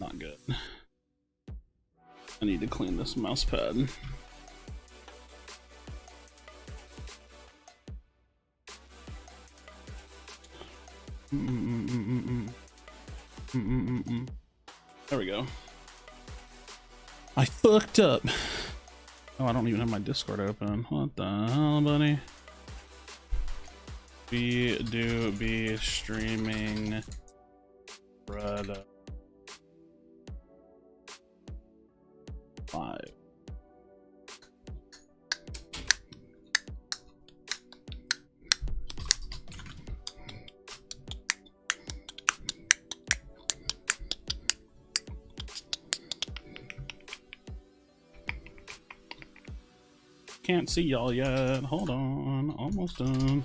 Not good. I need to clean this mouse pad. There we go. I fucked up. Oh, I don't even have my Discord open. What the hell, buddy? We do be streaming Red 5. Can't see y'all yet. Hold on, almost done.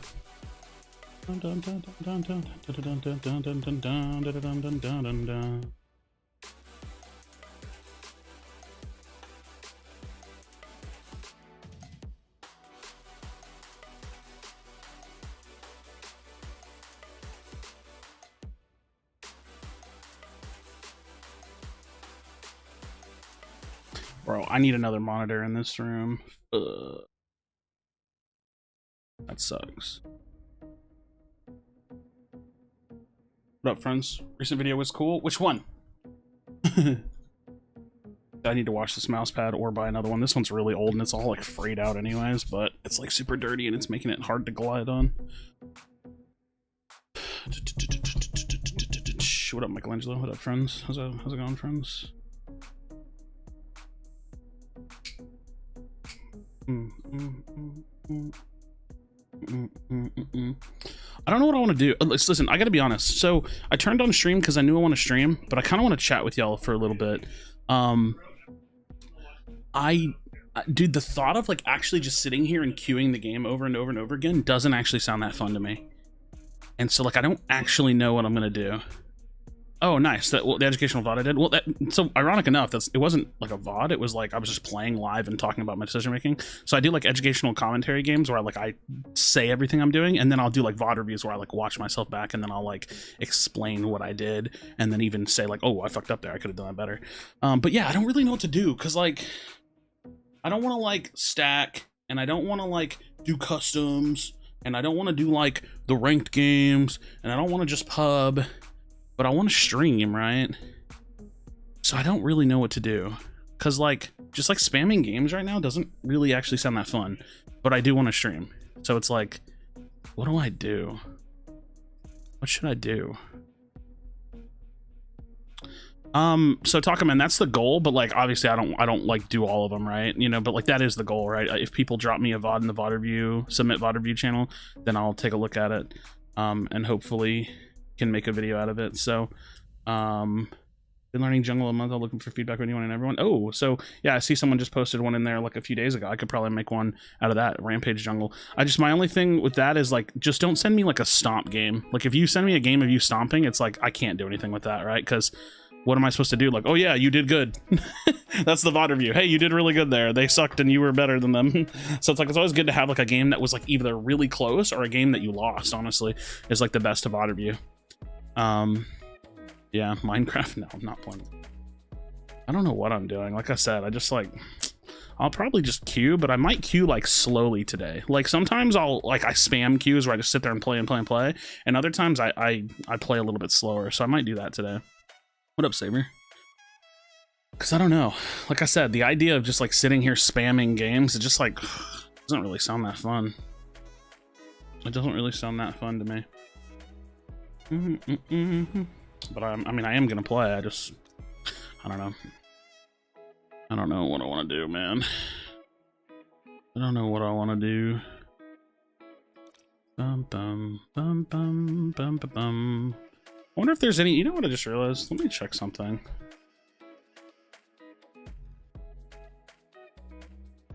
Bro, I need another monitor in this room. That sucks. What up, friends? Recent video was cool. Which one? I need to wash this mouse pad or buy another one. This one's really old and it's all like frayed out anyways, but it's like super dirty and it's making it hard to glide on. What up, Michelangelo? What up, friends? How's it going, friends? I don't know what I want to do. Listen, I gotta be honest. So I turned on stream because I knew I want to stream, but I kind of want to chat with y'all for a little bit. Dude, the thought of like actually just sitting here and queuing the game over and over and over again doesn't actually sound that fun to me. And so like I don't actually know what I'm gonna do. Oh, nice. That, well, the educational VOD I did. Well, so ironic enough, it wasn't like a VOD. It was like I was just playing live and talking about my decision making. So I do like educational commentary games where I say everything I'm doing, and then I'll do like VOD reviews where I like watch myself back and then I'll like explain what I did and then even say like, oh, I fucked up there. I could have done that better. But yeah, I don't really know what to do because like I don't want to like stack and I don't want to like do customs and I don't want to do like the ranked games and I don't want to just pub. But I want to stream, right? So I don't really know what to do. Because, like, just, like, spamming games right now doesn't really actually sound that fun. But I do want to stream. So it's like, what do I do? What should I do? So Takaman, that's the goal. But, like, obviously I don't, like, do all of them, right? You know, but, like, that is the goal, right? If people drop me a VOD in the VOD review, submit VOD review channel, then I'll take a look at it. And hopefully can make a video out of it. So been learning jungle a month. I'm looking for feedback from anyone and everyone. Oh, so yeah, I see someone just posted one in there like a few days ago. I could probably make one out of that rampage jungle. My only thing with that is like just don't send me like a stomp game. Like if you send me a game of you stomping, it's like I can't do anything with that, right? Because what am I supposed to do? Like, oh yeah, you did good. That's the VOD review. Hey, you did really good there. They sucked and you were better than them. So it's like, it's always good to have like a game that was like either really close or a game that you lost, honestly, is like the best of VOD review. Yeah, Minecraft. No, I'm not playing. I don't know what I'm doing. Like I said, I just like, I'll probably just queue, but I might queue like slowly today. Like sometimes I spam queues where I just sit there and play and play and play. And other times I play a little bit slower. So I might do that today. What up, Saber? Because I don't know. Like I said, the idea of just like sitting here spamming games, it just like doesn't really sound that fun. It doesn't really sound that fun to me. But I mean, I am gonna play. I don't know. I don't know what I want to do, man. I don't know what I want to do. Bum bum bum bum bum bum bum. I wonder if there's any. You know what I just realized? Let me check something. I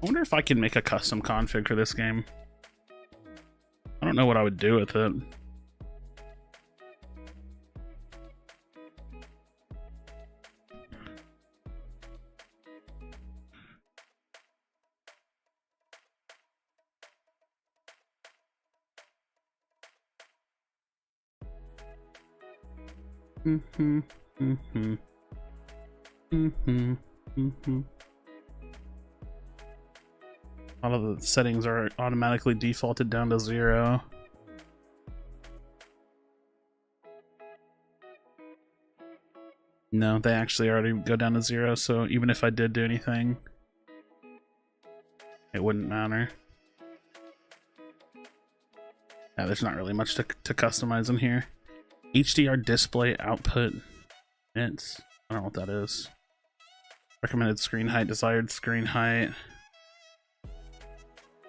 wonder if I can make a custom config for this game. I don't know what I would do with it. A lot of the settings are automatically defaulted down to 0. No, they actually already go down to 0, so even if I did do anything, it wouldn't matter. Yeah, there's not really much to customize in here. HDR display output nits. I don't know what that is. Recommended screen height, desired screen height.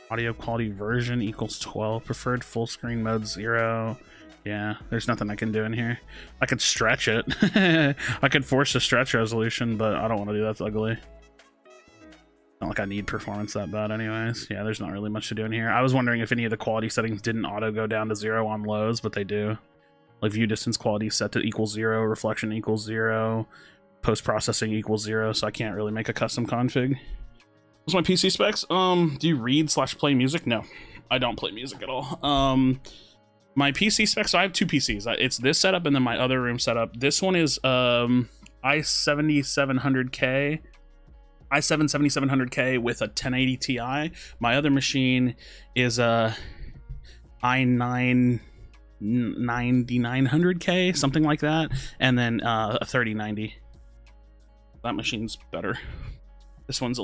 Audio quality version equals 12. Preferred full screen mode 0. Yeah, there's nothing I can do in here. I could stretch it. I could force a stretch resolution, but I don't want to do that. It's ugly. Not like I need performance that bad anyways. Yeah, there's not really much to do in here. I was wondering if any of the quality settings didn't auto go down to 0 on lows, but they do. Like view distance quality set to equals 0, reflection equals 0, post-processing equals 0, so I can't really make a custom config. What's my PC specs? Do you read/play music? No, I don't play music at all. My PC specs, so I have two PCs. It's this setup and then my other room setup. This one is i7-7700K, i7-7700K with a 1080 Ti. My other machine is a i9-9900K, something like that, and then a 3090. That machine's better. This one's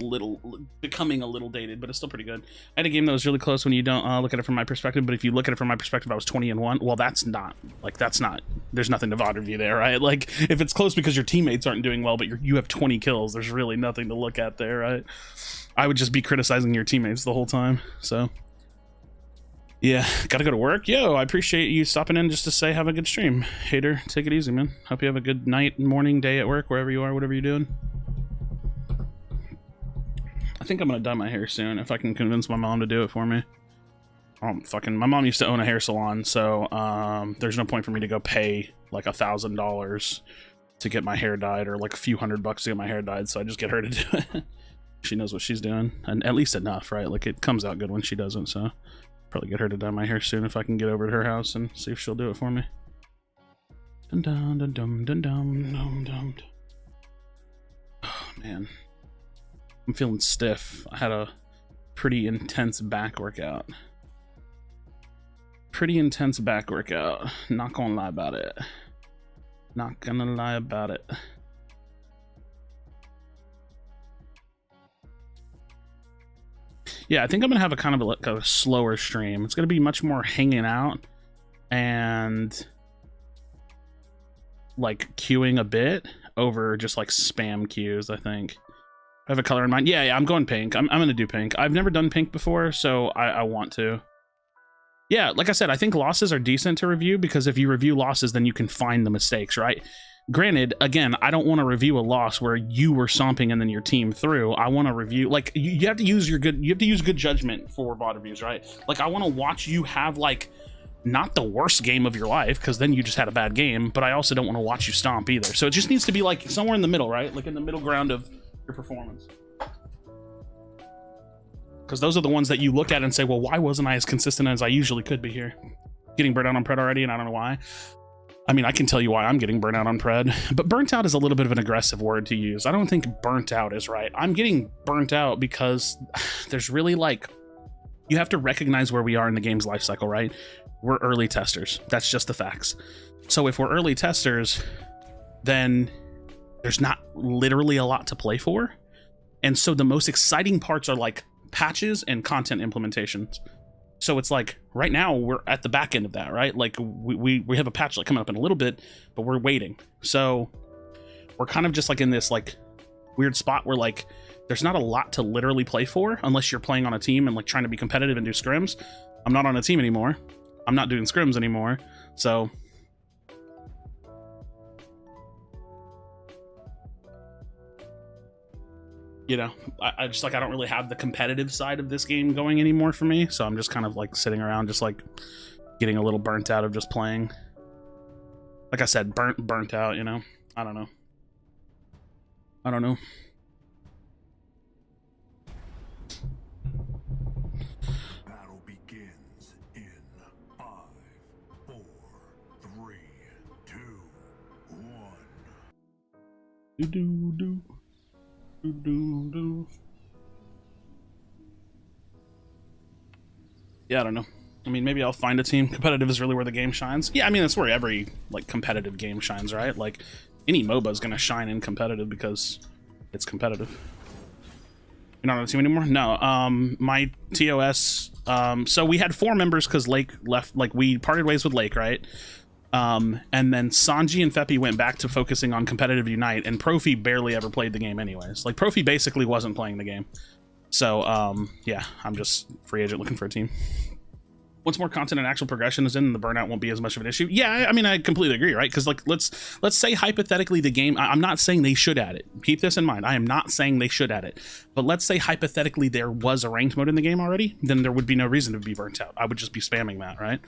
becoming a little dated, but it's still pretty good. I had a game that was really close when you don't look at it from my perspective, but if you look at it from my perspective, I was 20-1. Well, that's not, there's nothing to VOD review there, right? Like, if it's close because your teammates aren't doing well, but you have 20 kills, there's really nothing to look at there, right? I would just be criticizing your teammates the whole time, so. Yeah, gotta go to work. Yo, I appreciate you stopping in just to say have a good stream. Hater, take it easy, man. Hope you have a good night, morning, day at work, wherever you are, whatever you're doing. I think I'm gonna dye my hair soon if I can convince my mom to do it for me. My mom used to own a hair salon, so there's no point for me to go pay like $1,000 to get my hair dyed, or like a few $100 to get my hair dyed, so I just get her to do it. She knows what she's doing, and at least enough, right? Like, it comes out good when she doesn't, so probably get her to dye my hair soon if I can get over to her house and see if she'll do it for me. Dun dun dun dun dun dun dun dun. Oh man, I'm feeling stiff. I had a pretty intense back workout. Not gonna lie about it. Not gonna lie about it. Yeah, I think I'm gonna have a kind of a slower stream. It's gonna be much more hanging out and like queuing a bit over just like spam queues, I think. I have a color in mind. Yeah, I'm going pink. I'm gonna do pink. I've never done pink before, so I want to. Yeah, like I said, I think losses are decent to review, because if you review losses, then you can find the mistakes, right? Granted, again, I don't want to review a loss where you were stomping and then your team threw. I want to review, like, you have to use good judgment for VOD reviews, right? Like, I want to watch you have like not the worst game of your life, because then you just had a bad game, but I also don't want to watch you stomp either. So it just needs to be like somewhere in the middle, right? Like in the middle ground of your performance. Because those are the ones that you look at and say, well, why wasn't I as consistent as I usually could be here? Getting burnt out on Pred already, and I don't know why. I mean, I can tell you why I'm getting burnt out on Pred, but burnt out is a little bit of an aggressive word to use. I don't think burnt out is right. I'm getting burnt out because there's really, like, you have to recognize where we are in the game's life cycle, right? We're early testers. That's just the facts. So if we're early testers, then there's not literally a lot to play for. And so the most exciting parts are like patches and content implementations. So it's like right now we're at the back end of that, right? Like we have a patch like coming up in a little bit, but we're waiting. So we're kind of just like in this like weird spot where like there's not a lot to literally play for unless you're playing on a team and like trying to be competitive and do scrims. I'm not on a team anymore. I'm not doing scrims anymore. So you know, I just like, I don't really have the competitive side of this game going anymore for me. So I'm just kind of like sitting around, just like getting a little burnt out of just playing. Like I said, burnt out, you know, I don't know. Battle begins in 5, 4, 3, 2, 1. Do do do do do do. Yeah, I don't know. I mean, maybe I'll find a team. Competitive is really where the game shines. Yeah, I mean, that's where every like competitive game shines, right? Like any MOBA is gonna shine in competitive because it's competitive. You're not on the team anymore? No. My TOS. So we had 4 members because Lake left. Like we parted ways with Lake, right? And then Sanji and Feppy went back to focusing on competitive Unite, and Profi barely ever played the game anyways. Like Profi basically wasn't playing the game. So yeah, I'm just free agent looking for a team. Once more content and actual progression is in, the burnout won't be as much of an issue. Yeah, I mean, I completely agree, right? Because like, let's say hypothetically the game. I'm not saying they should add it. Keep this in mind. I am not saying they should add it. But let's say hypothetically there was a ranked mode in the game already, then there would be no reason to be burnt out. I would just be spamming that, right?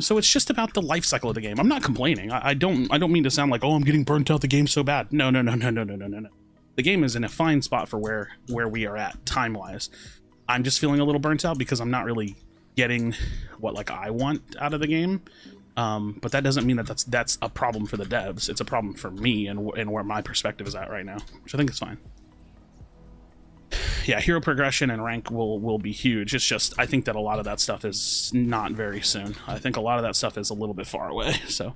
So it's just about the life cycle of the game. I'm not complaining. I don't mean to sound like, oh, I'm getting burnt out. The game's so bad. No. The game is in a fine spot for where we are at time wise. I'm just feeling a little burnt out because I'm not really getting what like I want out of the game, but that doesn't mean that that's a problem for the devs. It's a problem for me and where my perspective is at right now, which I think is fine. Yeah, hero progression and rank will be huge. It's just I think that a lot of that stuff is not very soon. I think a lot of that stuff is a little bit far away. So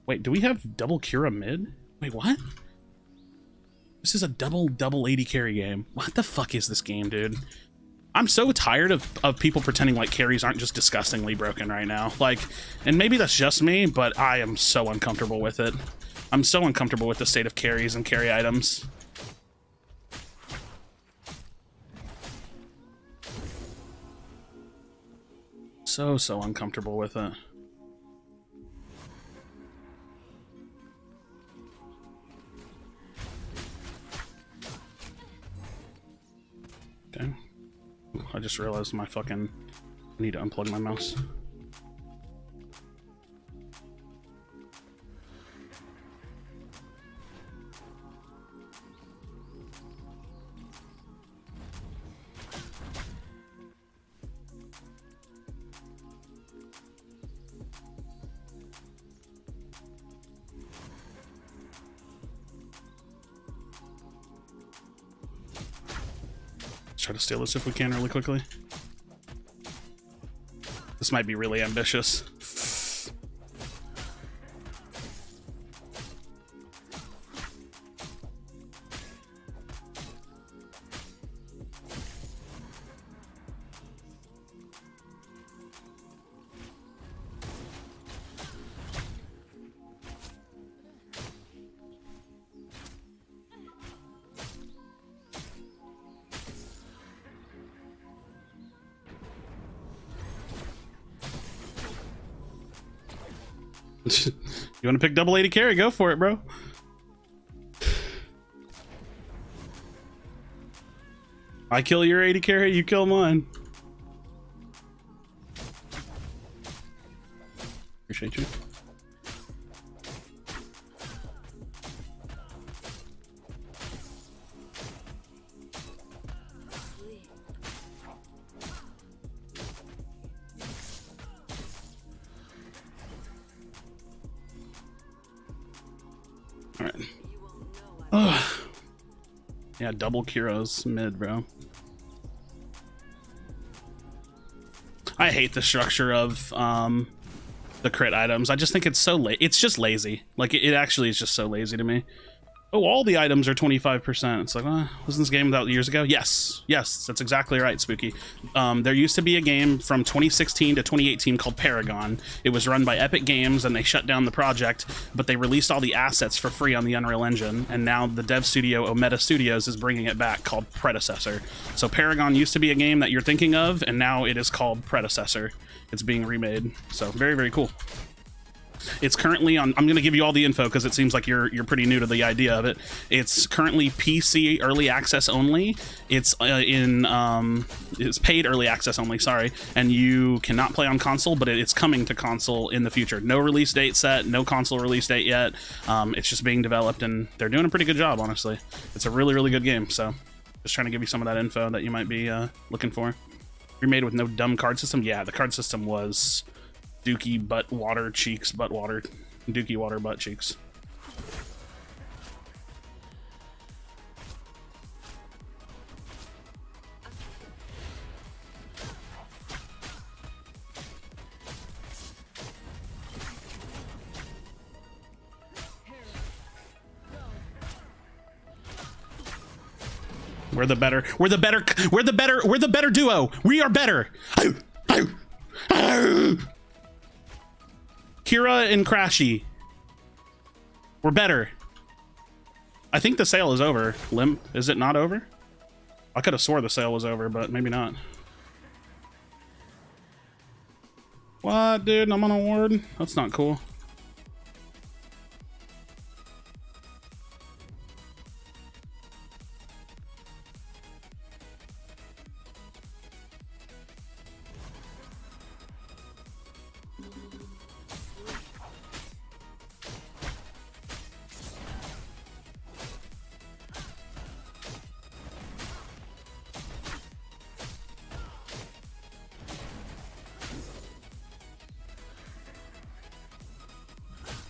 wait, do we have double Kira mid? Wait, what? This is a double AD carry game. What the fuck is this game, dude? I'm so tired of people pretending like carries aren't just disgustingly broken right now. Like, and maybe that's just me, but I am so uncomfortable with it. I'm so uncomfortable with the state of carries and carry items. So uncomfortable with it. Okay. I just realized my fucking... I need to unplug my mouse. Try to steal this if we can really quickly. This might be really ambitious. You want to pick double AD carry? Go for it, bro. I kill your AD carry, you kill mine. Appreciate you. Alright. Oh. Yeah, double Kiro's mid, bro. I hate the structure of the crit items. I just think it's so it's just lazy. Like it actually is just so lazy to me. Oh, all the items are 25%. It's like, wasn't this game out years ago? Yes, that's exactly right, Spooky. There used to be a game from 2016 to 2018 called Paragon. It was run by Epic Games, and they shut down the project, but they released all the assets for free on the Unreal Engine, and now the dev studio, Ometa Studios, is bringing it back, called Predecessor. So Paragon used to be a game that you're thinking of, and now it is called Predecessor. It's being remade, so very, very cool. It's currently on, I'm going to give you all the info because it seems like you're pretty new to the idea of it. It's currently PC early access only. It's it's paid early access only, sorry, and you cannot play on console, but it's coming to console in the future. No release date set, no console release date yet. It's just being developed, and they're doing a pretty good job, honestly. It's a really, really good game, so just trying to give you some of that info that you might be looking for. Remade with no dumb card system? Yeah, the card system was Dookie butt water cheeks, butt water, Dookie water butt cheeks. We're the better duo. We are better. Kira and Krashy. We're better. I think the sale is over. Limp, is it not over? I could have swore the sale was over, but maybe not. What, dude? I'm on a ward? That's not cool.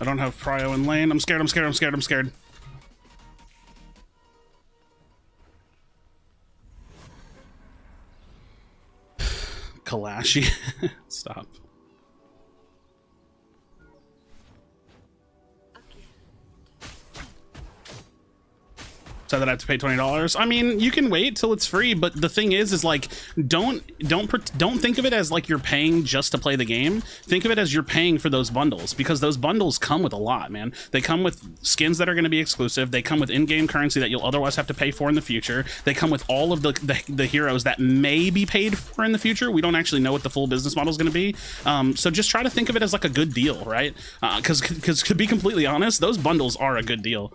I don't have prio in lane. I'm scared, I'm scared, I'm scared, I'm scared. Krashy. Stop. So that I have to pay $20. I mean, you can wait till it's free, but the thing is like, don't think of it as like you're paying just to play the game. Think of it as you're paying for those bundles, because those bundles come with a lot, man. They come with skins that are going to be exclusive. They come with in-game currency that you'll otherwise have to pay for in the future. They come with all of the heroes that may be paid for in the future. We don't actually know what the full business model is going to be. So just try to think of it as like a good deal, right? Because to be completely honest, those bundles are a good deal.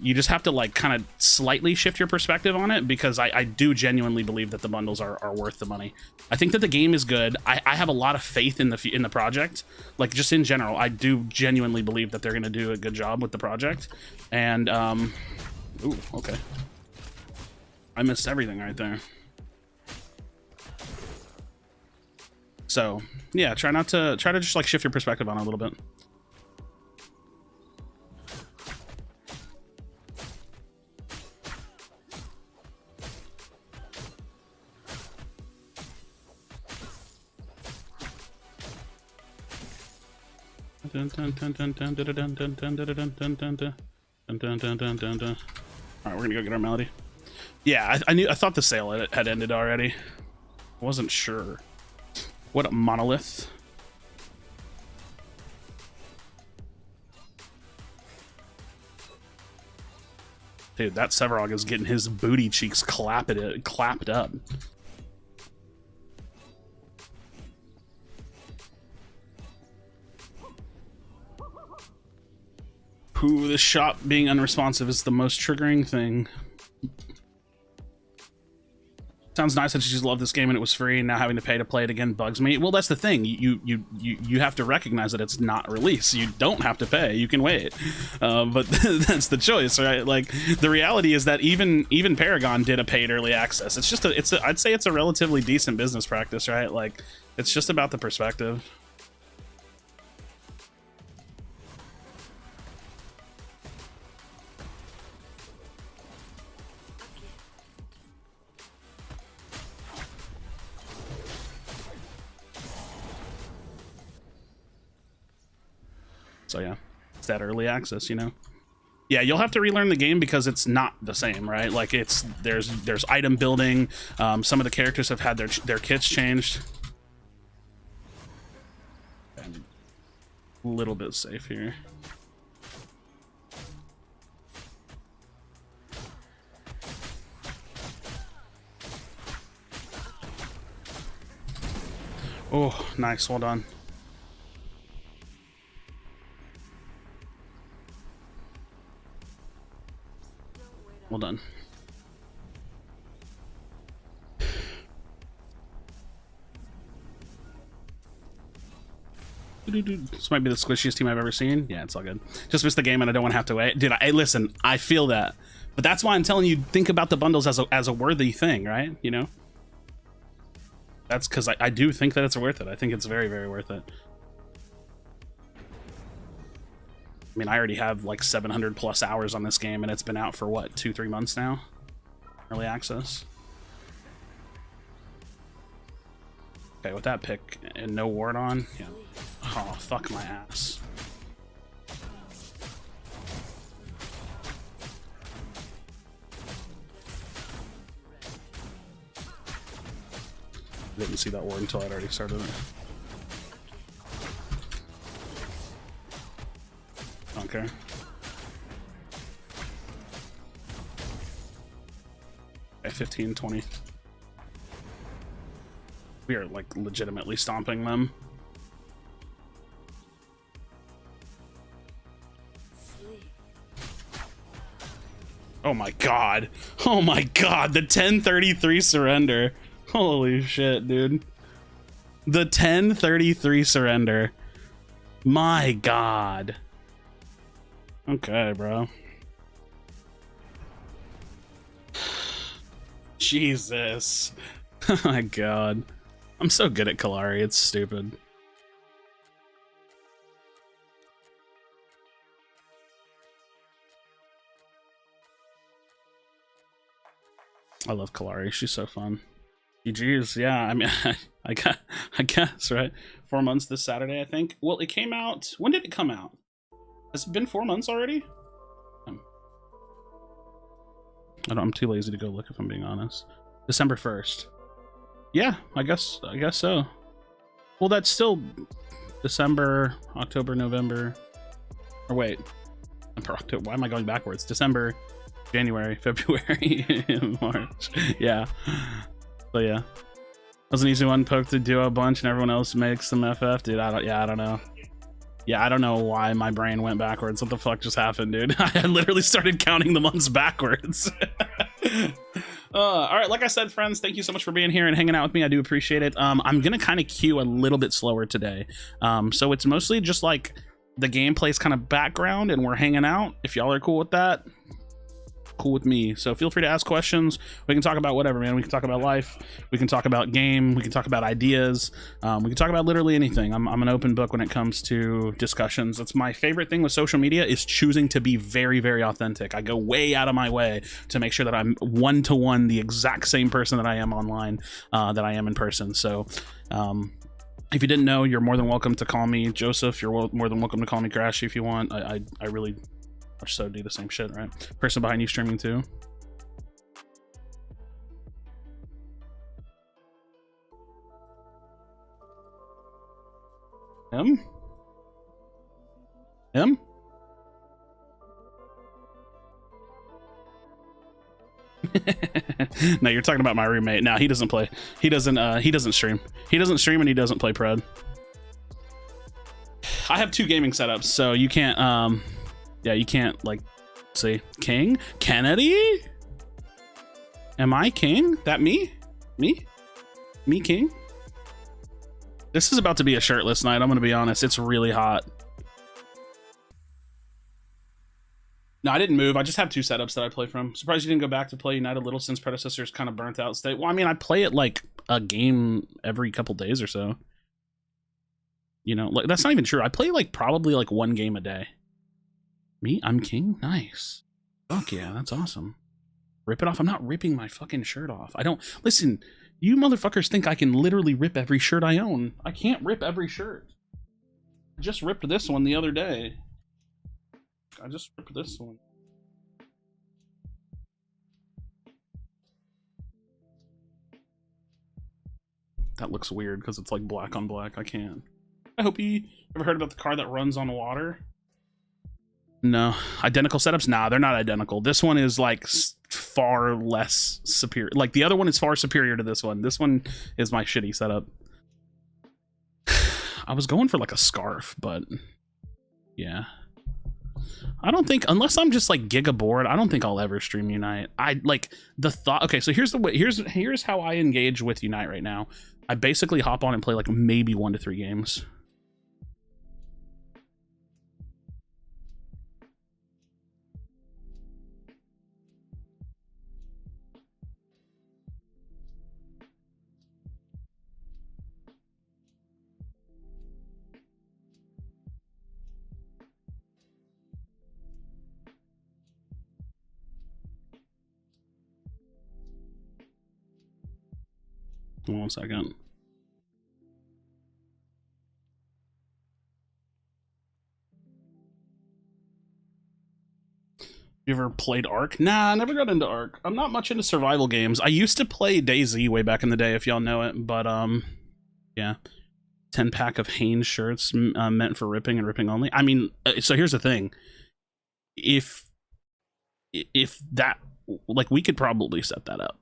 You just have to like kind of slightly shift your perspective on it, because I do genuinely believe that the bundles are worth the money. I think that the game is good. I have a lot of faith in the project. Like, just in general, I do genuinely believe that they're going to do a good job with the project. And ooh, okay, I missed everything right there. So yeah, try to just like shift your perspective on it a little bit. All right, we're gonna go get our melody. Yeah, I thought the sale had ended already. I wasn't sure. What a monolith. Dude, that Sevarog is getting his booty cheeks clapped up. Ooh, this shop being unresponsive is the most triggering thing. Sounds nice that you just love this game and it was free, and now having to pay to play it again bugs me. Well, that's the thing. You have to recognize that it's not release. You don't have to pay. You can wait. But that's the choice, right? Like, the reality is that even Paragon did a paid early access. It's just I'd say it's a relatively decent business practice, right? Like, it's just about the perspective. So yeah, it's that early access, you know. Yeah, you'll have to relearn the game because it's not the same, right? Like, there's item building. Some of the characters have had their kits changed. And a little bit safe here. Oh, nice, well done. Well done. This might be the squishiest team I've ever seen. Yeah, it's all good. Just missed the game and I don't want to have to wait. Dude, listen, I feel that. But that's why I'm telling you, think about the bundles as a worthy thing, right? You know? That's because I do think that it's worth it. I think it's very, very worth it. I mean, I already have like 700 plus hours on this game, and it's been out for what, 2-3 months now? Early access. Okay, with that pick and no ward on, yeah. Oh, fuck my ass. Didn't see that word until I'd already started it. Okay. Okay, 15, 20. We are like legitimately stomping them. Oh my god. Oh my god, the 1033 surrender. Holy shit, dude. The 1033 surrender. My god. Okay, bro. Jesus. Oh my god. I'm so good at Kalari, it's stupid. I love Kalari, she's so fun. GG's, yeah, I mean, I guess, right? 4 months this Saturday, I think. Well, it came out, when did it come out? Has it been 4 months already? I'm too lazy to go look, if I'm being honest. December 1st. Yeah, I guess so. Well, that's still December, October, November. Or wait, October. Why am I going backwards? December, January, February, March. Yeah. So yeah, that was an easy one. Poke to do a bunch, and everyone else makes some FF. Dude, I don't know. Yeah, I don't know why my brain went backwards. What the fuck just happened, dude? I literally started counting the months backwards. All right, like I said, friends, thank you so much for being here and hanging out with me. I do appreciate it. I'm gonna kind of queue a little bit slower today. So it's mostly just like the gameplay's kind of background and we're hanging out. If y'all are cool with that, cool with me. So feel free to ask questions. We can talk about whatever, man. We can talk about life. We can talk about game. We can talk about ideas. We can talk about literally anything. I'm an open book when it comes to discussions. That's my favorite thing with social media, is choosing to be very, very authentic. I go way out of my way to make sure that I'm one-to-one the exact same person that I am online, that I am in person. So if you didn't know, you're more than welcome to call me Joseph. You're more than welcome to call me Krashy if you want. I really so do the same shit, right? Person behind you streaming too. Him? No, you're talking about my roommate. No, he doesn't play. He doesn't stream. He doesn't stream and he doesn't play Pred. I have 2 gaming setups, so you can't yeah, you can't, like, say, King? Kennedy? Am I King? That me? Me? Me King? This is about to be a shirtless night, I'm gonna be honest. It's really hot. No, I didn't move. I just have 2 setups that I play from. Surprised you didn't go back to play United a little since Predecessor's kind of burnt out state. Well, I mean, I play it like a game every couple days or so. You know, like, that's not even true. I play like probably like 1 game a day. Me? I'm King? Nice. Fuck yeah, that's awesome. Rip it off? I'm not ripping my fucking shirt off. I don't... Listen, you motherfuckers think I can literally rip every shirt I own. I can't rip every shirt. I just ripped this one the other day. I just ripped this one. That looks weird because it's like black on black. I can't. I hope you ever heard about the car that runs on water? No. Identical setups? Nah, they're not identical. This one is like far less superior. Like the other one is far superior to this one. This one is my shitty setup. I was going for like a scarf, but yeah. I don't think, unless I'm just like giga bored, I don't think I'll ever stream Unite. I like the thought. Okay, so here's the way. Here's how I engage with Unite right now. I basically hop on and play like maybe 1 to 3 games. One second. You You ever played Ark? Nah, I never got into Ark. I'm not much into survival games. I used to play DayZ way back in the day, if y'all know it, but yeah. 10-pack of Hanes shirts meant for ripping and ripping only. I mean, so here's the thing. If that, like, we could probably set that up.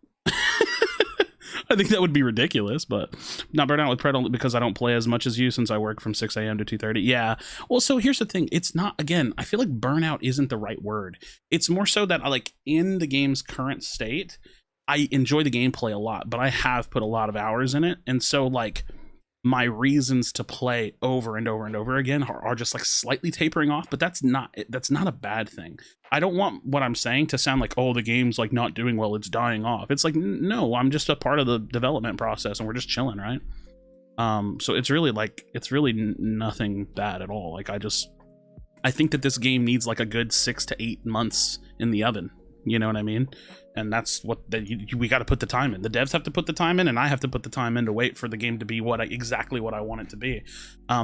I think that would be ridiculous, but not burn out with Pred only because I don't play as much as you since I work from 6 a.m. to 2:30. Yeah. Well, so here's the thing. It's not, again, I feel like burnout isn't the right word. It's more so that I, like, in the game's current state, I enjoy the gameplay a lot, but I have put a lot of hours in it. And so, like, my reasons to play over and over and over again are just like slightly tapering off, but that's not a bad thing. I don't want what I'm saying to sound like, oh, the game's like not doing well, it's dying off. It's like, no, I'm just a part of the development process and we're just chilling, right? So it's really nothing bad at all. Like, I think that this game needs like a good 6 to 8 months in the oven. You know what I mean? And that's what we got to put the time in. The devs have to put the time in, and I have to put the time in to wait for the game to be exactly what I want it to be.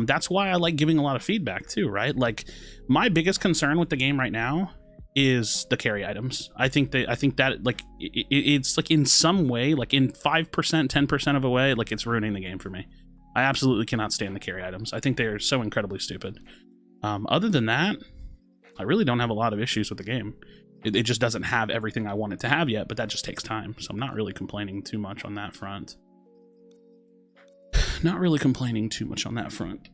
That's why I like giving a lot of feedback too, right? Like, my biggest concern with the game right now is the carry items. I think that like it's like in some way, like in 5%, 10% of a way, like it's ruining the game for me. I absolutely cannot stand the carry items. I think they are so incredibly stupid. Other than that, I really don't have a lot of issues with the game. It just doesn't have everything I want it to have yet, but that just takes time. So I'm not really complaining too much on that front. Not really complaining too much on that front.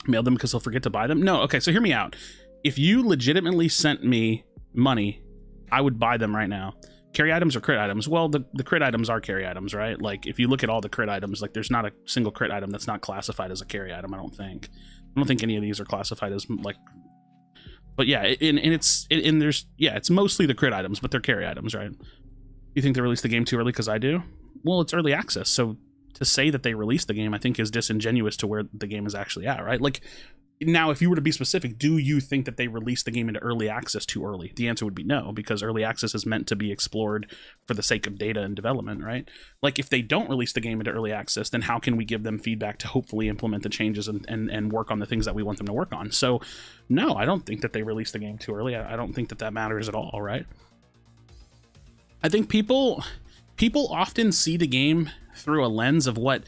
Mail them because they'll forget to buy them? No, okay, so hear me out. If you legitimately sent me money, I would buy them right now. Carry items or crit items? Well, the crit items are carry items, right? Like, if you look at all the crit items, like, there's not a single crit item that's not classified as a carry item, I don't think. I don't think any of these are classified as, like... But yeah, it's mostly the crit items, but they're carry items, right? You think they released the game too early because I do? Well, it's early access, so to say that they released the game, I think is disingenuous to where the game is actually at, right? Like, now, if you were to be specific, do you think that they released the game into early access too early? The answer would be no, because early access is meant to be explored for the sake of data and development, right? Like, if they don't release the game into early access, then how can we give them feedback to hopefully implement the changes and work on the things that we want them to work on? So, no, I don't think that they released the game too early. I don't think that matters at all, right? I think people often see the game through a lens of what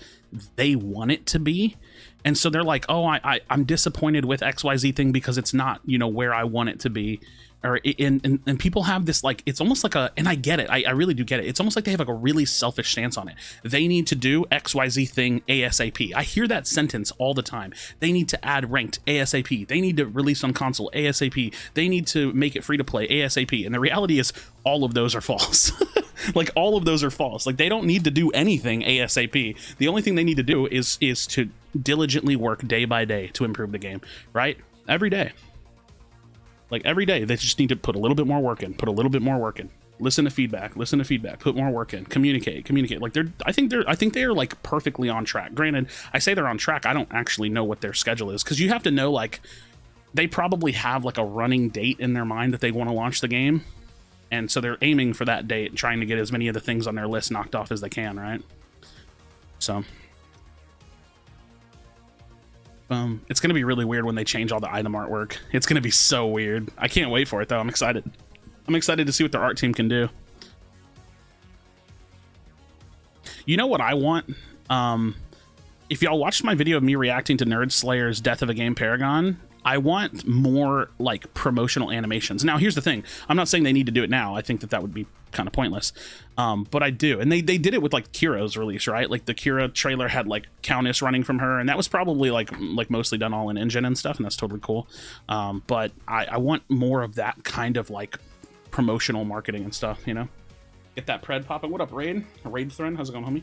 they want it to be. And so they're like, oh, I'm disappointed with XYZ thing because it's not, you know, where I want it to be. Or and people have this, like, it's almost like and I get it. I really do get it. It's almost like they have like a really selfish stance on it. They need to do XYZ thing ASAP. I hear that sentence all the time. They need to add ranked ASAP. They need to release on console ASAP. They need to make it free to play ASAP. And the reality is all of those are false. Like, all of those are false. Like, they don't need to do anything ASAP. The only thing they need to do is to diligently work day by day to improve the game, right? Every day. Like, every day, they just need to put a little bit more work in, put a little bit more work in. Listen to feedback, put more work in, communicate. Like, I think they are like perfectly on track. Granted, I say they're on track, I don't actually know what their schedule is, because you have to know, like, they probably have like a running date in their mind that they want to launch the game. And so they're aiming for that date, trying to get as many of the things on their list knocked off as they can, right? So it's going to be really weird when they change all the item artwork. It's going to be so weird. I can't wait for it, though. I'm excited. I'm excited to see what their art team can do. You know what I want? If y'all watched my video of me reacting to Nerd Slayer's Death of a Game Paragon, I want more, like, promotional animations. Now, here's the thing. I'm not saying they need to do it now. I think that would be kind of pointless. But I do. And they did it with, like, Kira's release, right? Like, the Kira trailer had, like, Countess running from her, and that was probably, like mostly done all in engine and stuff, and that's totally cool. But I want more of that kind of, like, promotional marketing and stuff, you know? Get that pred popping. What up, Raid? Raid Thrun? How's it going, homie?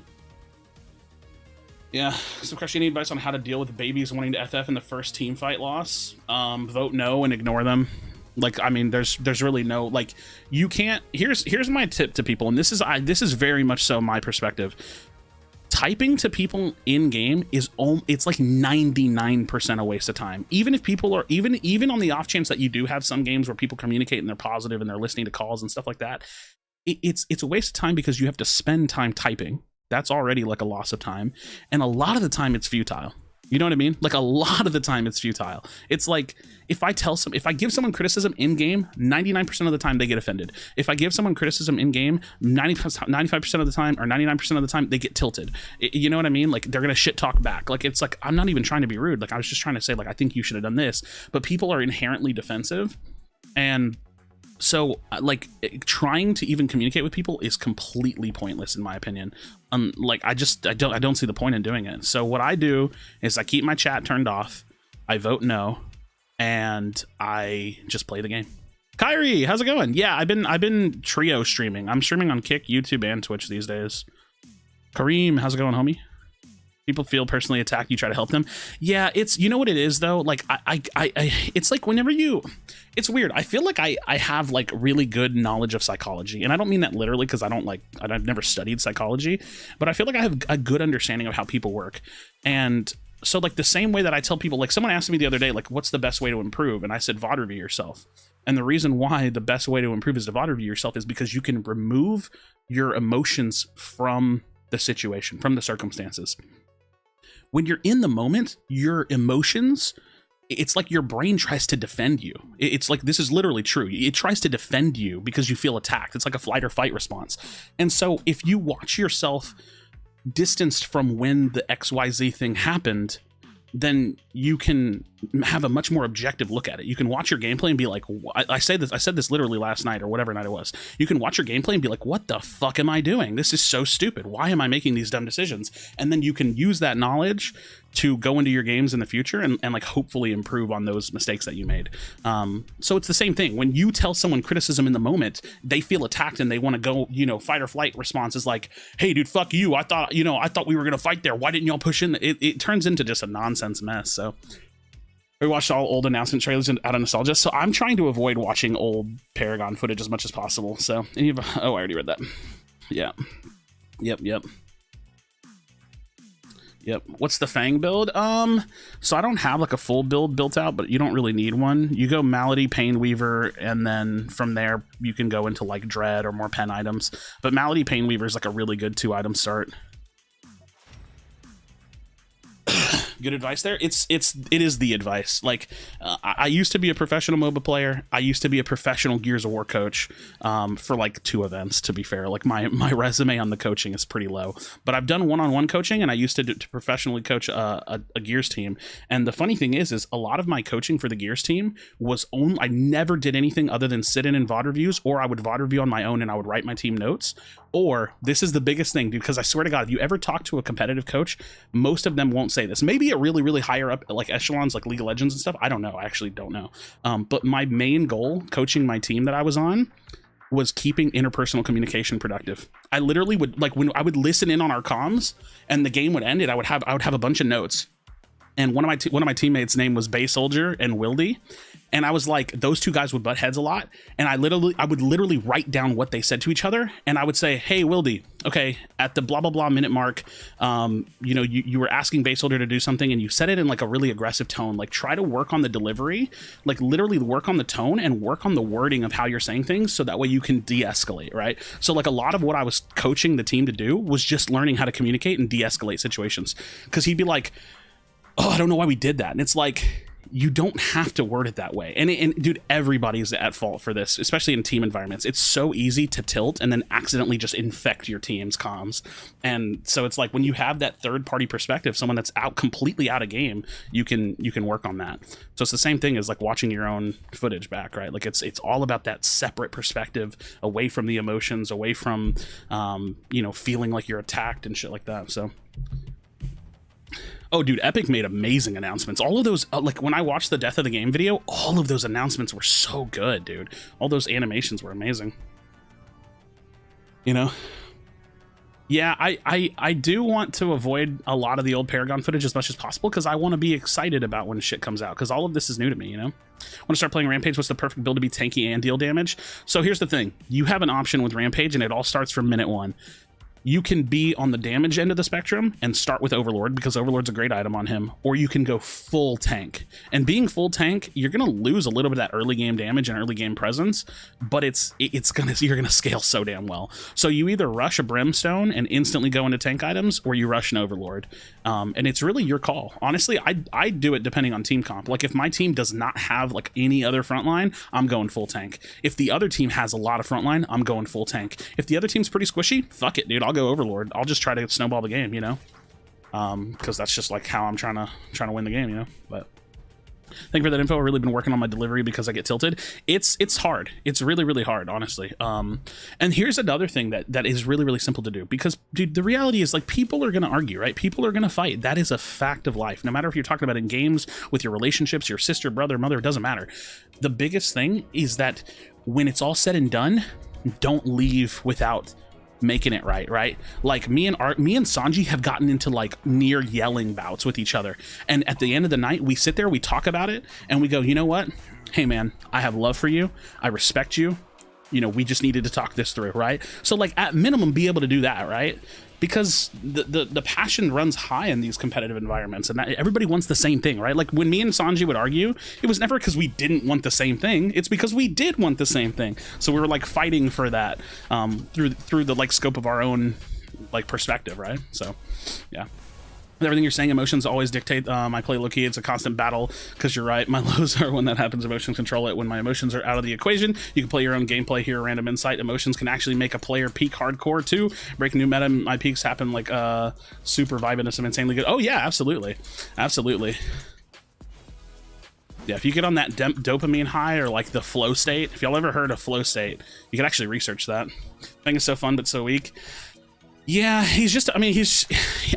Yeah, so Krashy, any advice on how to deal with babies wanting to FF in the first team fight loss? Vote no and ignore them. Like, I mean, there's really no, like, you can't. Here's my tip to people, and this is very much so my perspective. Typing to people in game it's like 99% a waste of time. Even if people are even on the off chance that you do have some games where people communicate and they're positive and they're listening to calls and stuff like that, it's a waste of time because you have to spend time typing. That's already like a loss of time, and a lot of the time it's futile. You know what I mean? Like a lot of the time it's futile. It's like if I give someone criticism in game, 99% of the time they get offended. If I give someone criticism in game, 95% of the time or 99% of the time they get tilted. You know what I mean? Like they're going to shit talk back. Like it's like, I'm not even trying to be rude. Like I was just trying to say like, I think you should have done this, but people are inherently defensive. And so like trying to even communicate with people is completely pointless in my opinion. Like I don't see the point in doing it. So what I do is I keep my chat turned off, I vote no, and I just play the game. Kyrie, how's it going? Yeah, I've been trio streaming. I'm streaming on Kick, YouTube, and Twitch these days. Kareem, how's it going, homie? People feel personally attacked, you try to help them. Yeah, it's, you know what it is though? Like I it's like whenever it's weird. I feel like I have like really good knowledge of psychology. And I don't mean that literally because I've never studied psychology, but I feel like I have a good understanding of how people work. And so like the same way that I tell people, like someone asked me the other day, like, what's the best way to improve? And I said, VOD review yourself. And the reason why the best way to improve is to VOD review yourself is because you can remove your emotions from the situation, from the circumstances. When you're in the moment, your emotions, it's like your brain tries to defend you. It's like, this is literally true. It tries to defend you because you feel attacked. It's like a flight or fight response. And so if you watch yourself distanced from when the XYZ thing happened, then you can have a much more objective look at it. You can watch your gameplay and be like, I said this literally last night or whatever night it was. You can watch your gameplay and be like, what the fuck am I doing? This is so stupid. Why am I making these dumb decisions? And then you can use that knowledge to go into your games in the future and like hopefully improve on those mistakes that you made. So it's the same thing. When you tell someone criticism in the moment, they feel attacked and they want to go, fight or flight response is like, hey dude, fuck you. I thought we were going to fight there. Why didn't y'all push in? It turns into just a nonsense mess. So we watched all old announcement trailers out of nostalgia. So I'm trying to avoid watching old Paragon footage as much as possible. So, I already read that. Yeah. Yep. What's the Fang build? So I don't have like a full build built out, but you don't really need one. You go Malady, Painweaver, and then from there you can go into like Dread or more pen items. But Malady, Painweaver is like a really good 2-item start. Good advice there. It is the advice. Like I used to be a professional MOBA player. I used to be a professional Gears of War coach for like 2 events, to be fair. Like my resume on the coaching is pretty low, but I've done one-on-one coaching, and I used to professionally coach a Gears team. And the funny thing is a lot of my coaching for the Gears team was I never did anything other than sit in VOD reviews, or I would VOD review on my own and I would write my team notes. Or this is the biggest thing, dude, because I swear to God, if you ever talk to a competitive coach, most of them won't say this. Maybe at really, really higher up, like echelons, like League of Legends and stuff. I don't know. I actually don't know. But my main goal coaching my team that I was on was keeping interpersonal communication productive. I literally would, like, when I would listen in on our comms and the game would end, I would have a bunch of notes. And one of my teammates' name was Bay Soldier and Wildy. And I was like, those 2 guys would butt heads a lot. And I would literally write down what they said to each other. And I would say, hey, Wildy, okay, at the blah, blah, blah minute mark, you were asking Bay Soldier to do something and you said it in like a really aggressive tone. Like try to work on the delivery, like literally work on the tone and work on the wording of how you're saying things. So that way you can de-escalate, right? So like a lot of what I was coaching the team to do was just learning how to communicate and de-escalate situations. Because he'd be like, oh, I don't know why we did that. And it's like, you don't have to word it that way. And dude, everybody's at fault for this, especially in team environments. It's so easy to tilt and then accidentally just infect your team's comms. And so it's like when you have that third party perspective, someone that's completely out of game, you can work on that. So it's the same thing as like watching your own footage back, right? Like it's all about that separate perspective, away from the emotions, away from feeling like you're attacked and shit like that. So oh, dude, Epic made amazing announcements. All of those, like when I watched the Death of the Game video, all of those announcements were so good, dude. All those animations were amazing. Yeah, I do want to avoid a lot of the old Paragon footage as much as possible because I want to be excited about when shit comes out, because all of this is new to me, Want to start playing Rampage? What's the perfect build to be tanky and deal damage? So here's the thing. You have an option with Rampage, and it all starts from minute 1. you can be on the damage end of the spectrum and start with Overlord because Overlord's a great item on him, or you can go full tank. And being full tank, you're gonna lose a little bit of that early game damage and early game presence, but you're gonna scale so damn well. So you either rush a Brimstone and instantly go into tank items, or you rush an Overlord. And it's really your call. Honestly, I do it depending on team comp. Like if my team does not have like any other frontline, I'm going full tank. If the other team has a lot of frontline, I'm going full tank. If the other team's pretty squishy, fuck it, dude. I'll go Overlord. I'll just try to snowball the game, you know? Because that's just like how I'm trying to win the game, you know? But thank you for that info. I've really been working on my delivery because I get tilted. It's hard. It's really, really hard, honestly. And here's another thing that is really, really simple to do, because, dude, the reality is, like, people are going to argue, right? People are going to fight. That is a fact of life. No matter if you're talking about in games, with your relationships, your sister, brother, mother, it doesn't matter. The biggest thing is that when it's all said and done, don't leave without making it right? Like me and Sanji have gotten into like near yelling bouts with each other, and at the end of the night we sit there, we talk about it, and we go, you know what, hey man, I have love for you, I respect you, you know, we just needed to talk this through, right? So like at minimum be able to do that, right? Because the passion runs high in these competitive environments, and that, everybody wants the same thing, right? Like when me and Sanji would argue, it was never because we didn't want the same thing, it's because we did want the same thing. So we were like fighting for that through the like scope of our own like perspective, right? So yeah. With everything you're saying, emotions always dictate my play low-key. It's a constant battle, because you're right, my lows are when that happens. Emotions control it. When my emotions are out of the equation, you can play your own gameplay here. Random insight: emotions can actually make a player peak hardcore too. Breaking new meta, my peaks happen like super vibiness and insanely good. Oh yeah, absolutely, absolutely. Yeah, if you get on that dopamine high, or like the flow state, if y'all ever heard of flow state, you can actually research that. Thing is so fun but so weak. Yeah, he's just, I mean,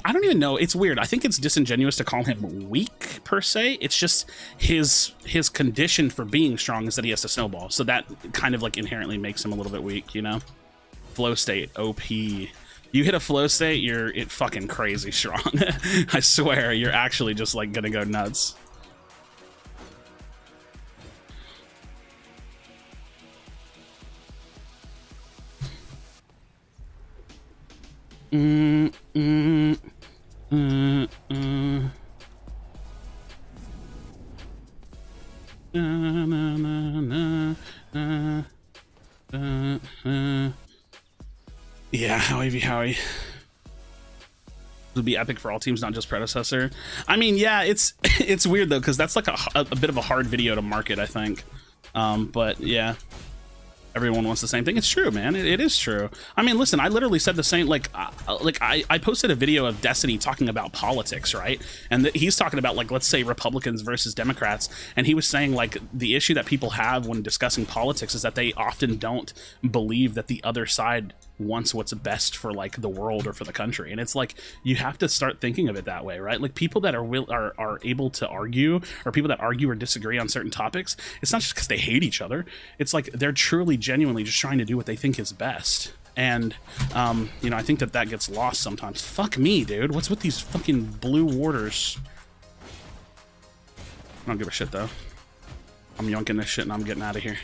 I don't even know. It's weird. I think it's disingenuous to call him weak, per se. It's just his condition for being strong is that he has to snowball. So that kind of like inherently makes him a little bit weak, you know? Flow state, OP. You hit a flow state, you're fucking crazy strong. I swear, you're actually just like gonna go nuts. Yeah, Howie. It would be epic for all teams, not just Predecessor. I mean, yeah, it's weird though, because that's like a bit of a hard video to market, I think. But yeah. Everyone wants the same thing. It's true, man. It is true. I mean, listen, I literally said the same, like I posted a video of Destiny talking about politics, right? And he's talking about, like, let's say Republicans versus Democrats. And he was saying, like, the issue that people have when discussing politics is that they often don't believe that the other side wants what's best for, like, the world or for the country. And it's like, you have to start thinking of it that way, right? Like, people that are able to argue, or people that argue or disagree on certain topics, it's not just because they hate each other. It's like they're truly genuinely just trying to do what they think is best. And you know, I think that gets lost sometimes. Fuck me, dude. What's with these fucking blue warders? I don't give a shit though. I'm yoinking this shit and I'm getting out of here.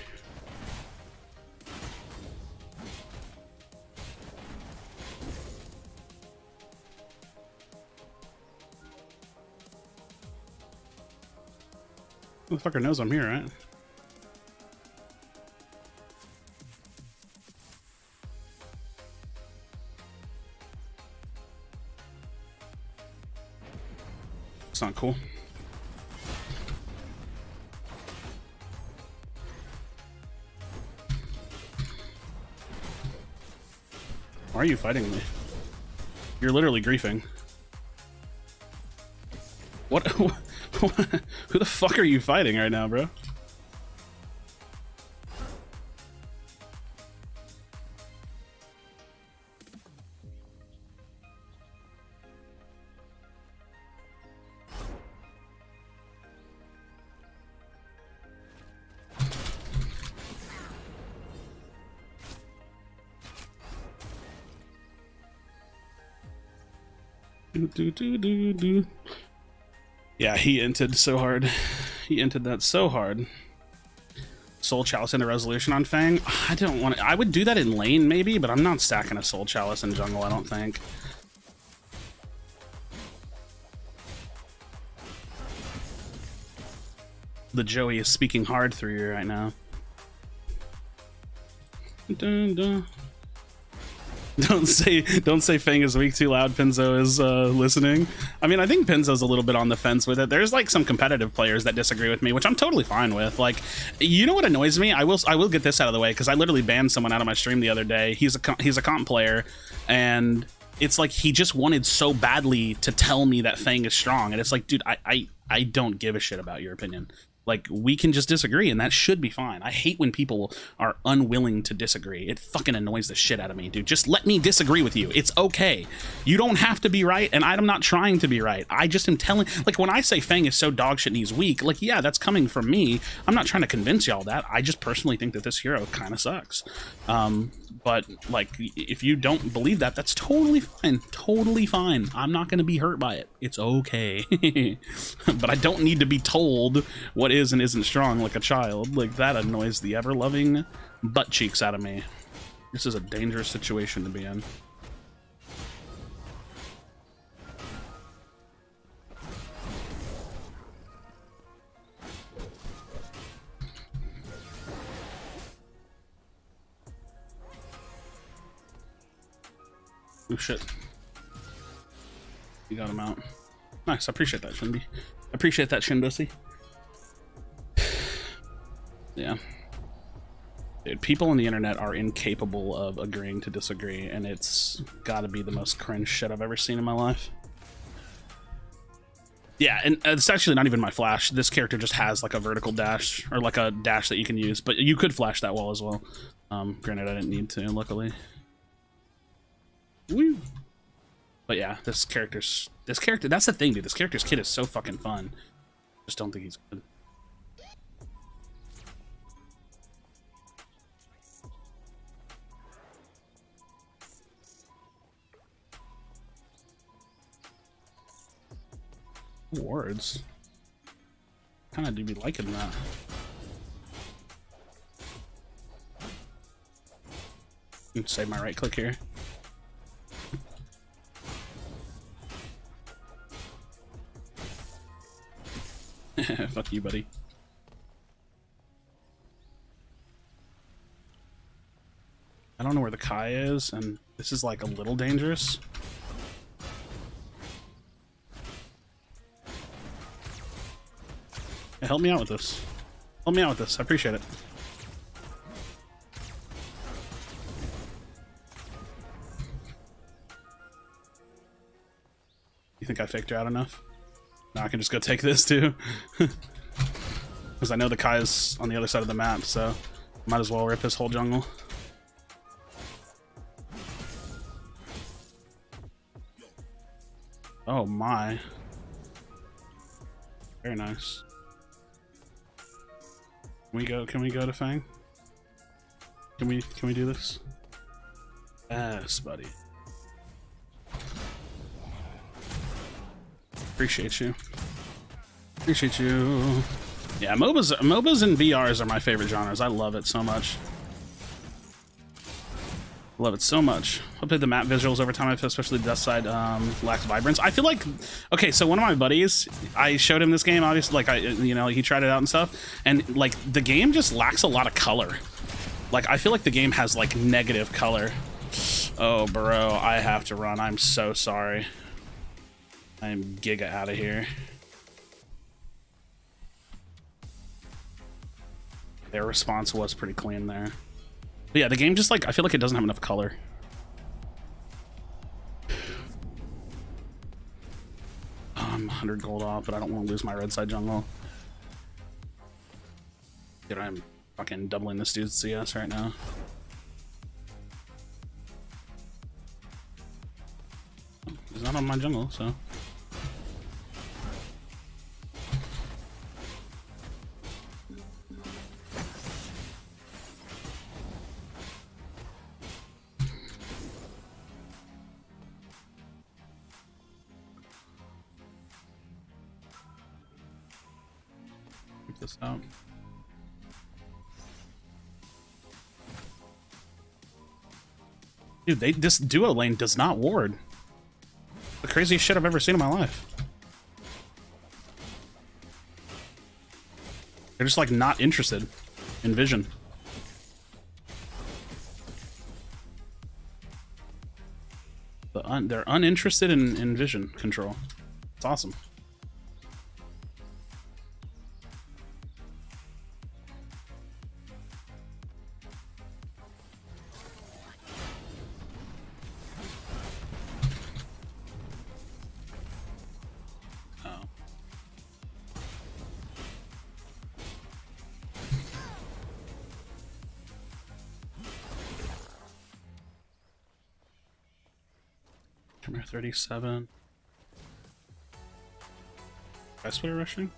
Motherfucker knows I'm here, right? It's not cool. Why are you fighting me? You're literally griefing. What? Who the fuck are you fighting right now, bro? Yeah, he inted so hard. He inted that so hard. Soul Chalice into Resolution on Fang. I don't want to. I would do that in lane maybe, but I'm not stacking a Soul Chalice in jungle, I don't think. The Joey is speaking hard through you right now. Dun, dun. Don't say Fang is weak too loud. Pinzo is listening. I mean, I think Pinzo's a little bit on the fence with it. There's like some competitive players that disagree with me, which I'm totally fine with. Like, you know what annoys me? I will get this out of the way because I literally banned someone out of my stream the other day. He's a comp player, and it's like he just wanted so badly to tell me that Fang is strong, and it's like, dude, I don't give a shit about your opinion. Like, we can just disagree, and that should be fine. I hate when people are unwilling to disagree. It fucking annoys the shit out of me, dude. Just let me disagree with you. It's okay. You don't have to be right, and I'm not trying to be right. I just am telling... Like, when I say Fang is so dog shit and he's weak, like, yeah, that's coming from me. I'm not trying to convince y'all that. I just personally think that this hero kind of sucks. But, like, if you don't believe that, that's totally fine. Totally fine. I'm not going to be hurt by it. It's okay. But I don't need to be told what is and isn't strong like a child. Like, that annoys the ever-loving butt cheeks out of me. This is a dangerous situation to be in. Oh shit. You got him out. Nice, I appreciate that, Shinby. I appreciate that, Shinbussy. Yeah. Dude, people on the internet are incapable of agreeing to disagree, and it's gotta be the most cringe shit I've ever seen in my life. Yeah, and it's actually not even my flash. This character just has like a vertical dash, or like a dash that you can use, but you could flash that wall as well. Granted, I didn't need to, luckily. Woo. But yeah, this character, that's the thing, dude. This character's kit is so fucking fun. Just don't think he's good. Wards. Kinda do be liking that. Save my right click here. Fuck you, buddy. I don't know where the Kai is, and this is like a little dangerous. Hey, help me out with this. Help me out with this. I appreciate it. You think I faked her out enough? Now I can just go take this too. Because I know the Kai is on the other side of the map, so might as well rip his whole jungle. Oh my. Very nice. Can we go to Fang? Can we do this? Yes, buddy. Appreciate you. Appreciate you. Yeah, MOBAs and VRs are my favorite genres. I love it so much. Love it so much. I played the map visuals over time, especially the Death Side lacks vibrance. I feel like, okay, so one of my buddies, I showed him this game, obviously, like, he tried it out and stuff, and, like, the game just lacks a lot of color. Like, I feel like the game has, like, negative color. Oh, bro, I have to run. I'm so sorry. I'm giga out of here. Their response was pretty clean there. But yeah, the game just, like, I feel like it doesn't have enough color. I'm 100 gold off, but I don't want to lose my red side jungle. Dude, I'm fucking doubling this dude's CS right now. He's not on my jungle, so... This out. Dude, this duo lane does not ward. The craziest shit I've ever seen in my life. They're just like not interested in vision. They're uninterested in vision control. It's awesome. Come here, 37. Ice player rushing?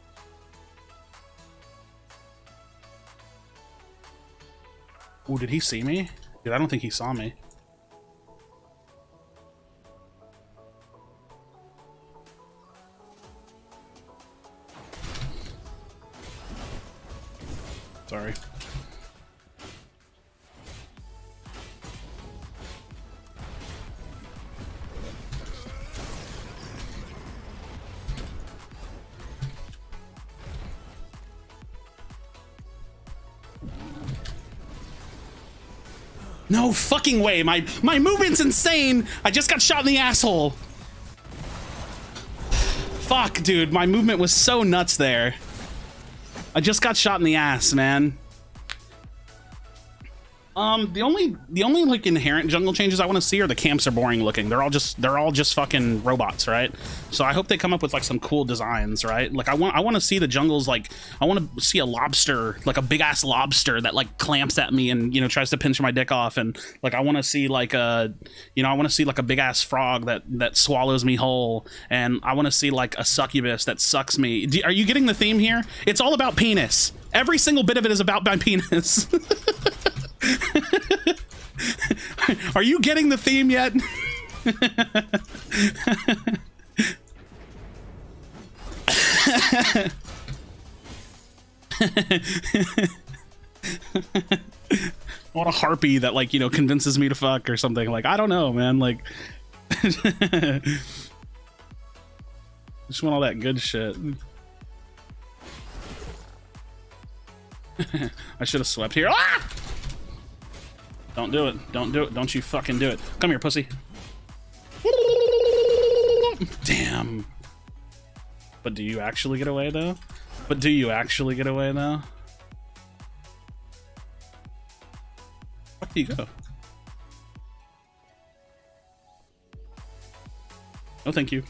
Oh, did he see me? Dude, I don't think he saw me. Sorry. No fucking way. My movement's insane. I just got shot in the asshole. Fuck, dude. My movement was so nuts there. I just got shot in the ass, man. The only like inherent jungle changes I want to see are the camps are boring looking. They're all just fucking robots, right? So I hope they come up with like some cool designs, right? Like I want to see the jungles, like I want to see a lobster, like a big ass lobster that like clamps at me and, you know, tries to pinch my dick off, and like I want to see like a, you know, I want to see like a big ass frog that swallows me whole, and I want to see like a succubus that sucks me. Are you getting the theme here? It's all about penis. Every single bit of it is about my penis. Are you getting the theme yet? I want a harpy that, like, you know, convinces me to fuck or something. Like, I don't know, man. Like, just want all that good shit. I should have swept here. Ah! Don't do it. Don't do it. Don't you fucking do it. Come here, pussy. Damn. But do you actually get away, though? But do you actually get away, though? Where do you go? No, thank you.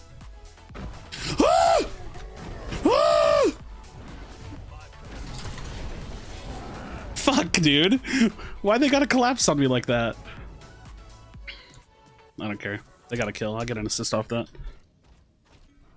Fuck, dude. Why they gotta collapse on me like that? I don't care. They got to kill. I'll get an assist off that.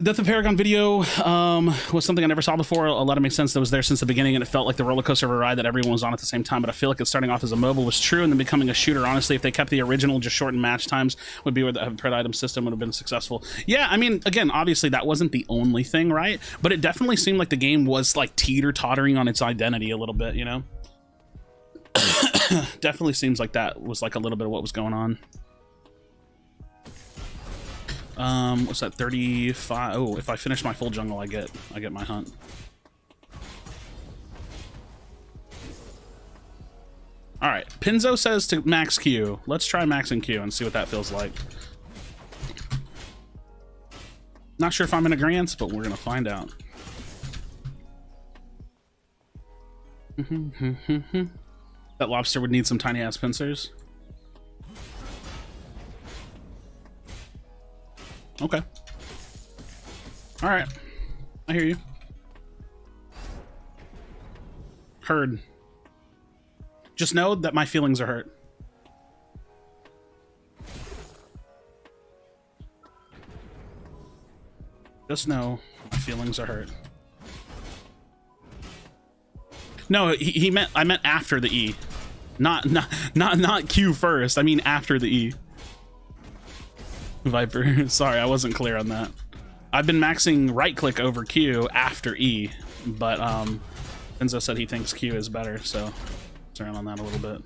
Death of Paragon video was something I never saw before. A lot of makes sense that was there since the beginning, and it felt like the roller coaster of a ride that everyone was on at the same time. But I feel like it's starting off as a mobile was true, and then becoming a shooter. Honestly, if they kept the original, just shortened match times, would be where the pred item system would have been successful. Yeah, I mean, again, obviously that wasn't the only thing, right? But it definitely seemed like the game was like teeter-tottering on its identity a little bit, you know? Definitely seems like that was like a little bit of what was going on. What's that, 35? Oh, if I finish my full jungle, I get my hunt. All right, Pinzo says to max Q. Let's try maxing Q and see what that feels like. Not sure if I'm in agreement, but we're gonna find out. That lobster would need some tiny ass pincers. Okay. All right. I hear you. Heard. Just know that my feelings are hurt. Just know my feelings are hurt. No, I meant after the E. Not Q first. I mean after the E. Viper, sorry, I wasn't clear on that. I've been maxing right click over Q after E, but Enzo said he thinks Q is better, so let's around on that a little bit.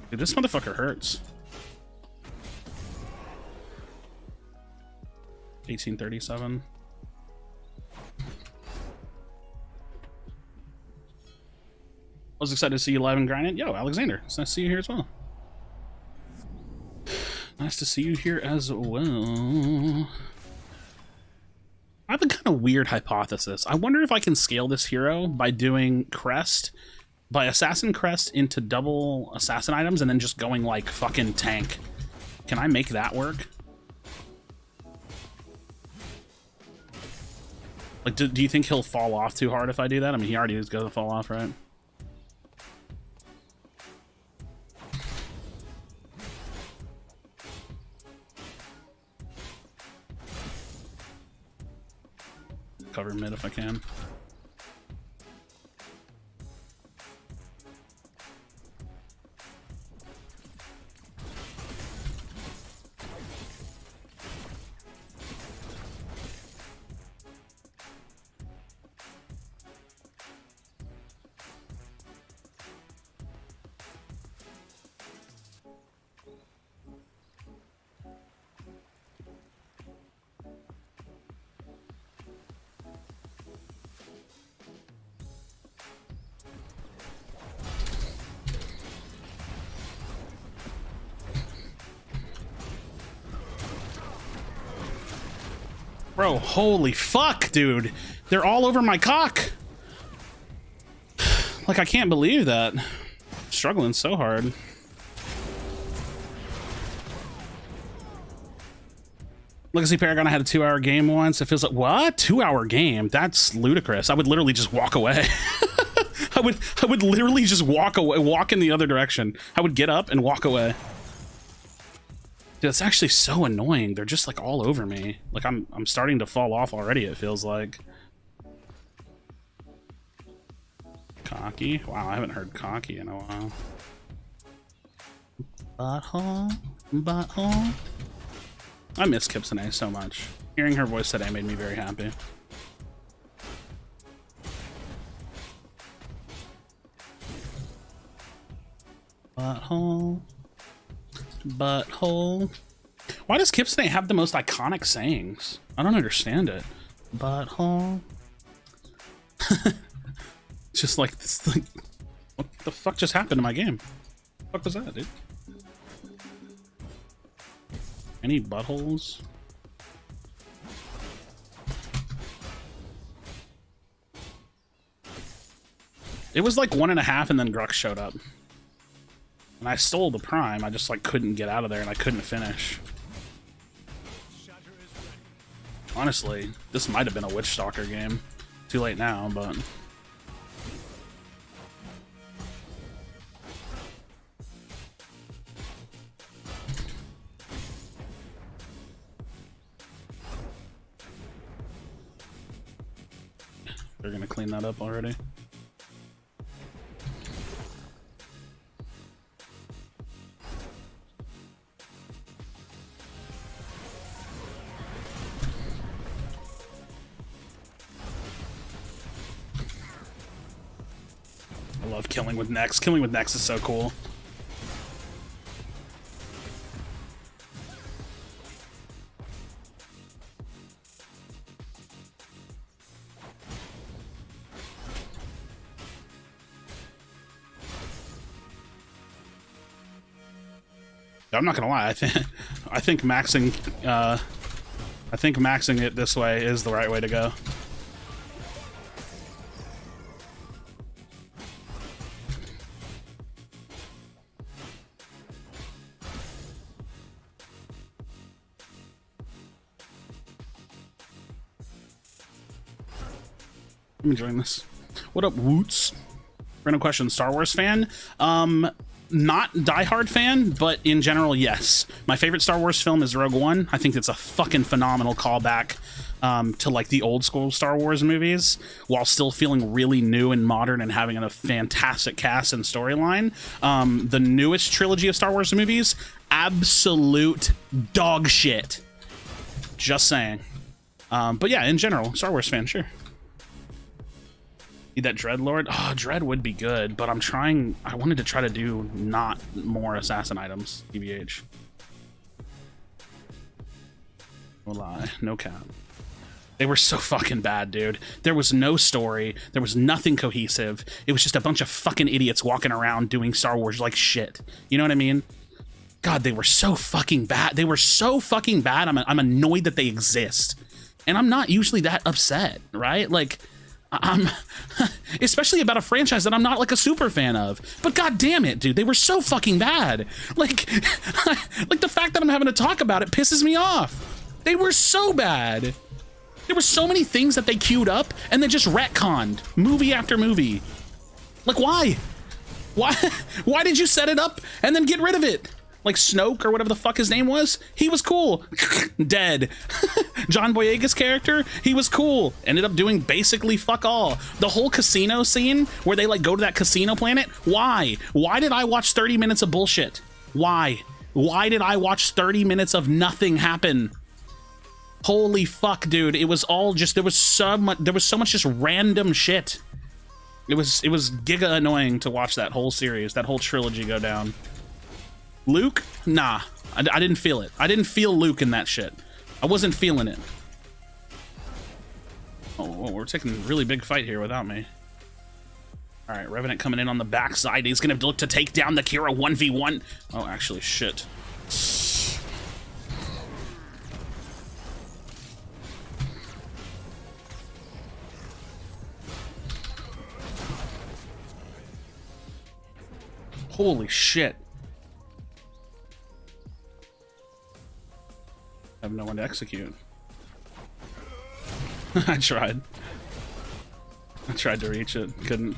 Dude, this motherfucker hurts. 1837. I was excited to see you live and grinding. Yo, Alexander, it's nice to see you here as well. Nice to see you here as well. I have a kind of weird hypothesis. I wonder if I can scale this hero by doing crest, by assassin crest into double assassin items and then just going like fucking tank. Can I make that work? Like, do you think he'll fall off too hard if I do that? I mean, he already is going to fall off, right? Cover mid if I can. Bro, holy fuck, dude. They're all over my cock. Like, I can't believe that. I'm struggling so hard. Legacy Paragon, I had a 2-hour game once. It feels like, what? 2-hour game? That's ludicrous. I would literally just walk away. I would literally just walk away, walk in the other direction. I would get up and walk away. Dude, it's actually so annoying. They're just like all over me. Like I'm starting to fall off already, it feels like. Cocky? Wow, I haven't heard cocky in a while. Butthole? Butthole? I miss Kipsune so much. Hearing her voice today made me very happy. Butthole. Butthole. Why does Kipsune have the most iconic sayings? I don't understand it. Butthole. Just like this, like, what the fuck just happened to my game? What the fuck was that, dude? Any buttholes? It was like 1.5 and then Grux showed up. And I stole the prime, I just like couldn't get out of there and I couldn't finish. Honestly, this might have been a Witch Stalker game. Too late now, but... They're gonna clean that up already. I love killing with Nex. Killing with Nex is so cool. I'm not gonna lie. I think maxing it this way is the right way to go. I'm enjoying this. What up, Woots? Random question: Star Wars fan? Not diehard fan, but in general, yes. My favorite Star Wars film is Rogue One. I think it's a fucking phenomenal callback to like the old school Star Wars movies, while still feeling really new and modern and having a fantastic cast and storyline. The newest trilogy of Star Wars movies, absolute dog shit. Just saying. But yeah, in general, Star Wars fan, sure. Need that Dreadlord? Oh, Dread would be good, but I'm trying... I wanted to try to do not more assassin items, TBH. No lie, no cap. They were so fucking bad, dude. There was no story. There was nothing cohesive. It was just a bunch of fucking idiots walking around doing Star Wars like shit. You know what I mean? God, they were so fucking bad. They were so fucking bad. I'm annoyed that they exist. And I'm not usually that upset, right? Like, I'm... especially about a franchise that I'm not, like, a super fan of. But god damn it, dude. They were so fucking bad. Like, like, the fact that I'm having to talk about it pisses me off. They were so bad. There were so many things that they queued up and then just retconned movie after movie. Like, why? Why did you set it up and then get rid of it? Like Snoke or whatever the fuck his name was? He was cool. Dead. John Boyega's character? He was cool. Ended up doing basically fuck all. The whole casino scene where they like go to that casino planet? Why? Why did I watch 30 minutes of bullshit? Why? Why did I watch 30 minutes of nothing happen? Holy fuck, dude. It was all just, there was so much just random shit. It was giga annoying to watch that whole series, that whole trilogy go down. Luke? Nah. I didn't feel it. I didn't feel Luke in that shit. I wasn't feeling it. Oh, we're taking a really big fight here without me. Alright, Revenant coming in on the backside. He's gonna look to take down the Kira 1v1. Oh, actually, shit. Holy shit. I have no one to execute. I tried. I tried to reach it. Couldn't.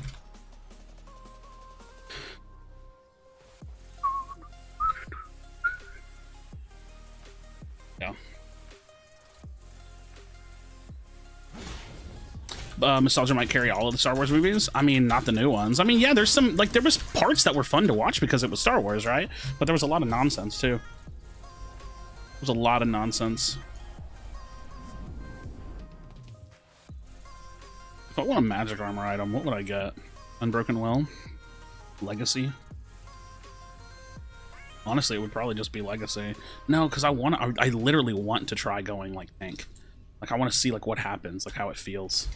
Yeah. Nostalgia might carry all of the Star Wars movies. I mean, not the new ones. I mean, yeah, there's some, like, there was parts that were fun to watch because it was Star Wars, right? But there was a lot of nonsense, too. There was a lot of nonsense. If I want a magic armor item, what would I get? Unbroken Will? Legacy? Honestly, it would probably just be Legacy. No, because I literally want to try going, like, tank. Like, I want to see, like, what happens, like, how it feels.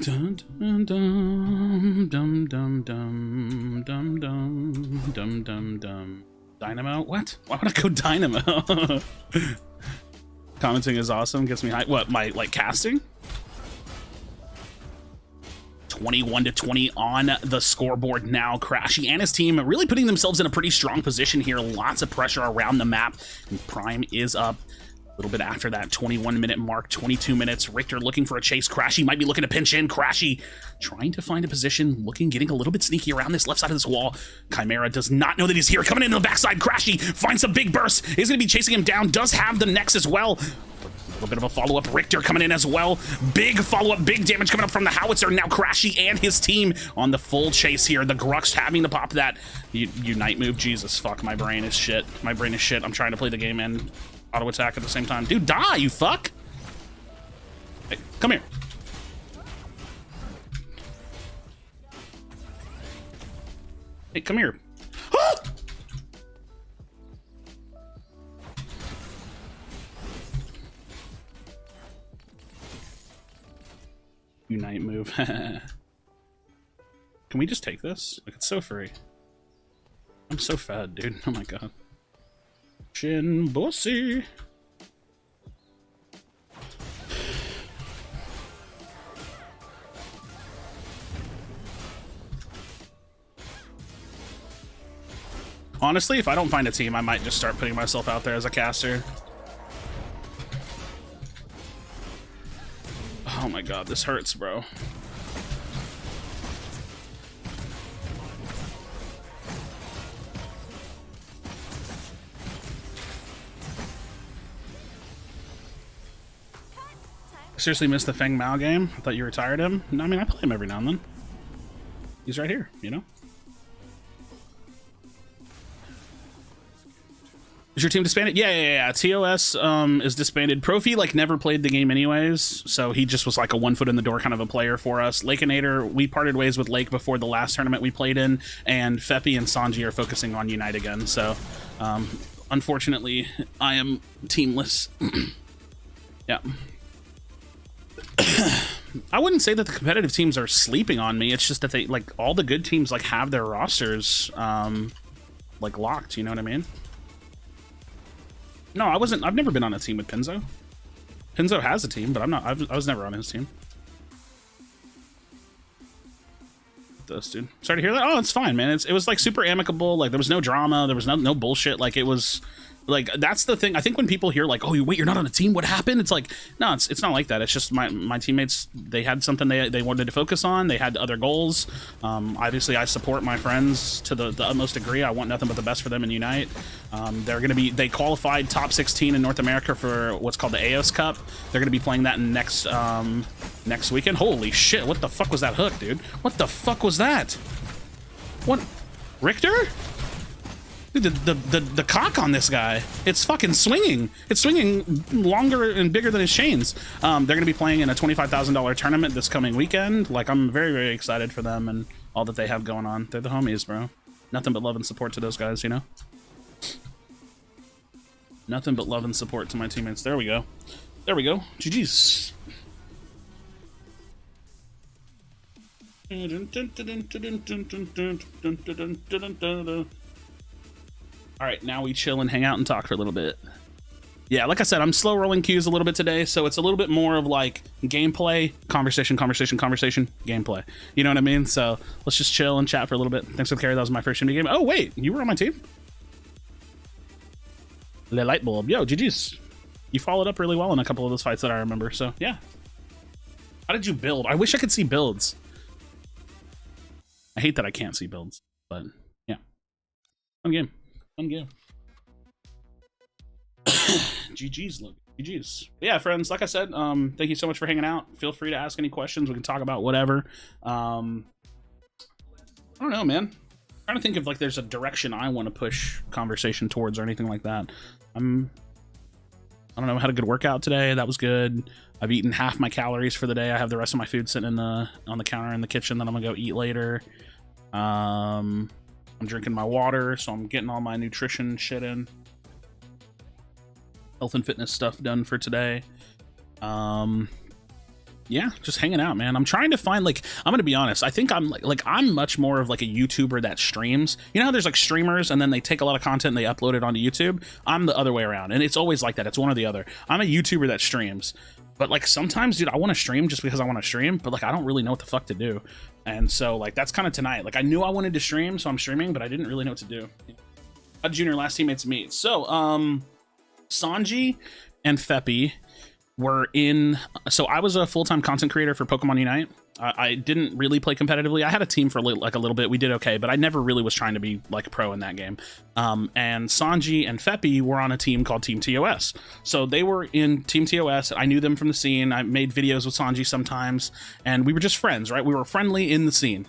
Dun dun dum dum dum dum dum dum dum dum dum. Dynamo? What? Why would I go Dynamo? Commenting is awesome. Gets me high. What? My like casting? 21-20 on the scoreboard now. Krashy and his team really putting themselves in a pretty strong position here. Lots of pressure around the map. And Prime is up. A little bit after that 21-minute mark, 22 minutes. Richter looking for a chase. Krashy might be looking to pinch in. Krashy trying to find a position, getting a little bit sneaky around this left side of this wall. Chimera does not know that he's here. Coming in on the backside, Krashy finds some big burst. Is going to be chasing him down. Does have the Nex as well. A little bit of a follow-up. Richter coming in as well. Big follow-up, big damage coming up from the howitzer. Now Krashy and his team on the full chase here. The Grux having to pop that Unite move. Jesus, fuck, my brain is shit. My brain is shit. I'm trying to play the game and auto attack at the same time. Dude, die, you fuck! Hey, come here. Hey, come here. Ah! Unite move. Can we just take this? Like, it's so free. I'm so fed, dude. Oh my god. Chin bossy. Honestly, if I don't find a team, I might just start putting myself out there as a caster. Oh my god, this hurts, bro. Seriously missed the Feng Mao game? I thought you retired him. No, I mean, I play him every now and then. He's right here, you know? Is your team disbanded? Yeah. TOS is disbanded. Profi like never played the game anyways, so he just was like a one foot in the door kind of a player for us. Lakeinator, we parted ways with Lake before the last tournament we played in, and Feppy and Sanji are focusing on Unite again. So unfortunately, I am teamless. Yeah. I wouldn't say that the competitive teams are sleeping on me. It's just that they like all the good teams like have their rosters like locked. You know what I mean? No, I wasn't. I've never been on a team with Pinzo. Pinzo has a team, but I'm not. I was never on his team. This dude. Sorry to hear that. Oh, it's fine, man. It was like super amicable. Like there was no drama. There was no bullshit. Like it was. Like that's the thing. I think when people hear like, "Oh, wait, you're not on a team. What happened?" It's like, no, it's not like that. It's just my teammates. They had something they wanted to focus on. They had other goals. Obviously, I support my friends to the utmost degree. I want nothing but the best for them in Unite. They qualified top 16 in North America for what's called the AOS Cup. They're gonna be playing that in next weekend. Holy shit! What the fuck was that hook, dude? What the fuck was that? What, Richter? Dude, the cock on this guy, it's fucking swinging. It's swinging longer and bigger than his chains. They're going to be playing in a $25,000 tournament this coming weekend. Like, I'm very, very excited for them and all that they have going on. They're the homies, bro. Nothing but love and support to those guys, you know? Nothing but love and support to my teammates. There we go. There we go. GG's. All right, now we chill and hang out and talk for a little bit. Yeah, like I said, I'm slow rolling queues a little bit today, so it's a little bit more of like gameplay, conversation, gameplay. You know what I mean? So let's just chill and chat for a little bit. Thanks for the carry. That was my first Shindy game. Oh, wait, you were on my team? Le Light Bulb. Yo, GG's. You followed up really well in a couple of those fights that I remember, so yeah. How did you build? I wish I could see builds. I hate that I can't see builds, but yeah. Fun game. Fun game. GG's, look. GG's. But yeah, friends, like I said, thank you so much for hanging out. Feel free to ask any questions. We can talk about whatever. I don't know, man. I'm trying to think if like there's a direction I want to push conversation towards or anything like that. I don't know. I had a good workout today. That was good. I've eaten half my calories for the day. I have the rest of my food sitting on the counter in the kitchen that I'm gonna go eat later. I'm drinking my water, so I'm getting all my nutrition shit in. Health and fitness stuff done for today. Yeah, just hanging out, man. I'm trying to find, like, I'm gonna be honest, I think I'm like I'm much more of like a YouTuber that streams. You know how there's like streamers and then they take a lot of content and they upload it onto YouTube? I'm the other way around, and it's always like that. It's one or the other. I'm a YouTuber that streams. But like sometimes, dude, I want to stream just because I want to stream, but like I don't really know what the fuck to do. And so like that's kind of tonight. Like I knew I wanted to stream, so I'm streaming, but I didn't really know what to do. How did Junior last teammates meet? So Sanji and Feppy were in, so I was a full-time content creator for Pokemon Unite. I didn't really play competitively. I had a team for like a little bit. We did okay, but I never really was trying to be like pro in that game. And Sanji and Feppy were on a team called Team TOS. So they were in Team TOS. I knew them from the scene. I made videos with Sanji sometimes, and we were just friends, right? We were friendly in the scene,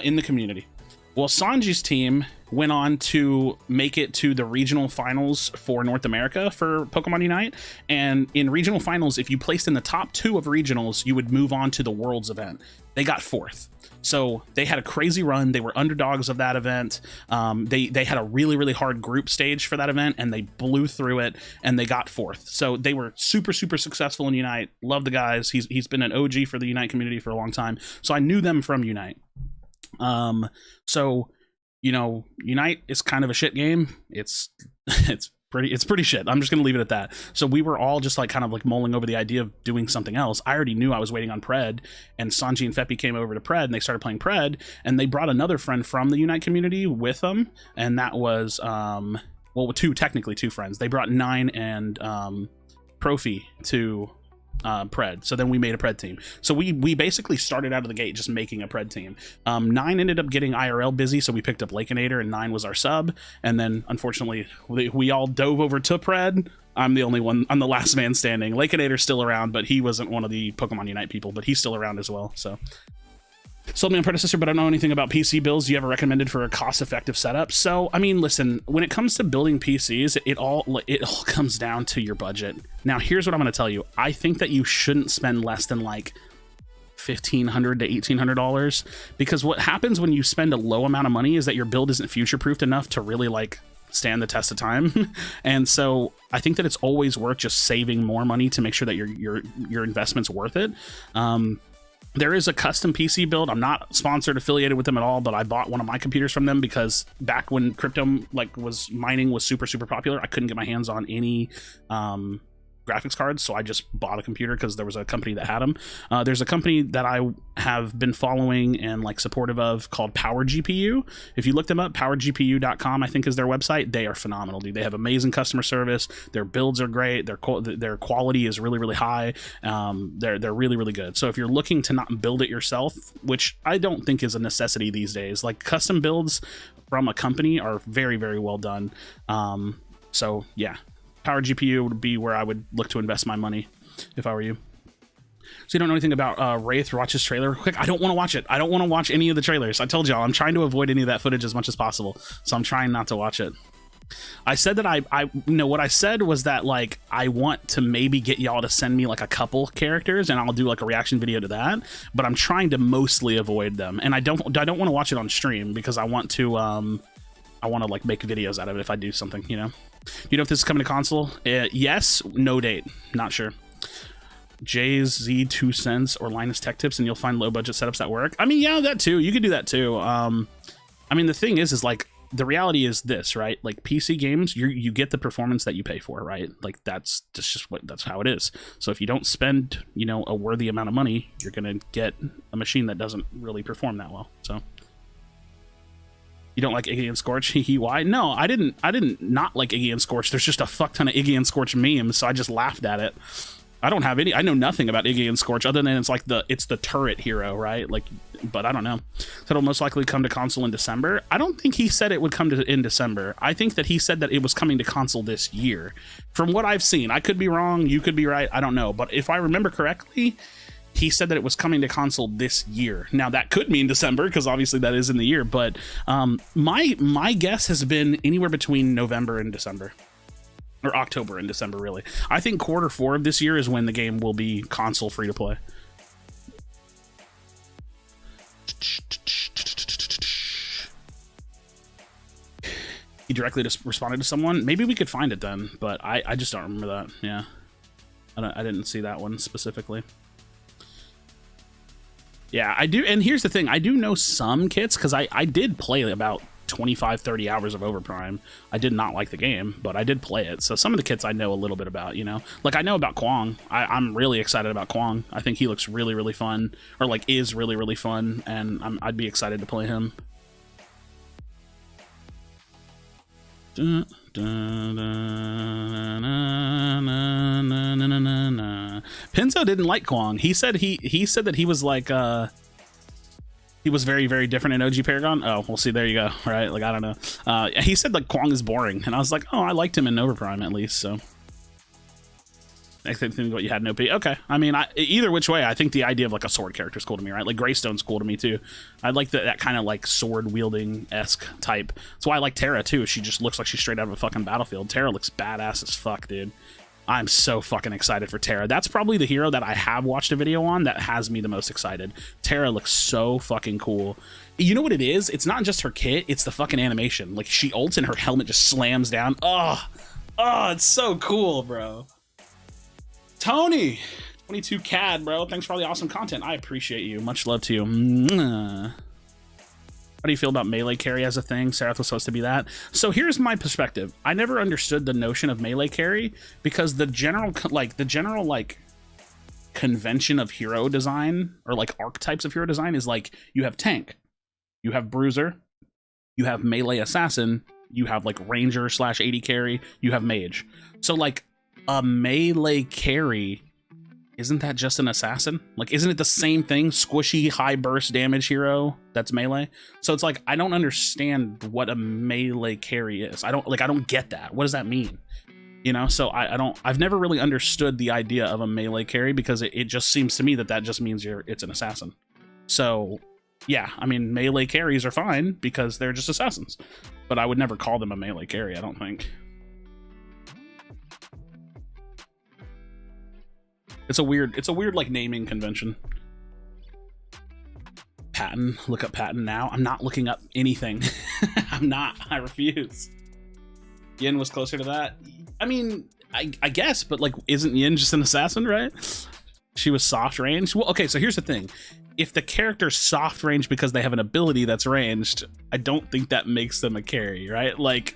in the community. Well, Sanji's team went on to make it to the regional finals for North America for Pokemon Unite. And in regional finals, if you placed in the top 2 of regionals, you would move on to the Worlds event. They got 4th. So they had a crazy run. They were underdogs of that event. They had a really, really hard group stage for that event, and they blew through it, and they got 4th. So they were super, super successful in Unite. Love the guys. He's been an OG for the Unite community for a long time. So I knew them from Unite. So, you know, Unite is kind of a shit game. It's pretty shit. I'm just gonna leave it at that. So we were all just like kind of like mulling over the idea of doing something else. I already knew I was waiting on Pred, and Sanji and Feppy came over to Pred, and they started playing Pred, and they brought another friend from the Unite community with them, and that was well, technically two friends. They brought Nine and Profi to Pred. So then we made a Pred team. So we basically started out of the gate just making a Pred team. Nine ended up getting IRL busy, so we picked up Lakeinator, and Nine was our sub. And then unfortunately we all dove over to Pred. I'm the only one. I'm the last man standing. Lakeinator's still around, but he wasn't one of the Pokemon Unite people, but he's still around as well. So Sold me on Predecessor, but I don't know anything about PC builds. Do you have a recommended for a cost-effective setup? So, I mean, listen, when it comes to building PCs, it all comes down to your budget. Now, here's what I'm going to tell you. I think that you shouldn't spend less than like $1,500 to $1,800, because what happens when you spend a low amount of money is that your build isn't future-proofed enough to really like stand the test of time. And so I think that it's always worth just saving more money to make sure that your investment's worth it. There is a custom PC build. I'm not sponsored, affiliated with them at all, but I bought one of my computers from them because back when crypto mining was super popular, I couldn't get my hands on any graphics cards, so I just bought a computer because there was a company that had them. There's a company that I have been following and like supportive of called Power GPU. If you look them up, powergpu.com I think is their website. They are phenomenal, dude. They have amazing customer service. Their builds are great. Their quality is really high. They're really good. So if you're looking to not build it yourself, which I don't think is a necessity these days, like custom builds from a company are very well done. So yeah, Power GPU would be where I would look to invest my money if I were you. So you don't know anything about Wraith? Watch his trailer quick. I don't want to watch it. I don't want to watch any of the trailers. I told y'all I'm trying to avoid any of that footage as much as possible, so I'm trying not to watch it. I said that what I said was that like I want to maybe get y'all to send me like a couple characters and I'll do like a reaction video to that, but I'm trying to mostly avoid them, and I don't want to watch it on stream because I want to like make videos out of it if I do something, you know. You know if this is coming to console? Yes, no date, not sure. Jay's Z 2 cents or Linus Tech Tips, and you'll find low budget setups that work. I mean, yeah, that too. You could do that too. I mean, the thing is like the reality is this, right? Like PC games, you get the performance that you pay for, right? Like that's how it is. So if you don't spend, you know, a worthy amount of money, you're gonna get a machine that doesn't really perform that well. So. You don't like Iggy and Scorch? Why? No, I didn't not like Iggy and Scorch. There's just a fuck ton of Iggy and Scorch memes, so I just laughed at it. I know nothing about Iggy and Scorch other than it's the turret hero, right? Like, but I don't know. So it'll most likely come to console in December. I don't think he said it would come in December. I think that he said that it was coming to console this year. From what I've seen, I could be wrong. You could be right. I don't know. But if I remember correctly, he said that it was coming to console this year. Now that could mean December because obviously that is in the year, but my guess has been anywhere between November and December, or October and December, really. I think Q4 of this year is when the game will be console free to play. He directly just responded to someone. Maybe we could find it then, but I just don't remember that. Yeah, I didn't see that one specifically. Yeah, I do. And here's the thing. I do know some kits because I did play about 25-30 hours of Overprime. I did not like the game, but I did play it. So some of the kits I know a little bit about, you know. Like I know about Kwong. I'm really excited about Kwong. I think he looks really fun, or like is really fun, and I'd be excited to play him. Pinzo didn't like Kwong. He said that he was like he was very different in OG Paragon. Oh, we'll see. There you go. Right? Like I don't know. He said like Kwong is boring, and I was like, oh, I liked him in Overprime at least. So I think what you had no P. Okay. I mean, either which way, I think the idea of like a sword character is cool to me, right? Like Greystone's cool to me too. I like that kind of like sword wielding esque type. That's why I like Terra too. She just looks like she's straight out of a fucking battlefield. Terra looks badass as fuck, dude. I'm so fucking excited for Terra. That's probably the hero that I have watched a video on that has me the most excited. Terra looks so fucking cool. You know what it is? It's not just her kit, it's the fucking animation. Like she ults and her helmet just slams down. Oh, it's so cool, bro. Tony, 22 CAD, bro. Thanks for all the awesome content. I appreciate you. Much love to you. Mwah. How do you feel about melee carry as a thing? Serath was supposed to be that. So here's my perspective. I never understood the notion of melee carry because the general convention of hero design, or like archetypes of hero design, is like you have tank, you have bruiser, you have melee assassin, you have like ranger / AD carry, you have mage. So like a melee carry, isn't that just an assassin? Like, isn't it the same thing? Squishy, high burst damage hero that's melee. So it's like, I don't understand what a melee carry is. I don't get that. What does that mean? You know, so I've never really understood the idea of a melee carry because it just seems to me that just means it's an assassin. So Yeah, I mean, melee carries are fine because they're just assassins, but I would never call them a melee carry, I don't think. It's a weird like naming convention. Patton, look up Patton now. I'm not looking up anything. I'm not, I refuse. Yin was closer to that. I mean, I guess, but like, isn't Yin just an assassin, right? She was soft range. Well, okay, so here's the thing. If the character's soft range because they have an ability that's ranged, I don't think that makes them a carry, right? Like,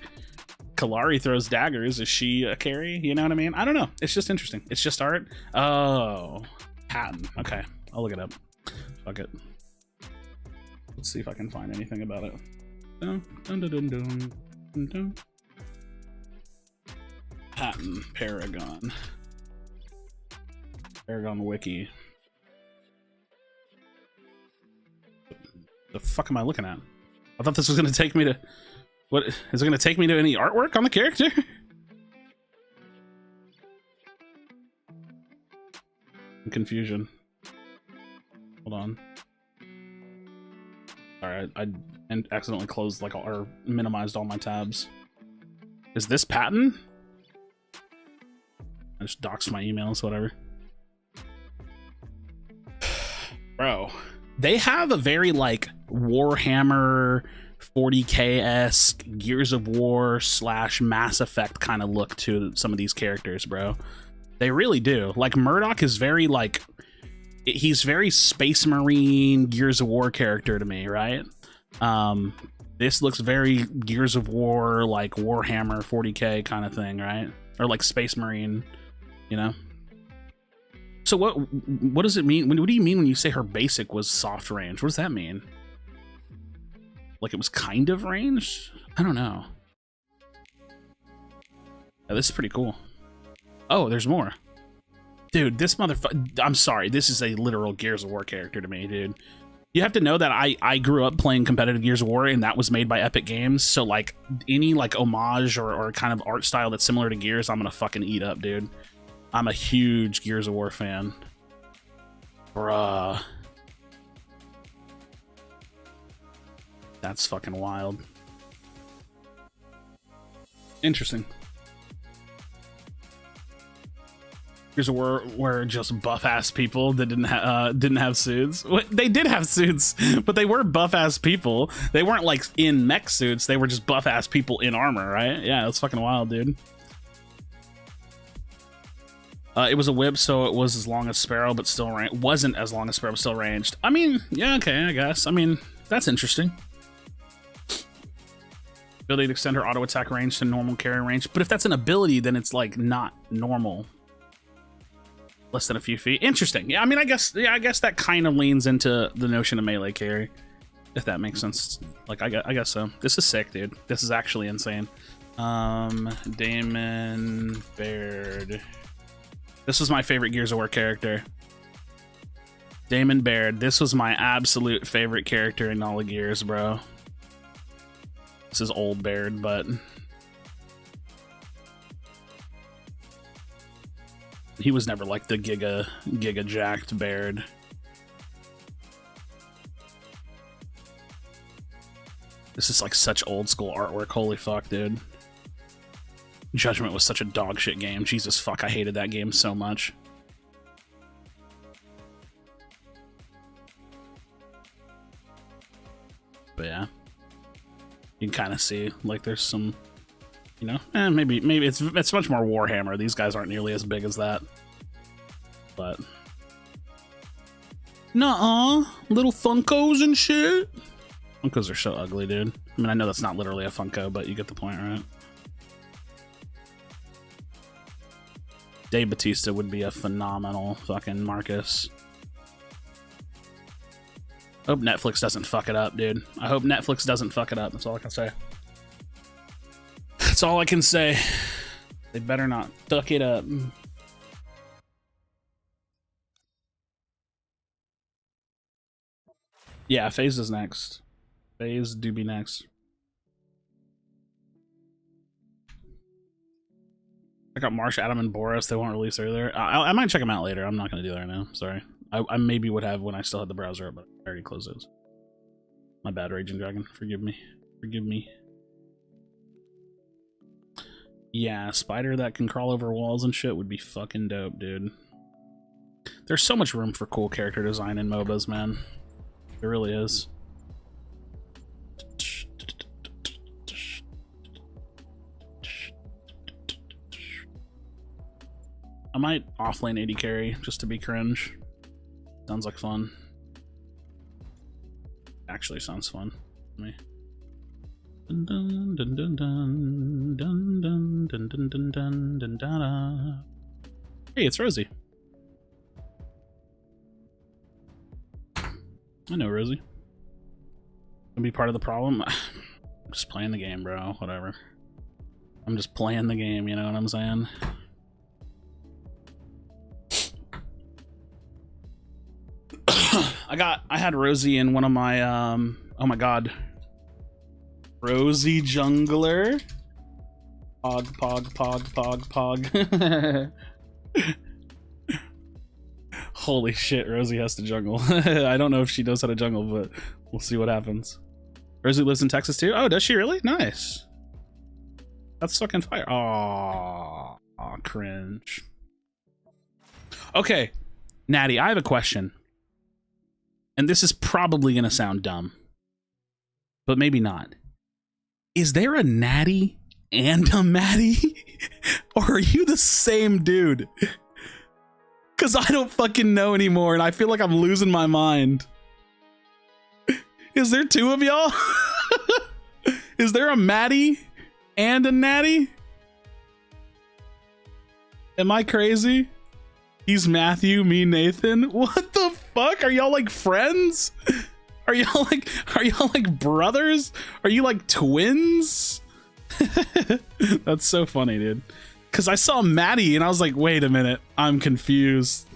Kalari throws daggers. Is she a carry? You know what I mean? I don't know. It's just interesting. It's just art. Oh, Patton. Okay, I'll look it up. Fuck it. Let's see if I can find anything about it. Dun, dun, dun, dun, dun, dun, dun. Patton Paragon. Paragon Wiki. The fuck am I looking at? I thought this was going to take me to... What? Is it going to take me to any artwork on the character? Confusion. Hold on. Alright, I accidentally closed like or minimized all my tabs. Is this Patton? I just doxed my emails, whatever. Bro, they have a very like Warhammer 40k-esque Gears of War / Mass Effect kind of look to some of these characters, bro. They really do. Like Murdoch is very like, he's very Space Marine Gears of War character to me, right? This looks very Gears of War, like Warhammer 40k kind of thing, right? Or like Space Marine, you know? So what does it mean? What do you mean when you say her basic was soft range? What does that mean? Like it was kind of ranged? I don't know. Yeah, this is pretty cool. Oh, there's more. Dude, this motherfucker... I'm sorry, this is a literal Gears of War character to me, dude. You have to know that I grew up playing competitive Gears of War, and that was made by Epic Games, so like any like homage or kind of art style that's similar to Gears, I'm gonna fucking eat up, dude. I'm a huge Gears of War fan. Bruh. That's fucking wild. Interesting. Gears of War were just buff-ass people that didn't have suits. They did have suits, but they were buff-ass people. They weren't like in mech suits. They were just buff-ass people in armor, right? Yeah, that's fucking wild, dude. It was a whip, so it was as long as Sparrow, but still wasn't as long as Sparrow, but still ranged. I mean, yeah, okay, I guess. I mean, that's interesting. Ability to extend her auto attack range to normal carry range, but if that's an ability, then it's like not normal. Less than a few feet. Interesting. Yeah, I mean, I guess that kind of leans into the notion of melee carry, if that makes sense. Like, I guess so. This is sick, dude. This is actually insane. Damon Baird. This was my favorite Gears of War character. Damon Baird. This was my absolute favorite character in all of Gears, bro. This is old Baird, but he was never like the giga jacked Baird. This is like such old school artwork. Holy fuck, dude. Judgment was such a dog shit game. Jesus fuck, I hated that game so much. But yeah, you can kind of see like there's some, you know, maybe it's much more Warhammer. These guys aren't nearly as big as that. But nuh-uh, little Funkos and shit. Funkos are so ugly, dude. I mean, I know that's not literally a Funko, but you get the point, right? Dave Bautista would be a phenomenal fucking Marcus. Hope Netflix doesn't fuck it up, dude. I hope Netflix doesn't fuck it up. That's all I can say. That's all I can say. They better not fuck it up. Yeah, FaZe is next. FaZe do be next. Check out Marsh, Adam, and Boris. They won't release earlier. I might check them out later. I'm not going to do that right now. Sorry. I maybe would have when I still had the browser up, but I already closed those. My bad, Raging Dragon. Forgive me. Forgive me. Yeah, spider that can crawl over walls and shit would be fucking dope, dude. There's so much room for cool character design in MOBAs, man. There really is. I might offlane AD carry just to be cringe. Sounds like fun. Actually sounds fun to me. Dun, dun, dun, dun, dun, dun, dun, dun, dun, dun, dun, dun, dun. Hey, it's Rosie. I know Rosie. Gonna be part of the problem. I'm just playing the game, bro. Whatever. I'm just playing the game, you know what I'm saying? I had Rosie in one of my oh my god. Rosie jungler. Pog pog pog pog pog. Holy shit, Rosie has to jungle. I don't know if she knows how to jungle, but we'll see what happens. Rosie lives in Texas too? Oh, does she really? Nice. That's fucking fire. Aww, cringe. Okay, Natty, I have a question. And this is probably gonna sound dumb, but maybe not. Is there a Natty and a Maddie? Or are you the same dude? Because I don't fucking know anymore, and I feel like I'm losing my mind. Is there two of y'all? Is there a Maddie and a Natty? Am I crazy? He's Matthew, me Nathan. What the fuck? Are y'all like friends? Are y'all like brothers? Are you like twins? That's so funny, dude. Cause I saw Maddie and I was like, wait a minute, I'm confused.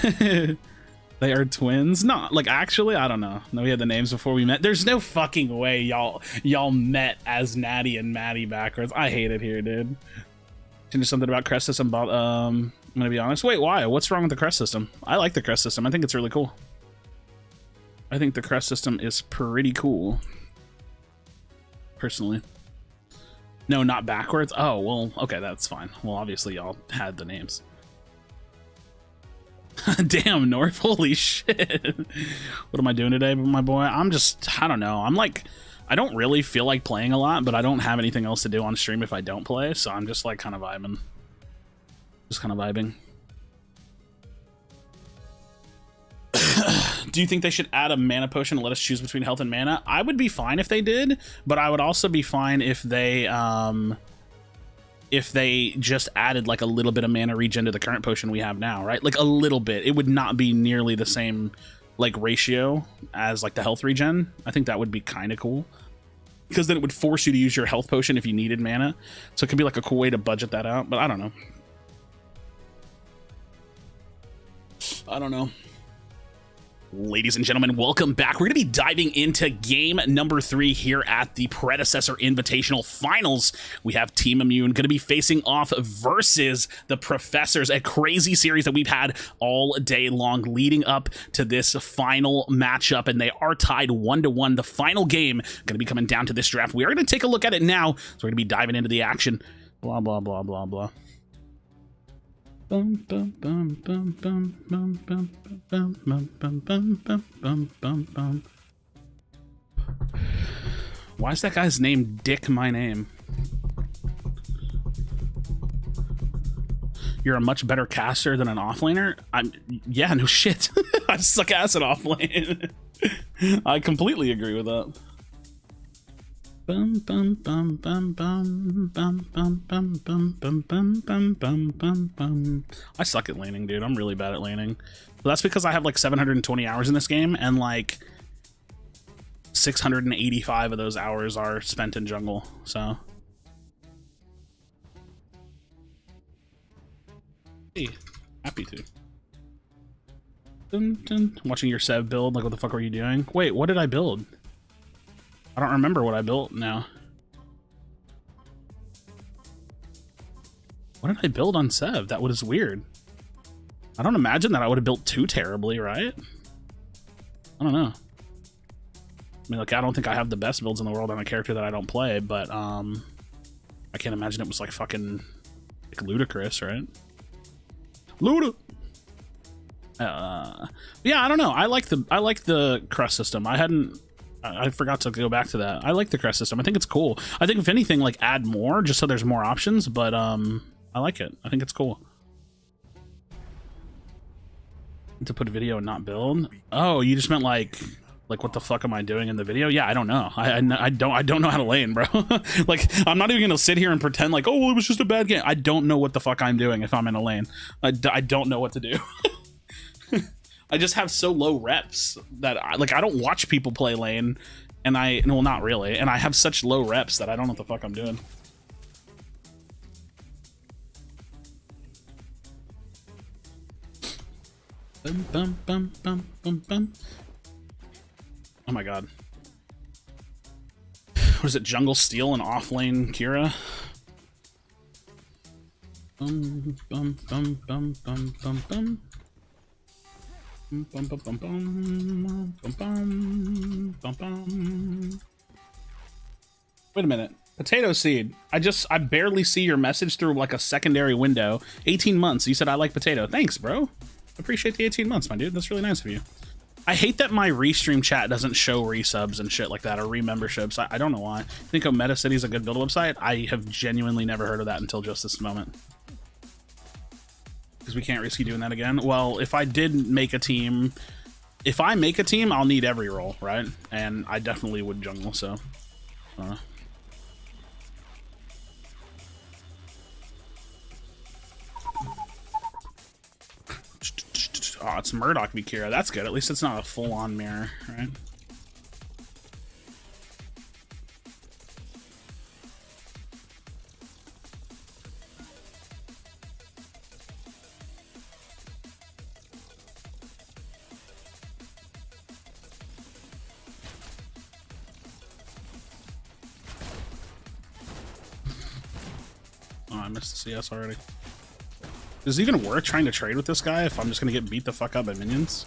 They are twins? No, like actually, I don't know. No, we had the names before we met. There's no fucking way y'all met as Natty and Maddie backwards. I hate it here, dude. Change something about crest system. I'm gonna be honest. Wait, why? What's wrong with the crest system? I like the crest system. I think it's really cool. I think the crest system is pretty cool. Personally. No, not backwards. Oh, well, okay, that's fine. Well, obviously y'all had the names. Damn, North, holy shit. What am I doing today, my boy? I don't know. I don't really feel like playing a lot, but I don't have anything else to do on stream if I don't play, so I'm just like kind of vibing. Just kind of vibing. Do you think they should add a mana potion and let us choose between health and mana? I would be fine if they did, but I would also be fine if they just added like a little bit of mana regen to the current potion we have now, right? Like a little bit. It would not be nearly the same like ratio as like the health regen. I think that would be kind of cool, because then it would force you to use your health potion if you needed mana. So it could be like a cool way to budget that out, but I don't know. I don't know. Ladies and gentlemen, welcome back. We're going to be diving into game number 3 here at the Predecessor Invitational Finals. We have Team Immune going to be facing off versus the Professors, a crazy series that we've had all day long leading up to this final matchup, and they are tied 1-1. The final game going to be coming down to this draft. We are going to take a look at it now, so we're going to be diving into the action. Blah, blah, blah, blah, blah. Bum, bum, bum, bum, bum, bum, bum, bum, bum, bum, bum, bum, bum, bum. Why is that guy's name Dick My Name? You're a much better caster than an offlaner? Yeah, no shit. I suck ass at offlane. I completely agree with that. Bum bum bum bum bum bum bum bum bum bum bum bum bum bum bum. I suck at laning, dude. I'm really bad at laning. But that's because I have like 720 hours in this game, and like 685 of those hours are spent in jungle. So hey, happy to. Dun, dun. Watching your Sev build, like what the fuck were you doing? Wait, what did I build? I don't remember what I built now. What did I build on Sev? That was weird. I don't imagine that I would have built too terribly, right? I don't know. mean, like, I don't think I have the best builds in the world on a character that I don't play, but I can't imagine it was like fucking like ludicrous, right? Luda. Yeah, I don't know. I like the crest system. I forgot to go back to that. I like the crest system. I think it's cool. I think if anything, like add more just so there's more options. But I like it. I think it's cool. To put a video and not build. Oh, you just meant like what the fuck am I doing in the video? Yeah, I don't know. I don't know how to lane, bro. Like, I'm not even gonna sit here and pretend like, oh, well, it was just a bad game. I don't know what the fuck I'm doing if I'm in a lane. I don't know what to do. I just have so low reps that I don't watch people play lane, and well, not really, and I have such low reps that I don't know what the fuck I'm doing. Bum, bum, bum, bum, bum, bum. Oh my god. What is it, Jungle Steel and off-lane Kira? Bum, bum, bum, bum, bum, bum, bum. Bum, bum, bum, bum, bum, bum, bum, bum. Wait a minute. Potato Seed. I barely see your message through like a secondary window. 18 months. You said I like potato. Thanks, bro. Appreciate the 18 months, my dude. That's really nice of you. I hate that my restream chat doesn't show resubs and shit like that, or rememberships. I don't know why. I think Meta City is a good build website. I have genuinely never heard of that until just this moment. Because we can't risk you doing that again. Well, if I did make a team, if I make a team, I'll need every role, right? And I definitely would jungle, so. Oh, it's Murdoch v Kira. That's good. At least it's not a full-on mirror, right? Oh, I missed the CS already. Is it even worth trying to trade with this guy if I'm just gonna get beat the fuck up by minions?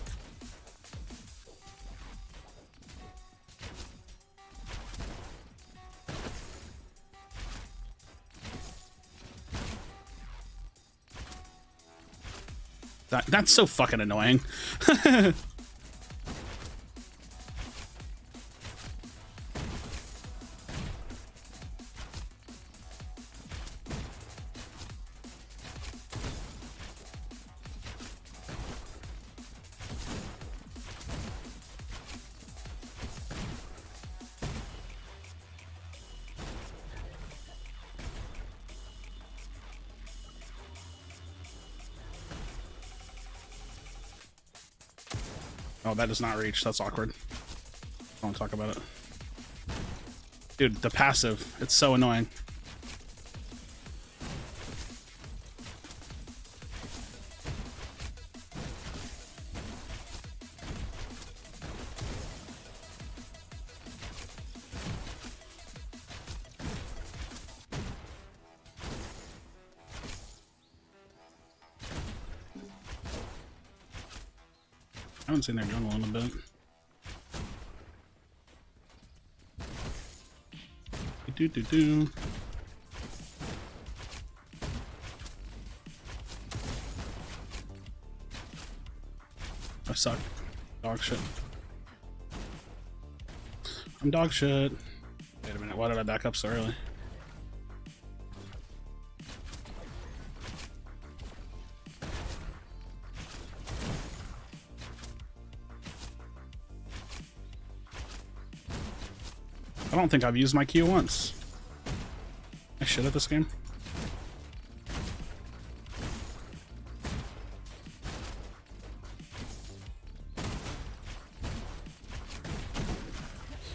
That's so fucking annoying. Oh, that does not reach. That's awkward. I don't talk about it. Dude, the passive. It's so annoying. I haven't seen their jungle in a bit. Do. I suck. Dog shit. I'm dog shit. Wait a minute, why did I back up so early? I don't think I've used my Q once. I shit at this game.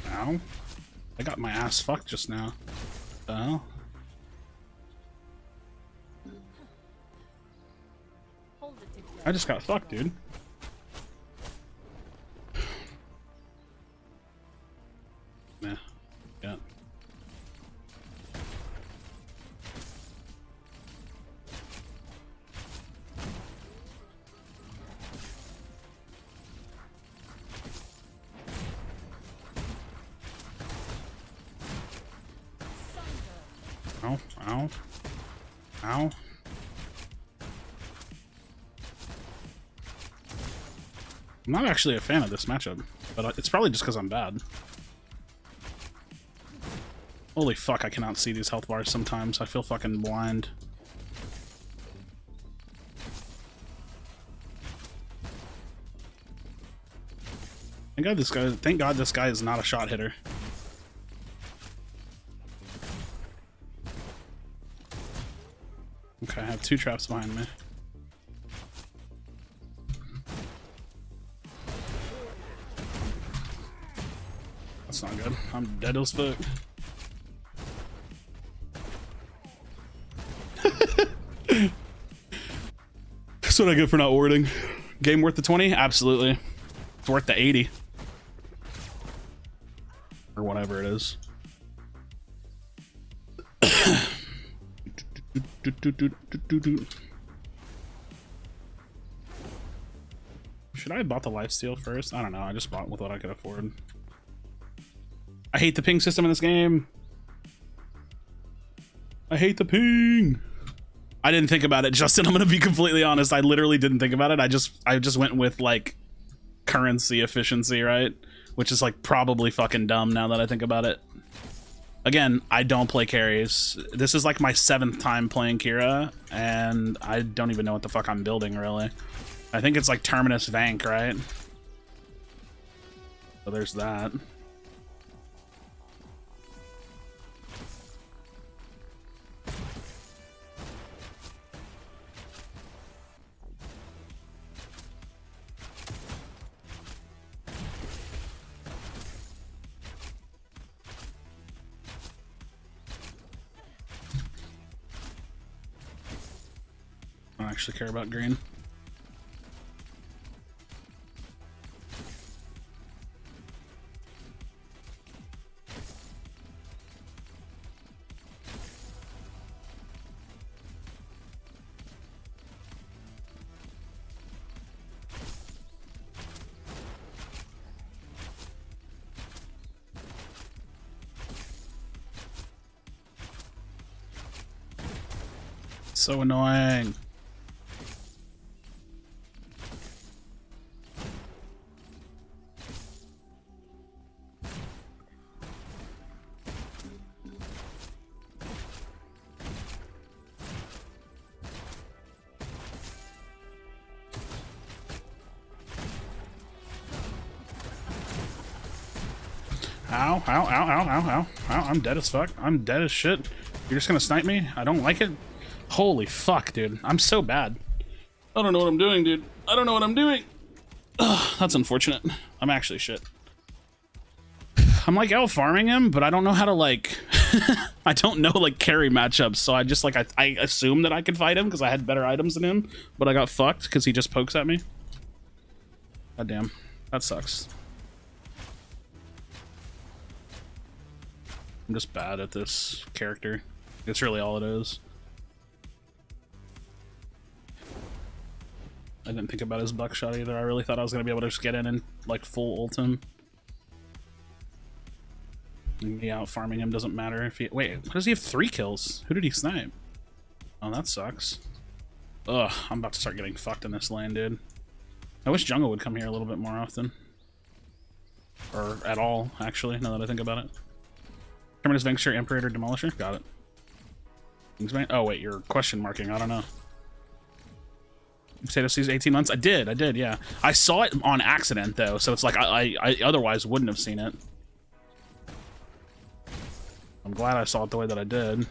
Ow. I got my ass fucked just now. What the hell? I just got fucked, dude. Yeah. Yeah. Ow, ow, ow. I'm not actually a fan of this matchup, but it's probably just because I'm bad. Holy fuck, I cannot see these health bars sometimes. I feel fucking blind. Thank God this guy is not a shot hitter. Okay, I have 2 traps behind me. That's not good. I'm dead as fuck. That's what I get for not warding. Game worth the 20? Absolutely. It's worth the 80. Or whatever it is. Should I have bought the lifesteal first? I don't know. I just bought with what I could afford. I hate the ping system in this game. I hate the ping. I didn't think about it, Justin. I'm gonna be completely honest. I literally didn't think about it. I just went with like currency efficiency, right? Which is like probably fucking dumb now that I think about it. Again, I don't play carries. This is like my 7th time playing Kira, and I don't even know what the fuck I'm building, really. I think it's like Terminus Vank, right? So there's that. I don't actually care about green. So annoying. Ow, ow, ow, ow, ow, ow, ow, I'm dead as fuck. I'm dead as shit. You're just gonna snipe me? I don't like it. Holy fuck, dude. I'm so bad. I don't know what I'm doing, dude. I don't know what I'm doing. Ugh, that's unfortunate. I'm actually shit. I'm like out farming him, but I don't know how to like... I don't know like carry matchups, so I just like... I assumed that I could fight him because I had better items than him, but I got fucked because he just pokes at me. God damn. That sucks. I'm just bad at this character. It's really all it is. I didn't think about his buckshot either. I really thought I was going to be able to just get in and like full ult him. Yeah, out farming him doesn't matter if he... Wait, why does he have 3 kills? Who did he snipe? Oh, that sucks. Ugh, I'm about to start getting fucked in this lane, dude. I wish jungle would come here a little bit more often. Or at all, actually, now that I think about it. Terminus Vanquisher, Imperator, Demolisher? Got it. Kingsbane? Oh, wait, you're question marking. I don't know. Potato Seeds 18 months? I did, yeah. I saw it on accident, though, so it's like I otherwise wouldn't have seen it. I'm glad I saw it the way that I did.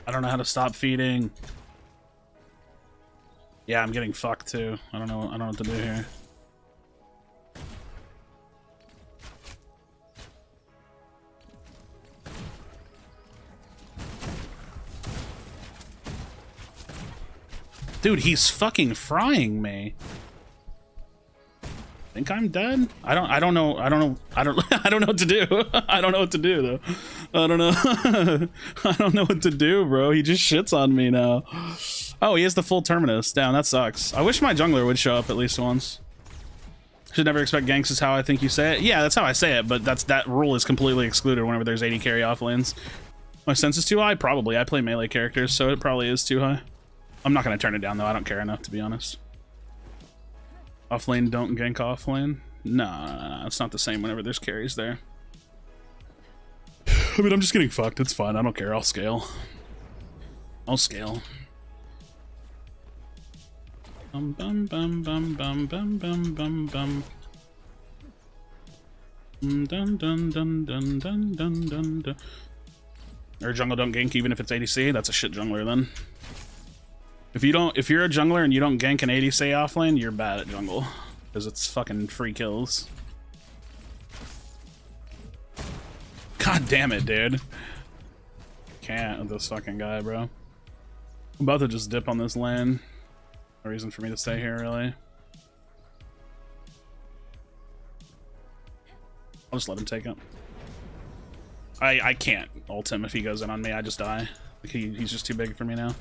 I don't know how to stop feeding. Yeah, I'm getting fucked too. I don't know what to do here. Dude, he's fucking frying me. Think I'm dead? I don't know I don't know what to do. I don't know what to do though. I don't know. I don't know what to do, bro. He just shits on me now. Oh, he has the full Terminus. Damn, that sucks. I wish my jungler would show up at least once. Should never expect ganks is how I think you say it. Yeah, that's how I say it, but that rule is completely excluded whenever there's 80 carry off lanes. My sense is too high? Probably. I play melee characters, so it probably is too high. I'm not going to turn it down, though. I don't care enough, to be honest. Off lane, don't gank off lane. Nah, it's not the same whenever there's carries there. I mean, I'm just getting fucked. It's fine. I don't care. I'll scale. I'll scale. Bum bum bum bum bum bum bum bum bum. Dun dun dun dun dun dun dun dun. Or jungle don't gank even if it's ADC. That's a shit jungler then. If you're a jungler and you don't gank an ADC off lane, you're bad at jungle because it's fucking free kills. God damn it, dude. Can't with this fucking guy, bro. I'm about to just dip on this lane. No reason for me to stay here, really. I'll just let him take it. I can't ult him if he goes in on me. I just die. Like he's just too big for me now.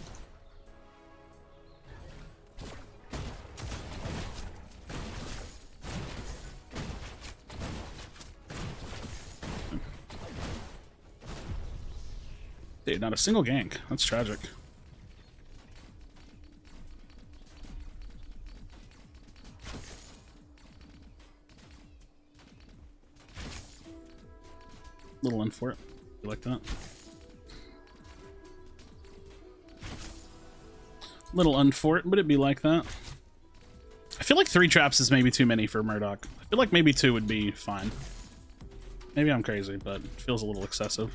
Dude, not a single gank. That's tragic. Little in for it. You like that? Little unfort, but it'd be like that. I feel like 3 traps is maybe too many for Murdoch. I feel like maybe 2 would be fine. Maybe I'm crazy, but it feels a little excessive.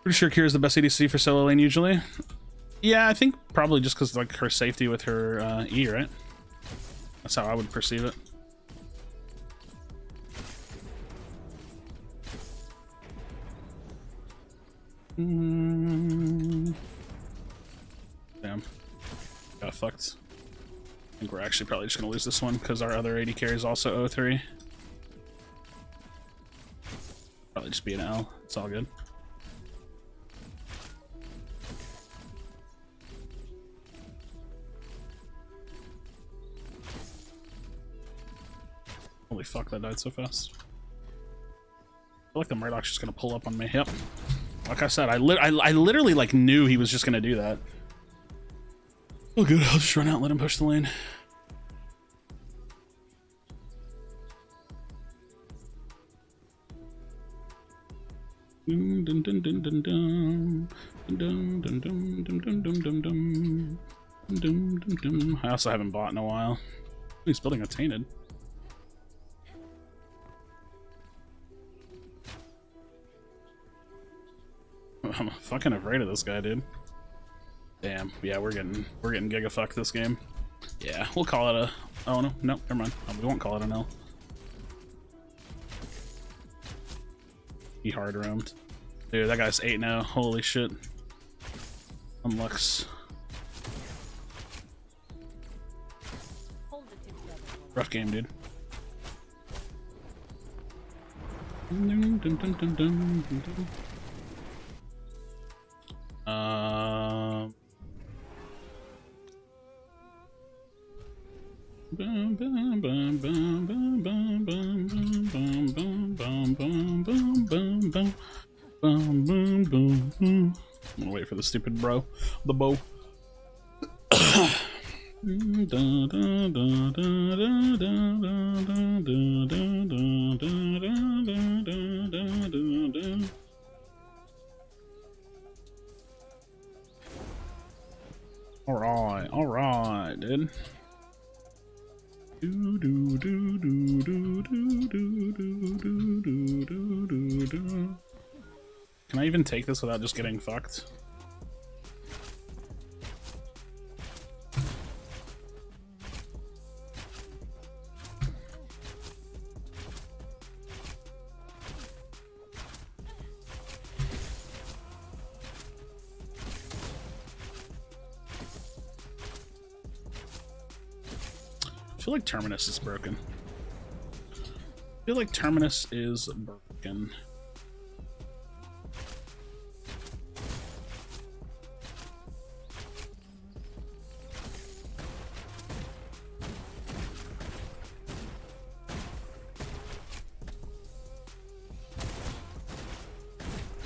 Pretty sure Kira's the best ADC for solo lane usually. Yeah, I think probably just because like her safety with her E, right? That's how I would perceive it. Damn. Got fucked. I think we're actually probably just gonna lose this one because our other AD carry is also 0-3. Probably just be an L. It's all good. Holy fuck, that died so fast. I feel like the Murdoch's just gonna pull up on me. Yep. Like I said, I literally like knew he was just gonna do that. Oh good, I'll just run out and let him push the lane. Dun, dun, dun, dun, dun, dun. Dun, dun, dun, dun, dun, dun, dun, dun. Dun, dun, dun. I also haven't bought in a while. He's building a tainted. I'm fucking afraid of this guy, dude. Damn. Yeah, we're getting gigafucked this game. Yeah, we'll call it a. Oh no, no, never mind. We won't call it an L. He hard roamed. Dude, that guy's 8-0. Holy shit. Unlux. Rough game, dude. Dun, dun, dun, dun, dun, dun, dun. I'm gonna wait for the stupid bro. The bow. All right, dude. Can I even take this without just getting fucked? I feel like Terminus is broken. I feel like Terminus is broken.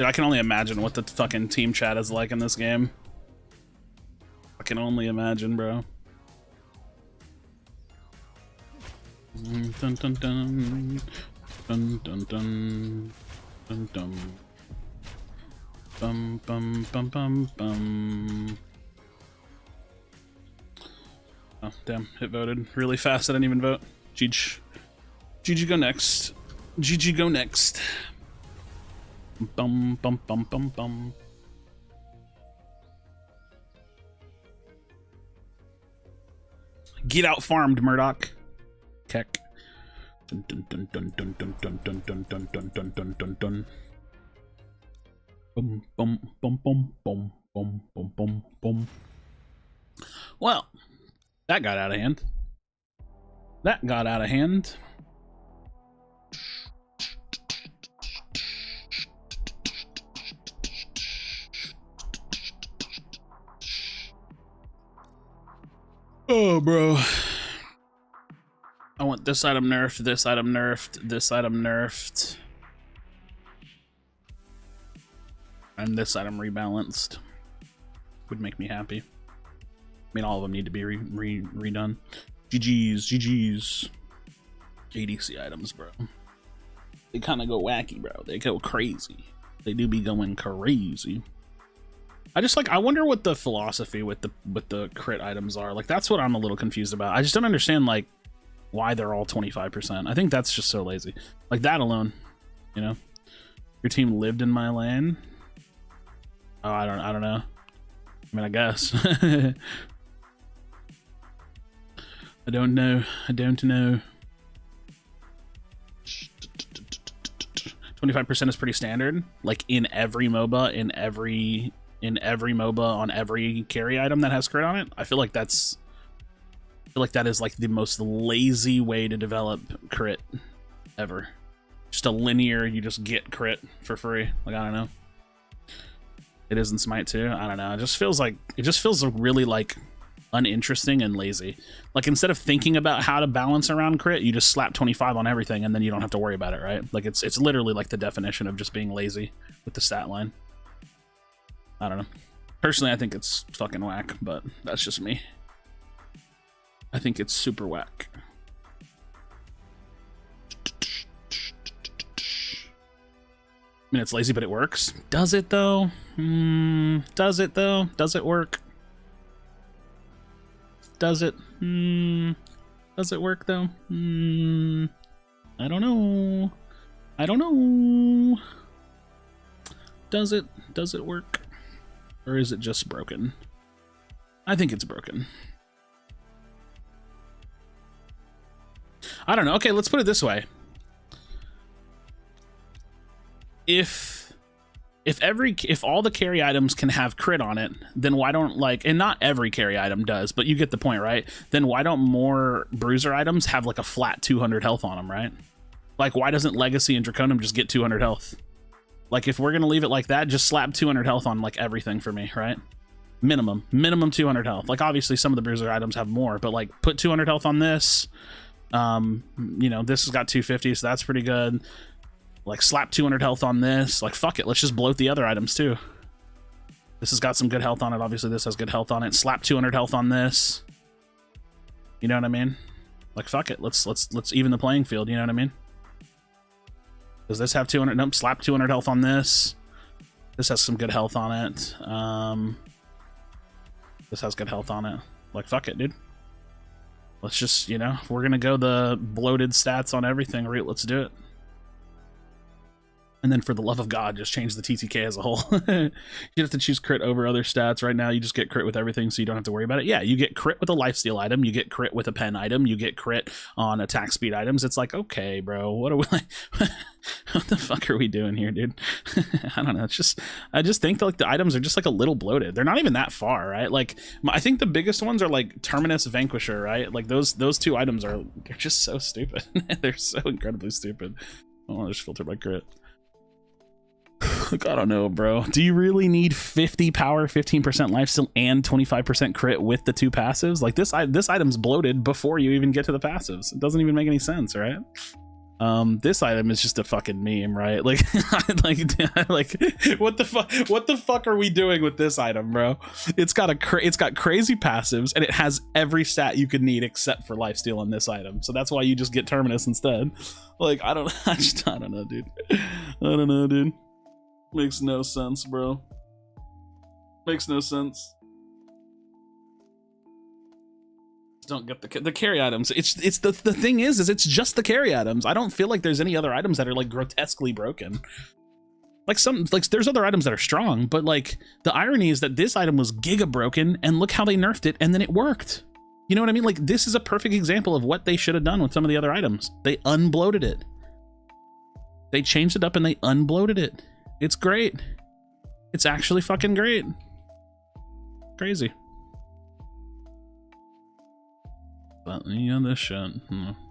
Dude, I can only imagine what the fucking team chat is like in this game. I can only imagine, bro. Dun dun dun dun dun dun dun dun. Bum bum bum bum bum. Oh damn! It voted really fast. I didn't even vote. GG go next. GG go next. Bum bum bum bum bum. Get out farmed, Murdoch. Keck. Dun dun dun dun dun dun dun dun dun dun dun dun dun dun dun. Bum bum bum bum bum bum bum bum bum. Well, that got out of hand. That got out of hand. Oh, bro. I want this item nerfed, this item nerfed, this item nerfed. And this item rebalanced. Would make me happy. I mean, all of them need to be redone. GG's, GG's. ADC items, bro. They kind of go wacky, bro. They go crazy. They do be going crazy. I just I wonder what the philosophy with the crit items are. Like, that's what I'm a little confused about. I just don't understand, like, why they're all 25%. I think that's just so lazy. Like, that alone, you know? Your team lived in my lane. Oh, I don't know. I mean, I guess. I don't know. I don't know. 25% is pretty standard. Like, in every MOBA, in every MOBA on every carry item that has crit on it. I feel like that is like the most lazy way to develop crit ever. Just a linear, you just get crit for free. Like, I don't know. It is in Smite too. I don't know. It just feels really like uninteresting and lazy. Like, instead of thinking about how to balance around crit, you just slap 25 on everything and then you don't have to worry about it, right? Like, it's literally like the definition of just being lazy with the stat line. I don't know. Personally, I think it's fucking whack, but that's just me. I think it's super whack. I mean, it's lazy, but it works. Does it though? Does it though? Does it work? Does it? Does it work though? I don't know. I don't know. Does it? Does it work? Or is it just broken? I think it's broken. I don't know. Okay, let's put it this way. If all the carry items can have crit on it, then why don't, like, and not every carry item does, but you get the point, right? Then why don't more bruiser items have like a flat 200 health on them, right? Like, why doesn't Legacy and Draconum just get 200 health? Like, if we're gonna leave it like that, just slap 200 health on like everything for me, right? Minimum 200 health. Like, obviously some of the bruiser items have more, but like, put 200 health on this. You know, this has got 250, so that's pretty good. Like, slap 200 health on this. Like, fuck it, let's just bloat the other items too. This has got some good health on it. Obviously this has good health on it. Slap 200 health on this. You know what I mean? Like, fuck it, let's even the playing field. You know what I mean? Does this have 200? Nope. Slap 200 health on this. This has some good health on it. This has good health on it. Like, fuck it, dude. Let's just, you know, if we're gonna go the bloated stats on everything, let's do it. And then, for the love of God, just change the TTK as a whole. You have to choose crit over other stats. Right now, you just get crit with everything, so you don't have to worry about it. Yeah, you get crit with a lifesteal item. You get crit with a pen item. You get crit on attack speed items. It's like, okay, bro, what are we like? What the fuck are we doing here, dude? I don't know. It's just, I just think that, like, the items are just like a little bloated. They're not even that far, right? Like, I think the biggest ones are like Terminus, Vanquisher, right? Like, those two items they're just so stupid. They're so incredibly stupid. Oh, I'll just filter by crit. Like, I don't know, bro. Do you really need 50 power, 15% lifesteal, and 25% crit with the two passives? Like, this item's bloated before you even get to the passives. It doesn't even make any sense, right? This item is just a fucking meme, right? Like, like, what the fuck are we doing with this item, bro? It's got crazy passives, and it has every stat you could need except for lifesteal on this item. So that's why you just get Terminus instead. Like, I don't know, dude. I don't know, dude. Makes no sense, bro. Makes no sense. Don't get the carry items. It's the thing is it's just the carry items. I don't feel like there's any other items that are like grotesquely broken. Like there's other items that are strong, but like the irony is that this item was giga broken, and look how they nerfed it, and then it worked. You know what I mean? Like, this is a perfect example of what they should have done with some of the other items. They unbloated it. They changed it up and they unbloated it. It's great. It's actually fucking great. Crazy. But yeah, this shit.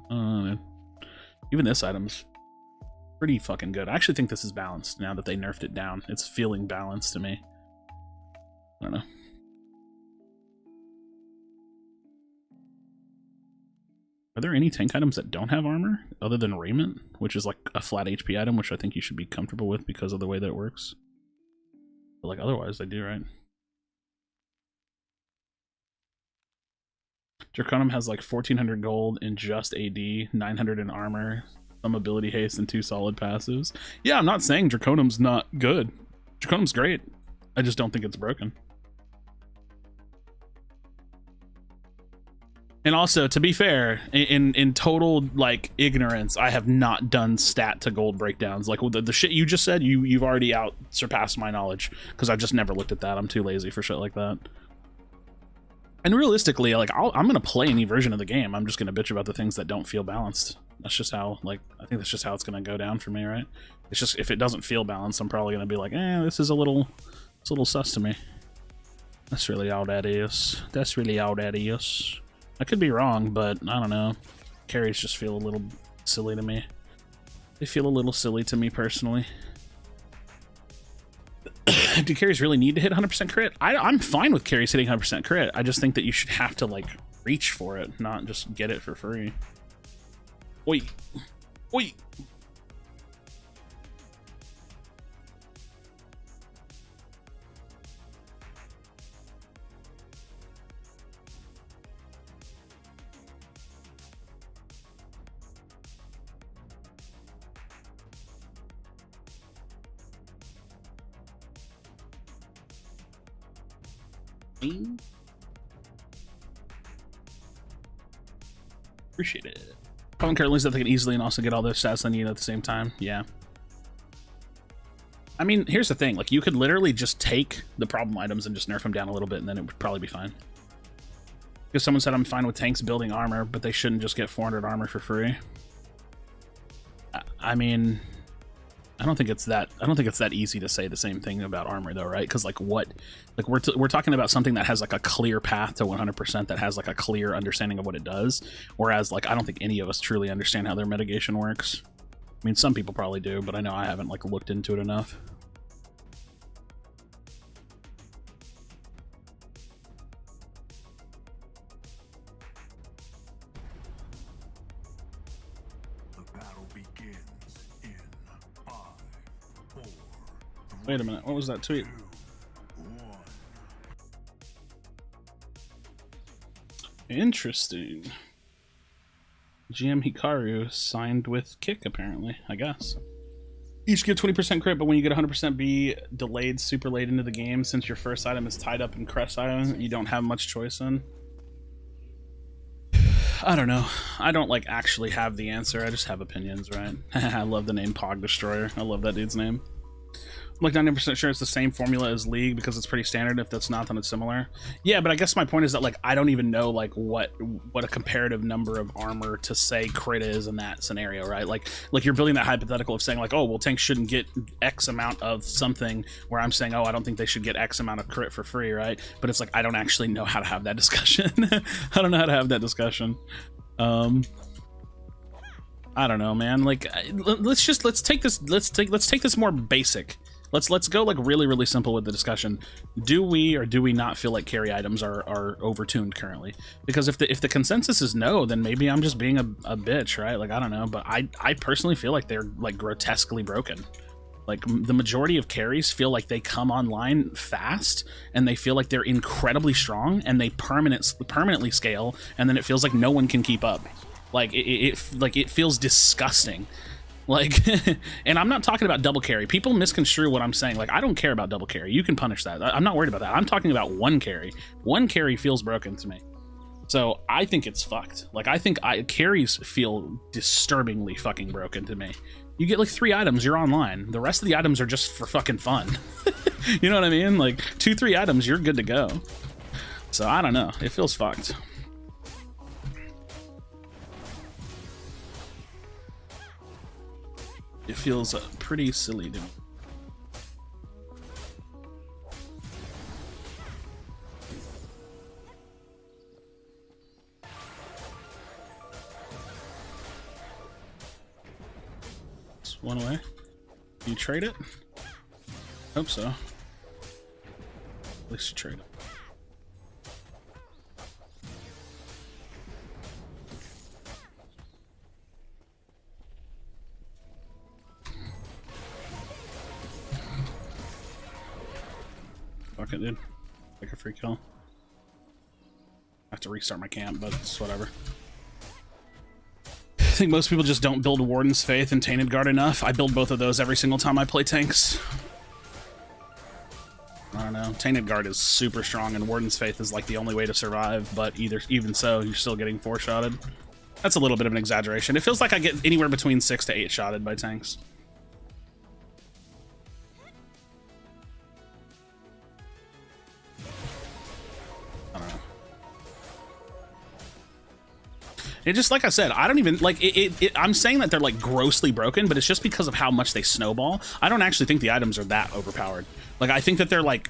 Even this item's pretty fucking good. I actually think this is balanced now that they nerfed it down. It's feeling balanced to me. I don't know. Are there any tank items that don't have armor other than Raiment, which is like a flat HP item, which I think you should be comfortable with because of the way that it works? But like otherwise they do, right? Draconum has like 1400 gold in just AD, 900 in armor, some ability haste, and 2 solid passives. Yeah, I'm not saying Draconum's not good. Draconum's great. I just don't think it's broken. And also, to be fair, in total like ignorance, I have not done stat to gold breakdowns. Like the shit you just said, you've already out surpassed my knowledge because I've just never looked at that. I'm too lazy for shit like that. And realistically, like I'm gonna play any version of the game. I'm just gonna bitch about the things that don't feel balanced. That's just how, like, I think that's just how it's gonna go down for me, right? It's just, if it doesn't feel balanced, I'm probably gonna be like, this is a little sus to me. That's really all that is. That's really all that is. I could be wrong, but I don't know. Carries just feel a little silly to me. They feel a little silly to me personally. Do carries really need to hit 100% crit? I'm fine with carries hitting 100% crit. I just think that you should have to like reach for it, not just get it for free. Oi. Oi. Appreciate it. Common currently that they can easily and also get all their stats they need at the same time. Yeah. I mean, here's the thing. Like, you could literally just take the problem items and just nerf them down a little bit, and then it would probably be fine. Because someone said I'm fine with tanks building armor, but they shouldn't just get 400 armor for free. I mean, I don't think it's that easy to say the same thing about armor though, right? Because like we're talking about something that has like a clear path to 100%, that has like a clear understanding of what it does, whereas like I don't think any of us truly understand how their mitigation works. I mean, some people probably do, but I know I haven't like looked into it enough. Wait a minute, what was that tweet? Interesting. GM Hikaru signed with Kick, apparently, I guess. Each get 20% crit, but when you get 100% be delayed super late into the game, since your first item is tied up in Krashy, you don't have much choice in. I don't know. I don't like actually have the answer. I just have opinions, right? I love the name Pog Destroyer. I love that dude's name. I'm like 90% sure it's the same formula as League because it's pretty standard. If that's not, then it's similar. Yeah, but I guess my point is that like I don't even know like what a comparative number of armor to say crit is in that scenario, right? Like you're building that hypothetical of saying like, oh well, tanks shouldn't get X amount of something, where I'm saying, oh, I don't think they should get X amount of crit for free, right? But it's like I don't actually know how to have that discussion. I don't know how to have that discussion. I don't know, man. Like let's take this more basic. Let's go like really simple with the discussion. Do we or do we not feel like carry items are overtuned currently? Because if the consensus is no, then maybe I'm just being a bitch, right? Like I don't know, but I personally feel like they're like grotesquely broken. Like the majority of carries feel like they come online fast and they feel like they're incredibly strong and they permanently scale, and then it feels like no one can keep up. Like it feels disgusting. Like, and I'm not talking about double carry. People misconstrue what I'm saying. Like, I don't care about double carry. You can punish that. I'm not worried about that. I'm talking about one carry. One carry feels broken to me. So I think it's fucked. Like, I think carries feel disturbingly fucking broken to me. You get like 3 items, you're online. The rest of the items are just for fucking fun. You know what I mean? Like 2-3 items, you're good to go. So I don't know. It feels fucked. It feels pretty silly to me. It's one away. You trade it? Hope so. At least you trade it. Fuck it, dude. Take a free kill. I have to restart my camp, but it's whatever. I think most people just don't build Warden's Faith and Tainted Guard enough. I build both of those every single time I play tanks. I don't know. Tainted Guard is super strong, and Warden's Faith is like the only way to survive, but even so, you're still getting 4-shotted. That's a little bit of an exaggeration. It feels like I get anywhere between 6 to 8-shotted by tanks. It just, like I said, I don't even, like, I'm saying that they're, like, grossly broken, but it's just because of how much they snowball. I don't actually think the items are that overpowered. Like, I think that they're, like,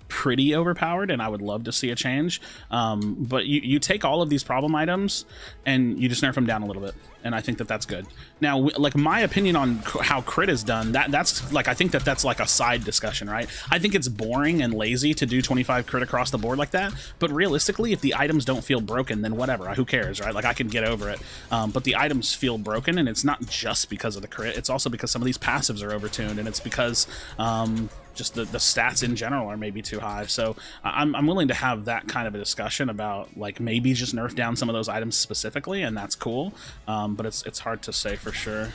pretty overpowered, and I would love to see a change. But you take all of these problem items, and you just nerf them down a little bit, and I think that that's good. Now, like, my opinion on how crit is done, that's, like, I think that that's, like, a side discussion, right? I think it's boring and lazy to do 25 crit across the board like that, but realistically, if the items don't feel broken, then whatever, who cares, right? Like, I can get over it. But the items feel broken, and it's not just because of the crit, it's also because some of these passives are overtuned, and it's because just the stats in general are maybe too high. So I'm willing to have that kind of a discussion about, like, maybe just nerf down some of those items specifically, and that's cool. But it's hard to say for sure.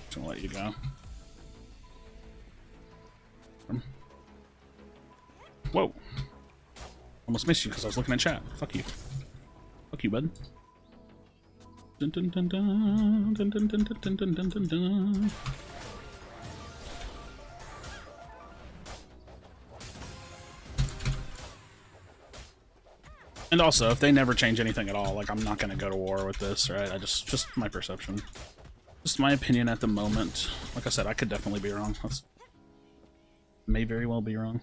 Just gonna let you go. Whoa. Almost missed you because I was looking at chat. Fuck you. Fuck you, bud. Dun, dun, dun, dun, dun, dun, dun, dun, dun, dun, dun, dun. And also, if they never change anything at all, like, I'm not gonna go to war with this, right? Just my perception. Just my opinion at the moment. Like I said, I could definitely be wrong. May very well be wrong.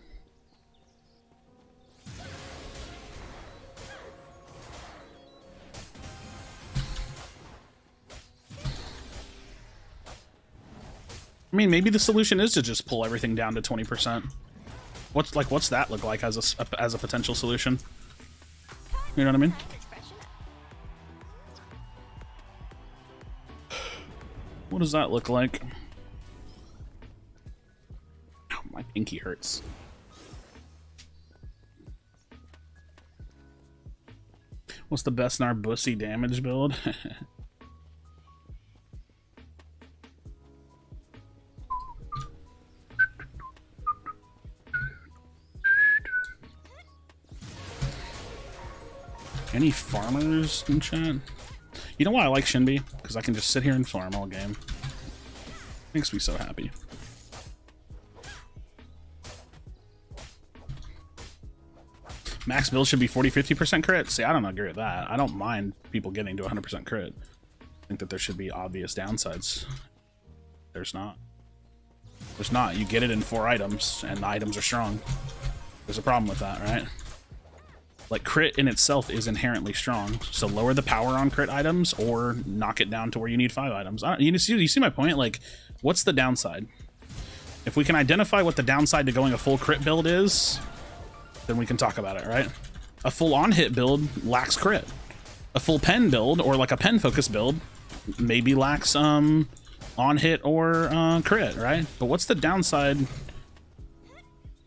I mean, maybe the solution is to just pull everything down to 20%. What's that look like as a potential solution? You know what I mean? What does that look like? Ow, my pinky hurts. What's the best Narbussy damage build? Any farmers in chat? You know why I like Shinbi? Because I can just sit here and farm all game. Makes me so happy. Max build should be 40-50% crit? See, I don't agree with that. I don't mind people getting to 100% crit. I think that there should be obvious downsides. There's not. There's not. You get it in 4 items, and the items are strong. There's a problem with that, right? Like, crit in itself is inherently strong, so lower the power on crit items or knock it down to where you need 5 items. You see my point? Like, what's the downside? If we can identify what the downside to going a full crit build is, then we can talk about it, right? A full on-hit build lacks crit. A full pen build, or like a pen focus build, maybe lacks on-hit or crit, right? But what's the downside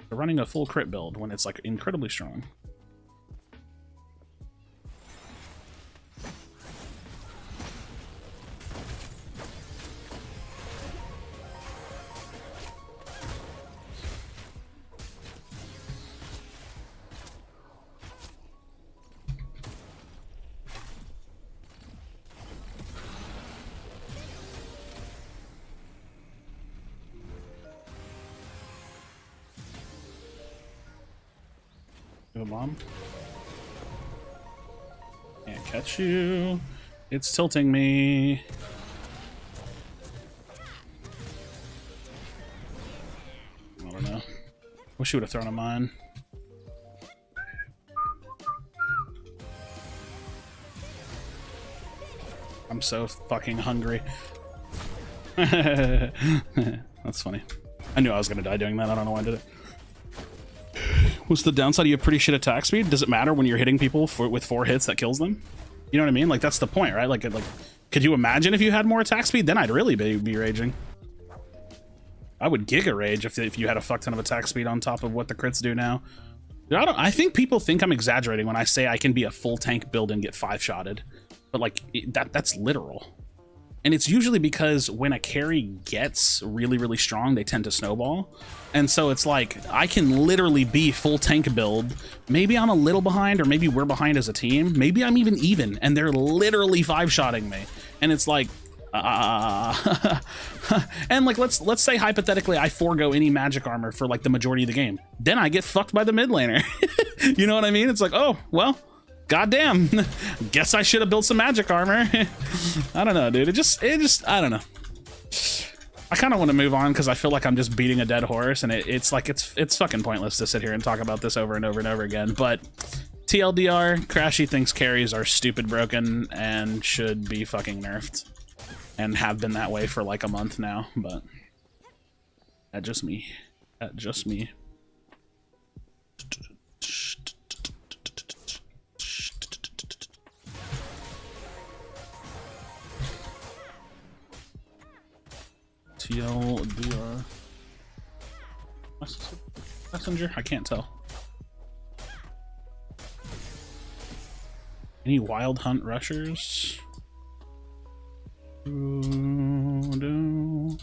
to running a full crit build when it's like incredibly strong? Bomb. Can't catch you. It's tilting me. I don't know. Wish you would have thrown a mine. I'm so fucking hungry. That's funny. I knew I was gonna die doing that. I don't know why I did it. What's the downside? You have pretty shit attack speed. Does it matter when you're hitting people with 4 hits that kills them? You know what I mean? Like, that's the point, right? Like, could you imagine if you had more attack speed? Then I'd really be raging. I would giga rage if you had a fuck ton of attack speed on top of what the crits do now. I think people think I'm exaggerating when I say I can be a full tank build and get 5-shotted, but like that's literal. And it's usually because when a carry gets really, really strong, they tend to snowball. And so it's like, I can literally be full tank build. Maybe I'm a little behind, or maybe we're behind as a team. Maybe I'm even, and they're literally 5-shotting me. And it's like, and like, let's say hypothetically I forego any magic armor for like the majority of the game. Then I get fucked by the mid laner. You know what I mean? It's like, oh, well, goddamn, guess I should have built some magic armor. I don't know, dude. It just, I don't know. I kind of want to move on because I feel like I'm just beating a dead horse, and it's like, it's fucking pointless to sit here and talk about this over and over and over again. But TLDR, Krashy thinks carries are stupid broken and should be fucking nerfed, and have been that way for like a month now. But that's just me. That's just me. TLDR messenger? I can't tell. Any wild hunt rushers? Do.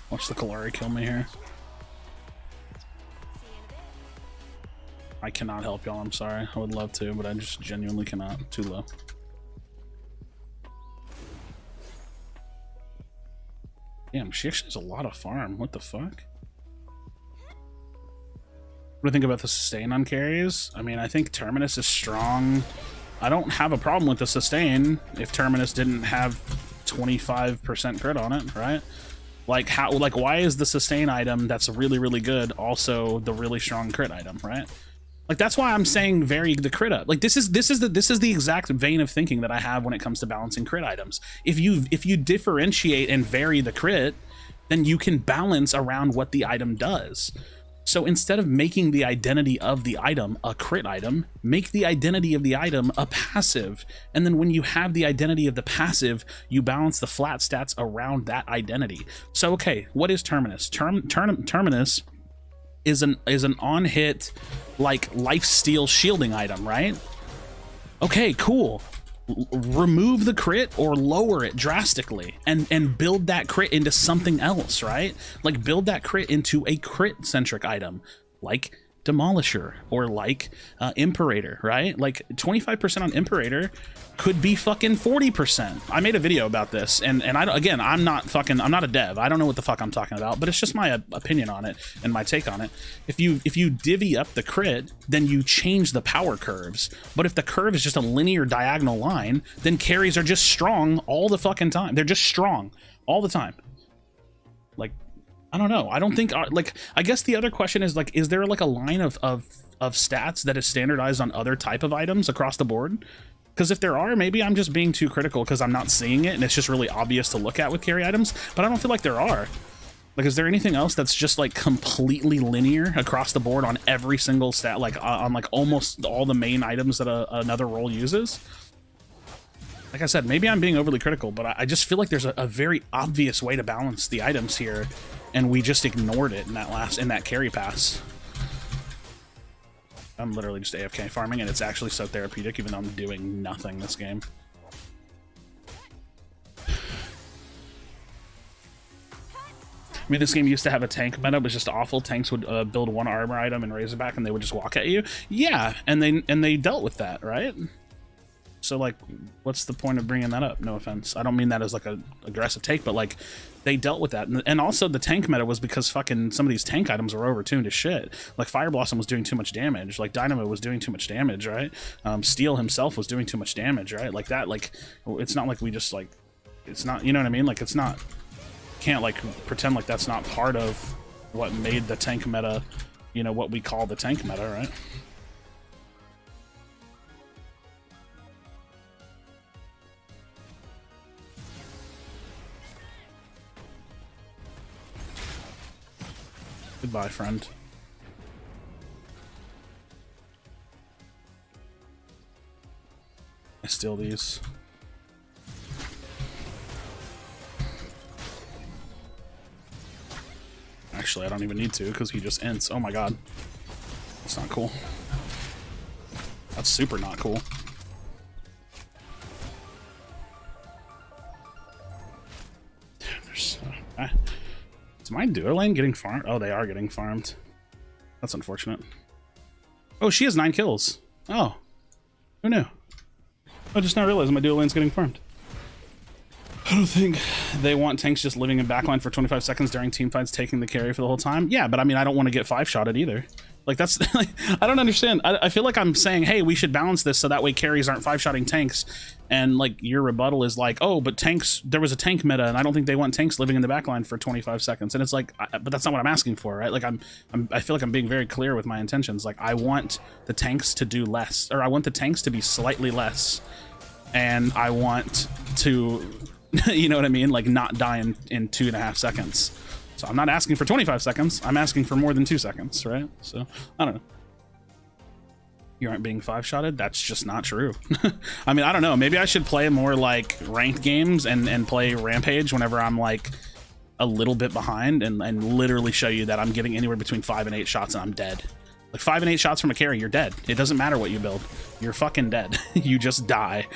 Watch the Kalari kill me here. I cannot help y'all, I'm sorry. I would love to, but I just genuinely cannot. Too low. Damn, she actually has a lot of farm. What the fuck? What do you think about the sustain on carries? I mean, I think Terminus is strong. I don't have a problem with the sustain if Terminus didn't have 25% crit on it, right? Like, how, like, why is the sustain item that's really, really good also the really strong crit item, right? Like, that's why I'm saying vary the crit up. Like, this is the exact vein of thinking that I have when it comes to balancing crit items. If you differentiate and vary the crit, then you can balance around what the item does. So instead of making the identity of the item a crit item, make the identity of the item a passive. And then when you have the identity of the passive, you balance the flat stats around that identity. So, okay, what is Terminus? Terminus is an on-hit, like, lifesteal shielding item, right? Okay, cool. Remove the crit or lower it drastically and build that crit into something else, right? Like, build that crit into a crit centric item like Demolisher or like Imperator, right? Like 25% on Imperator could be fucking 40%. I made a video about this, and again, I'm not a dev. I don't know what the fuck I'm talking about, but it's just my opinion on it and my take on it. If you divvy up the crit, then you change the power curves. But if the curve is just a linear diagonal line, then carries are just strong all the fucking time. They're just strong all the time. Like, I don't know. I don't think, like, I guess the other question is, like, is there like a line of stats that is standardized on other type of items across the board? Because if there are, maybe I'm just being too critical because I'm not seeing it and it's just really obvious to look at with carry items, but I don't feel like there are. Like, is there anything else that's just like completely linear across the board on every single stat, like on like almost all the main items that another role uses? Like I said, maybe I'm being overly critical, but I just feel like there's a very obvious way to balance the items here, and we just ignored it in that carry pass. I'm literally just AFK farming, and it's actually so therapeutic, even though I'm doing nothing this game. I mean, this game used to have a tank meta, it was just awful. Tanks would build one armor item and Razorback, and they would just walk at you. Yeah, and they dealt with that, right? So, like, what's the point of bringing that up? No offense. I don't mean that as, like, a aggressive take, but, like, they dealt with that. And also, the tank meta was because fucking some of these tank items were overtuned as shit. Like, Fire Blossom was doing too much damage. Like, Dynamo was doing too much damage, right? Steel himself was doing too much damage, right? Like, that, like, it's not like we just, like, it's not, you know what I mean? Like, it's not, can't, like, pretend like that's not part of what made the tank meta, you know, what we call the tank meta, right? Goodbye, friend. I steal these. Actually, I don't even need to because he just ints. Oh my god. That's not cool. That's super not cool. There's... Is my duo lane getting farmed? Oh, they are getting farmed. That's unfortunate. Oh, she has 9 kills. Oh. Who knew? I just now realized my duo lane's getting farmed. I don't think they want tanks just living in backline for 25 seconds during team fights, taking the carry for the whole time. Yeah, but I mean, I don't want to get 5-shotted either. Like, that's... Like, I don't understand. I feel like I'm saying, hey, we should balance this so that way carries aren't 5-shotting tanks. And, like, your rebuttal is like, oh, but tanks... There was a tank meta, and I don't think they want tanks living in the backline for 25 seconds. And it's like... but that's not what I'm asking for, right? Like, I feel like I'm being very clear with my intentions. Like, I want the tanks to do less. Or I want the tanks to be slightly less. And I want to... You know what I mean? Like, not die in 2.5 seconds. So I'm not asking for 25 seconds. I'm asking for more than 2 seconds, right? So, I don't know. You aren't being 5-shotted? That's just not true. I mean, I don't know. Maybe I should play more, like, ranked games and play Rampage whenever I'm, like, a little bit behind and literally show you that I'm getting anywhere between 5 and 8 shots and I'm dead. Like, 5 and 8 shots from a carry, you're dead. It doesn't matter what you build. You're fucking dead. You just die.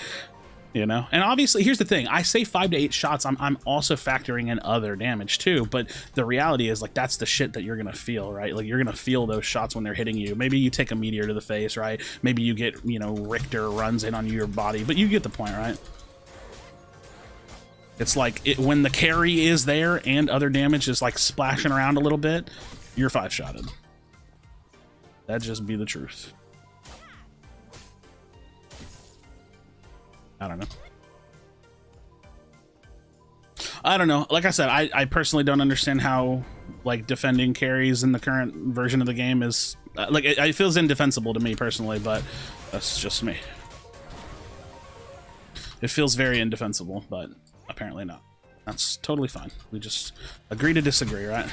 You know, and obviously here's the thing, I say 5 to 8 shots, I'm also factoring in other damage too, but the reality is, like, that's the shit that you're gonna feel, right? Like, you're gonna feel those shots when they're hitting you. Maybe you take a meteor to the face, right? Maybe you get, you know, Richter runs in on your body, but you get the point, right? It's like when the carry is there and other damage is like splashing around a little bit, you're 5-shotted. That'd just be the truth. I don't know. I don't know. Like I said, I personally don't understand how, like, defending carries in the current version of the game is... like, it feels indefensible to me personally, but that's just me. It feels very indefensible, but apparently not. That's totally fine. We just agree to disagree, right?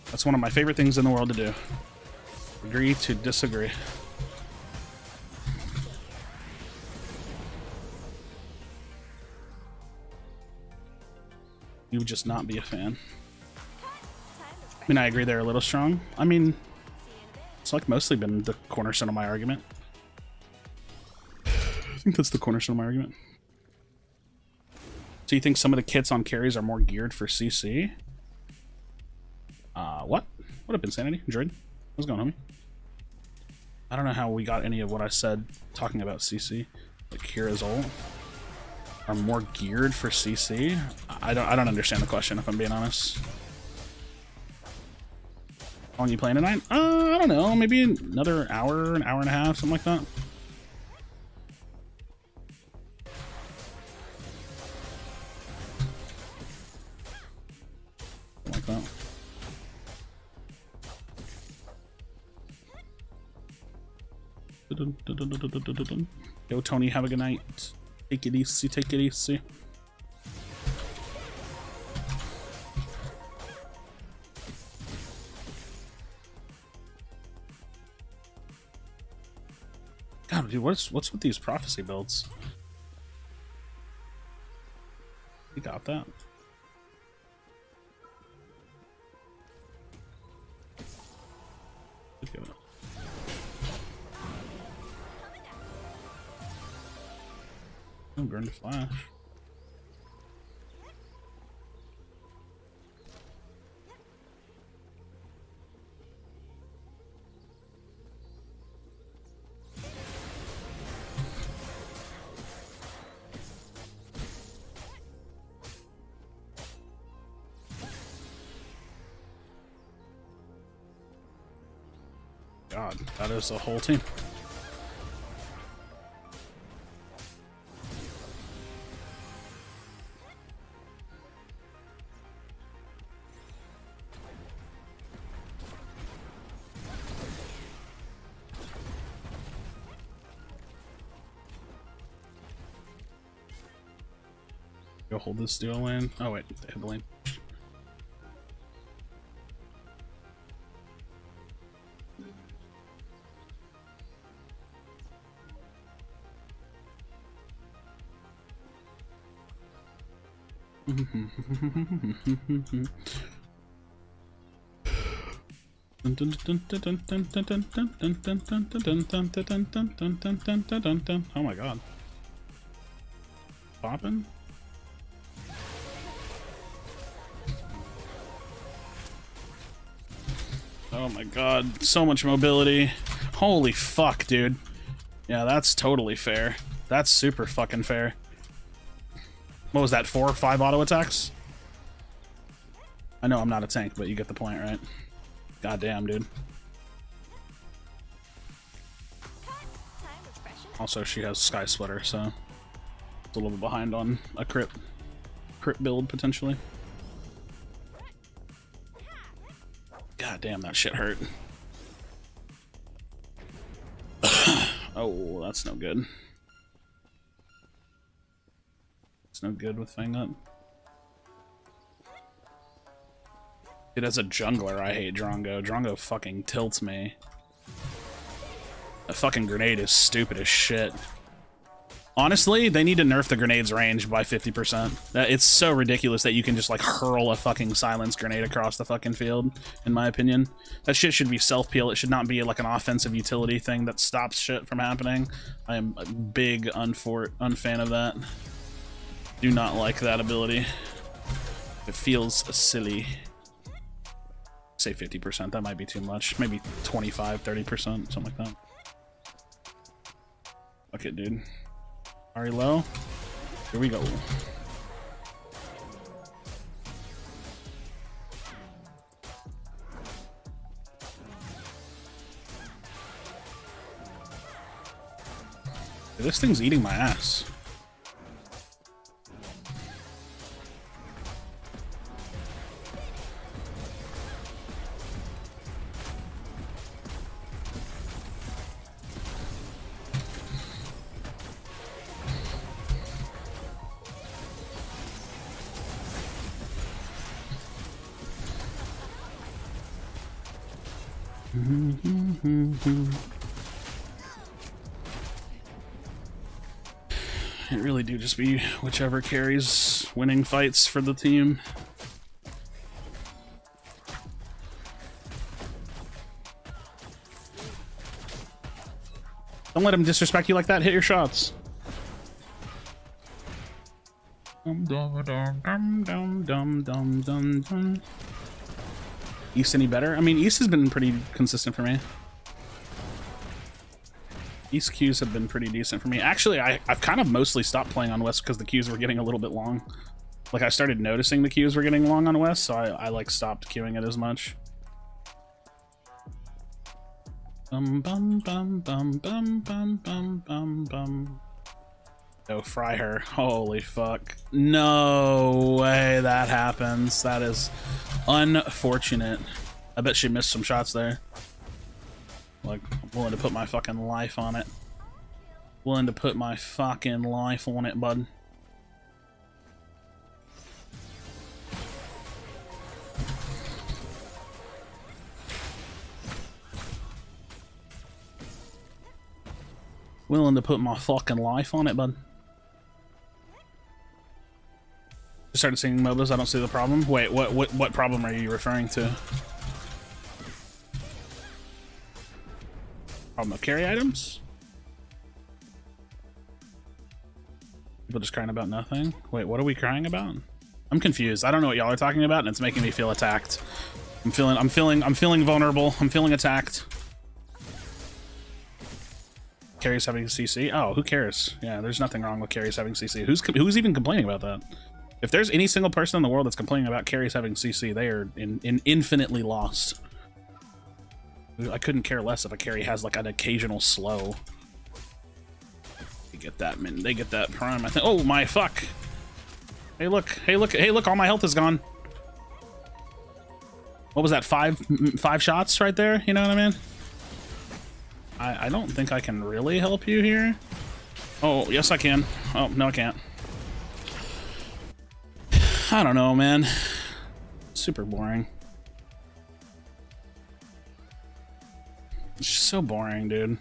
That's one of my favorite things in the world to do. Agree to disagree. You would just not be a fan. I mean, I agree they're a little strong. I mean, it's like mostly been the cornerstone of my argument. I think that's the cornerstone of my argument. So you think some of the kits on carries are more geared for CC? What? What up, Insanity? Droid? What's going on? I don't know how we got any of what I said talking about CC. Like Kira's ult are more geared for CC. I don't understand the question, if I'm being honest. How long you playing tonight? I don't know. Maybe another hour, an hour and a half, something like that. Something like that. Yo, Tony, have a good night. Take it easy, take it easy. God, dude, what's with these prophecy builds? You got that. Look at it. Oh, burn the flash. God, that is the whole team. Go hold this dual lane. Oh wait, they have the lane. Oh my god. Poppin'? Oh my god, so much mobility. Holy fuck, dude. Yeah, that's totally fair. That's super fucking fair. What was that, 4 or 5 auto attacks? I know I'm not a tank, but you get the point, right? Goddamn, dude. Also, she has Sky Splitter, so it's a little bit behind on a crit build, potentially. God damn, that shit hurt. Oh, that's no good. It's no good with Fang up. Dude, as a jungler, I hate Drongo. Drongo fucking tilts me. That fucking grenade is stupid as shit. Honestly, they need to nerf the grenade's range by 50%. It's so ridiculous that you can just like hurl a fucking silence grenade across the fucking field, in my opinion. That shit should be self-peel. It should not be like an offensive utility thing that stops shit from happening. I am a big unfan of that. Do not like that ability. It feels silly. Say 50%, that might be too much. Maybe 25, 30%, something like that. Fuck it, dude. Ari low. Here we go. This thing's eating my ass. It really do just be whichever carries winning fights for the team. Don't let him disrespect you like that. Hit your shots. East any better? I mean, East has been pretty consistent for me. East queues have been pretty decent for me. Actually, I've kind of mostly stopped playing on West because the queues were getting a little bit long. Like, I started noticing the queues were getting long on West, so I like stopped queuing it as much. Bum bum bum bum bum bum bum bum bum. Oh, fry her. Holy fuck. No way that happens. That is unfortunate. I bet she missed some shots there. Like, I'm willing to put my fucking life on it. Willing to put my fucking life on it, bud. Willing to put my fucking life on it, bud. Just started seeing MOBAs, I don't see the problem. Wait, what problem are you referring to? Problem of carry items? People just crying about nothing? Wait, what are we crying about? I'm confused. I don't know what y'all are talking about, and it's making me feel attacked. I'm feeling vulnerable. I'm feeling attacked. Carries having CC? Oh, who cares? Yeah, there's nothing wrong with carries having CC. Who's even complaining about that? If there's any single person in the world that's complaining about carries having CC, they are infinitely lost. I couldn't care less if a carry has like an occasional slow. They get that, man. They get that prime. I think. Oh my fuck! Hey look! Hey look! Hey look! All my health is gone. What was that? Five shots right there? You know what I mean? I don't think I can really help you here. Oh yes I can. Oh no I can't. I don't know, man. Super boring. It's just so boring, dude.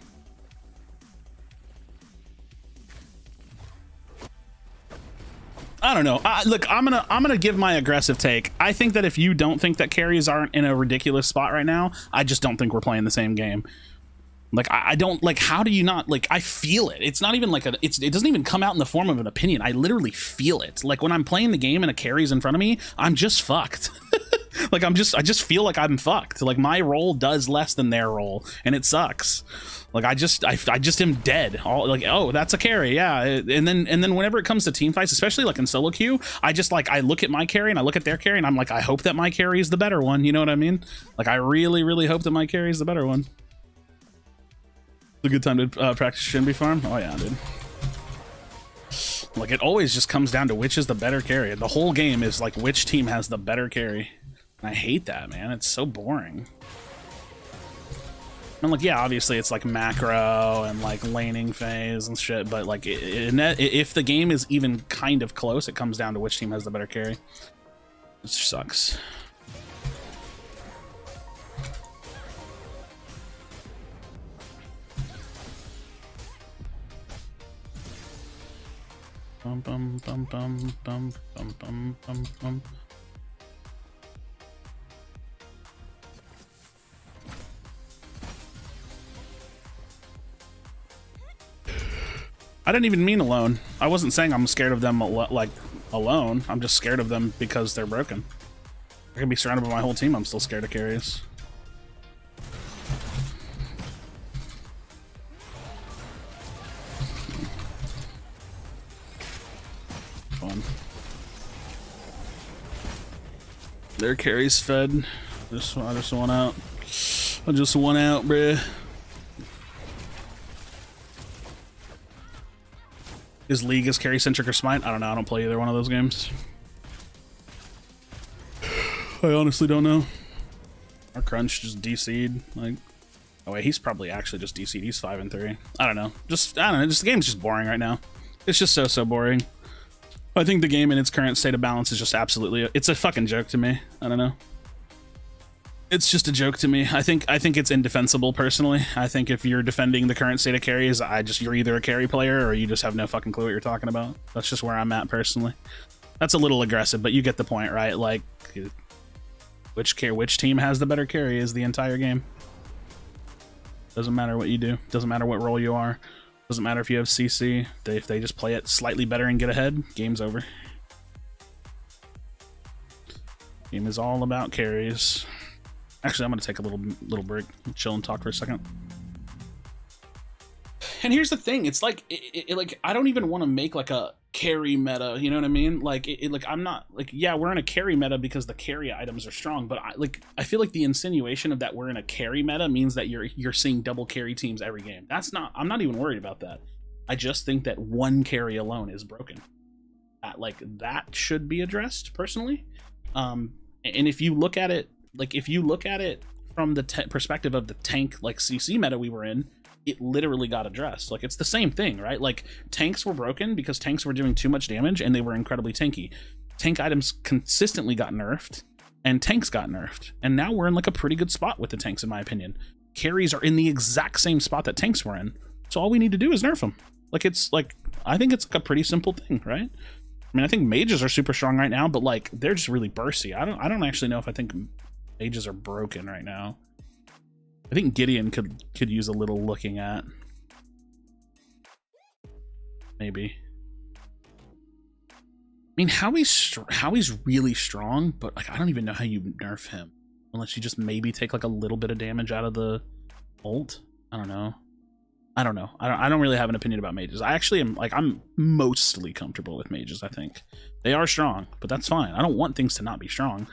I don't know. Look, I'm gonna give my aggressive take. I think that if you don't think that carries aren't in a ridiculous spot right now, I just don't think we're playing the same game. Like, I don't, like, how do you not, like, I feel it. It's not even like it doesn't even come out in the form of an opinion. I literally feel it. Like, when I'm playing the game and a carry's in front of me, I'm just fucked. Like, I just feel like I'm fucked. Like, my role does less than their role, and it sucks. Like, I just am dead. Like, oh, that's a carry, yeah. And then whenever it comes to team fights, especially like in solo queue, I just, like, I look at my carry and I look at their carry and I'm like, I hope that my carry is the better one. You know what I mean? Like, I really, really hope that my carry is the better one. It's a good time to practice Shinbi farm. Oh yeah, dude. Like, it always just comes down to which is the better carry. The whole game is like which team has the better carry. And I hate that, man. It's so boring. And like, yeah, obviously it's like macro and like laning phase and shit, but like if the game is even kind of close, it comes down to which team has the better carry. It sucks. Bum bum bum bum bum bum bum bum bum. I didn't even mean alone. I wasn't saying I'm scared of them like alone. I'm just scared of them because they're broken. I can be surrounded by my whole team. I'm still scared of carries. Fun. Their carries fed. I just want out. I just want out, bruh. Is League as carry centric or Smite? I don't know. I don't play either one of those games. I honestly don't know. Our Crunch just DC'd. Like, oh wait, he's probably actually just DC'd. He's 5-3. I don't know. I don't know. Just the game's just boring right now. It's just so boring. I think the game in its current state of balance is just absolutely. It's a fucking joke to me. I don't know. It's just a joke to me. I think it's indefensible personally. I think if you're defending the current state of carries, you're either a carry player or you just have no fucking clue what you're talking about. That's just where I'm at personally. That's a little aggressive, but you get the point, right? Like, which team has the better carry is the entire game. Doesn't matter what you do. Doesn't matter what role you are. Doesn't matter if you have CC. If they just play it slightly better and get ahead, game's over. Game is all about carries. Actually, I'm gonna take a little break, chill and talk for a second. And here's the thing, it's like like I don't even want to make like a carry meta, you know what I mean? Like like I'm not like, yeah, we're in a carry meta because the carry items are strong, but I feel like the insinuation of that we're in a carry meta means that you're seeing double carry teams every game. That's not, I'm not even worried about that. I just think that one carry alone is broken. That should be addressed personally. And if you look at it, like if you look at it from the perspective of the tank like CC meta we were in, it literally got addressed. Like it's the same thing, right? Like tanks were broken because tanks were doing too much damage and they were incredibly tanky. Tank items consistently got nerfed and tanks got nerfed, and now we're in like a pretty good spot with the tanks in my opinion. Carries are in the exact same spot that tanks were in, so all we need to do is nerf them. Like it's like, I think it's like a pretty simple thing, right? I mean, I think mages are super strong right now, but like they're just really bursty. I don't actually know if I think mages are broken right now. I think Gideon could use a little looking at. Maybe. I mean, Howie's really strong, but like I don't even know how you nerf him unless you just maybe take like a little bit of damage out of the ult. I don't know. I don't really have an opinion about mages. I actually am like, I'm mostly comfortable with mages. I think they are strong, but that's fine. I don't want things to not be strong.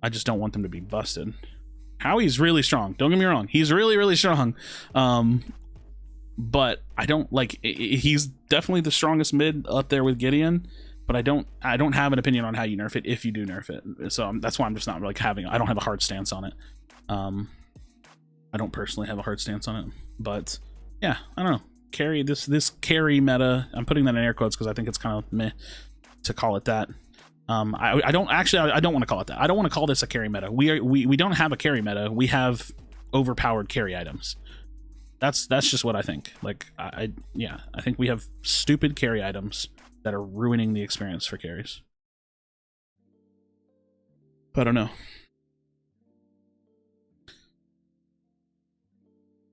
I just don't want them to be busted. Howie's really strong. Don't get me wrong. He's really, really strong. But I don't like, he's definitely the strongest mid up there with Gideon, but I don't have an opinion on how you nerf it if you do nerf it. So that's why I'm just not like I don't have a hard stance on it. I don't personally have a hard stance on it, but yeah, I don't know. Carry this carry meta. I'm putting that in air quotes because I think it's kind of meh to call it that. I don't want to call it that. I don't want to call this a carry meta. We don't have a carry meta. We have overpowered carry items. That's just what I think. Like I think we have stupid carry items that are ruining the experience for carries. I don't know.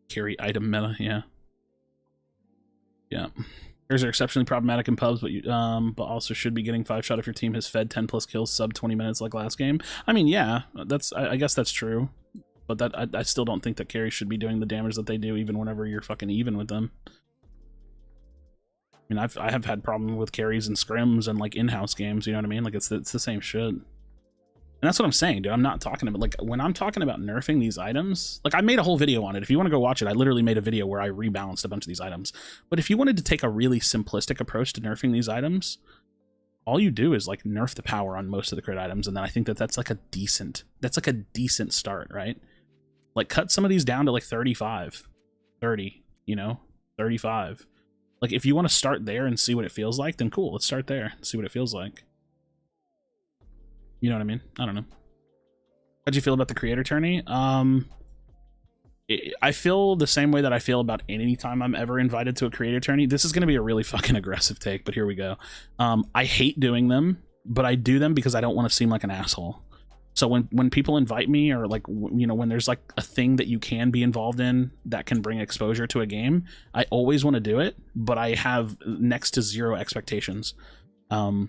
Carry item meta, yeah. Carries are exceptionally problematic in pubs, but also should be getting 5-shot if your team has fed 10+ kills sub 20 minutes like last game. I mean, yeah, I guess that's true, but I still don't think that carries should be doing the damage that they do even whenever you're fucking even with them. I mean, I have had problems with carries and scrims and like in-house games, you know what I mean? Like it's the same shit. And that's what I'm saying, dude. I'm not talking about, like, when I'm talking about nerfing these items, like, I made a whole video on it. If you want to go watch it, I literally made a video where I rebalanced a bunch of these items. But if you wanted to take a really simplistic approach to nerfing these items, all you do is, like, nerf the power on most of the crit items, and then I think that's like a decent start, right? Like, cut some of these down to, like, 35, 30, you know? 35. Like, if you want to start there and see what it feels like, then cool, let's start there and see what it feels like. You know what I mean? I don't know. How'd you feel about the creator tourney? I feel the same way that I feel about any time I'm ever invited to a creator tourney. This is going to be a really fucking aggressive take, but here we go. I hate doing them, but I do them because I don't want to seem like an asshole. So when people invite me, or like, you know, when there's like a thing that you can be involved in that can bring exposure to a game, I always want to do it, but I have next to zero expectations. You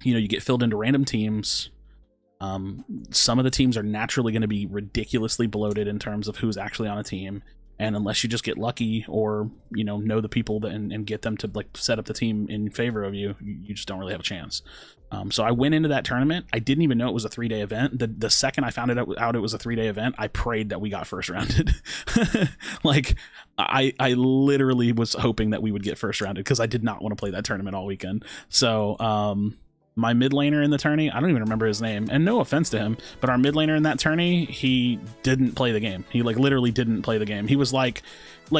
know, you get filled into random teams. Some of the teams are naturally going to be ridiculously bloated in terms of who's actually on a team, and unless you just get lucky or, you know the people that, and get them to like set up the team in favor of you, you just don't really have a chance. So I went into that tournament. I didn't even know it was a 3-day event. The second I found out it was a 3-day event, I prayed that we got first rounded. Like I literally was hoping that we would get first rounded because I did not want to play that tournament all weekend. So my mid laner in the tourney, I don't even remember his name, and no offense to him, but our mid laner in that tourney, he didn't play the game. He like literally didn't play the game. He was like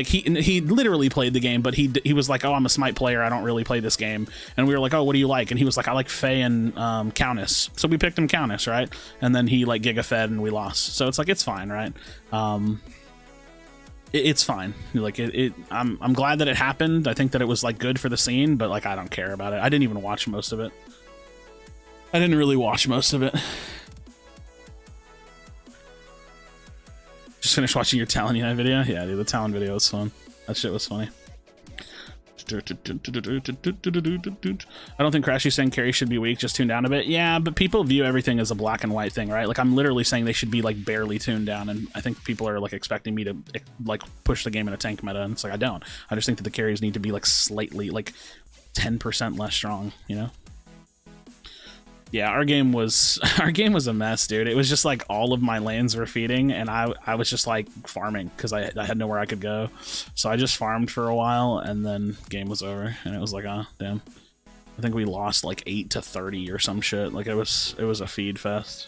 he literally played the game, but he was like, oh, I'm a smite player, I don't really play this game. And we were like, oh, what do you like? And he was like, I like Faye and Countess. So we picked him Countess, right? And then he like giga fed and we lost. So it's like, it's fine, right? It's fine. Like I'm glad that it happened. I think that it was like good for the scene, but like I don't care about it. I didn't even watch most of it. I didn't really watch most of it. Just finished watching your Talon Unite video? Yeah, dude, the Talon video was fun. That shit was funny. I don't think Krashy saying carry should be weak, just tuned down a bit. Yeah, but people view everything as a black and white thing, right? Like, I'm literally saying they should be like barely tuned down, and I think people are like expecting me to like push the game in a tank meta, and it's like I don't. I just think that the carries need to be like slightly, like 10% less strong, you know? Yeah, our game was a mess, dude. It was just like all of my lanes were feeding, and I was just like farming because I had nowhere I could go. So I just farmed for a while, and then game was over, and it was like, oh damn. I think we lost like 8-30 or some shit. Like it was a feed fest.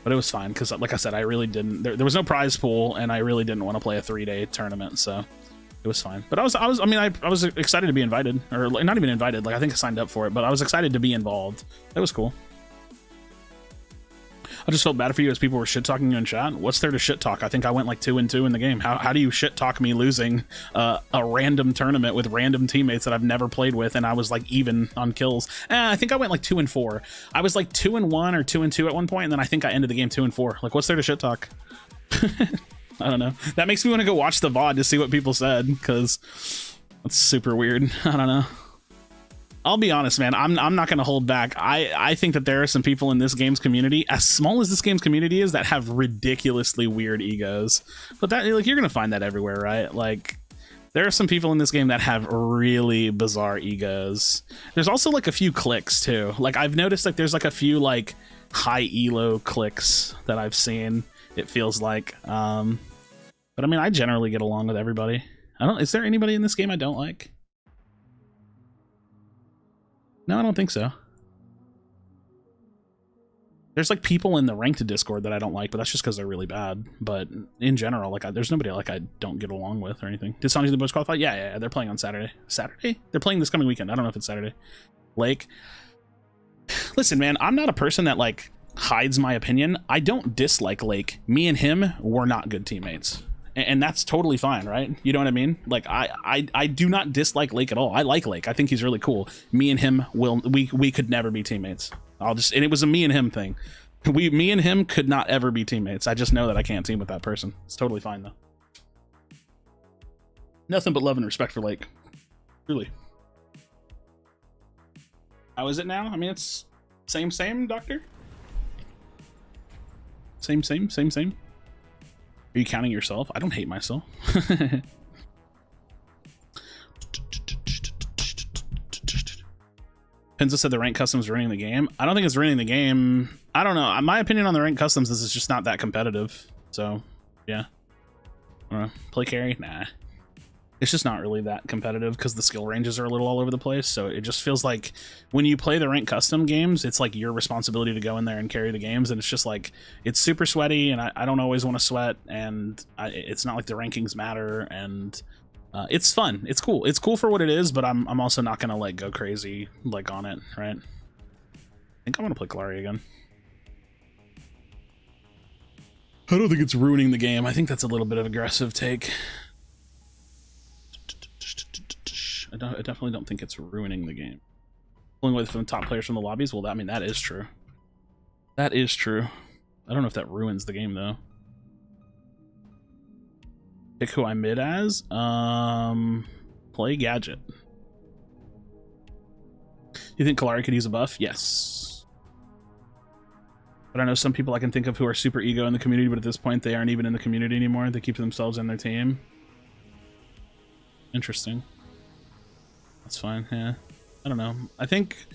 But it was fine because, like I said, I really didn't. There was no prize pool, and I really didn't want to play a 3-day tournament, so it was fine. But I was excited to be invited, or like, not even invited. Like I think I signed up for it, but I was excited to be involved. That was cool. I just felt bad for you as people were shit talking you in chat. What's there to shit talk? I think I went like 2-2 in the game. How do you shit talk me losing a random tournament with random teammates that I've never played with, and I was like even on kills? I think I went like 2-4. I was like 2-1 or 2-2 at one point, and then I think I ended the game 2-4. Like, what's there to shit talk? I don't know. That makes me want to go watch the VOD to see what people said, because that's super weird. I don't know. I'll be honest, man. I'm not going to hold back. I think that there are some people in this game's community, as small as this game's community is, that have ridiculously weird egos. But that, like, you're going to find that everywhere, right? Like, there are some people in this game that have really bizarre egos. There's also like a few cliques too. Like I've noticed like there's like a few like high elo cliques that I've seen. It feels like, but I mean, I generally get along with everybody. Is there anybody in this game I don't like? No, I don't think so. There's like people in the ranked Discord that I don't like, but that's just because they're really bad. But in general, like there's nobody like I don't get along with or anything. Did Sanji the Boys qualify? Yeah, they're playing on Saturday. Saturday? They're playing this coming weekend. I don't know if it's Saturday. Lake. Listen, man, I'm not a person that like hides my opinion. I don't dislike Lake. Me and him were not good teammates, and that's totally fine, right? You know what I mean? Like I do not dislike Lake at all. I like Lake. I think he's really cool. Me and him we could never be teammates. And it was a me and him thing. Me and him could not ever be teammates. I just know that I can't team with that person. It's totally fine though. Nothing but love and respect for Lake. Really. How is it now? I mean, it's same, Doctor? Same. Are you counting yourself? I don't hate myself. Penza said the rank customs ruining the game. I don't think it's ruining the game. I don't know. My opinion on the rank customs is it's just not that competitive. So, yeah. I don't know. Play carry? Nah. It's just not really that competitive because the skill ranges are a little all over the place. So it just feels like when you play the rank custom games, it's like your responsibility to go in there and carry the games. And it's just like, it's super sweaty, and I don't always want to sweat. And it's not like the rankings matter. And it's fun. It's cool. It's cool for what it is, but I'm also not going to like go crazy like on it, right? I think I want to play Kalari again. I don't think it's ruining the game. I think that's a little bit of aggressive take. I definitely don't think it's ruining the game. Pulling away from the top players from the lobbies? Well, I mean, that is true. That is true. I don't know if that ruins the game, though. Pick who I mid as? Play Gadget. You think Kalari could use a buff? Yes. But I know some people I can think of who are super ego in the community, but at this point they aren't even in the community anymore. They keep themselves and their team. Interesting. That's fine, yeah. I don't know. I think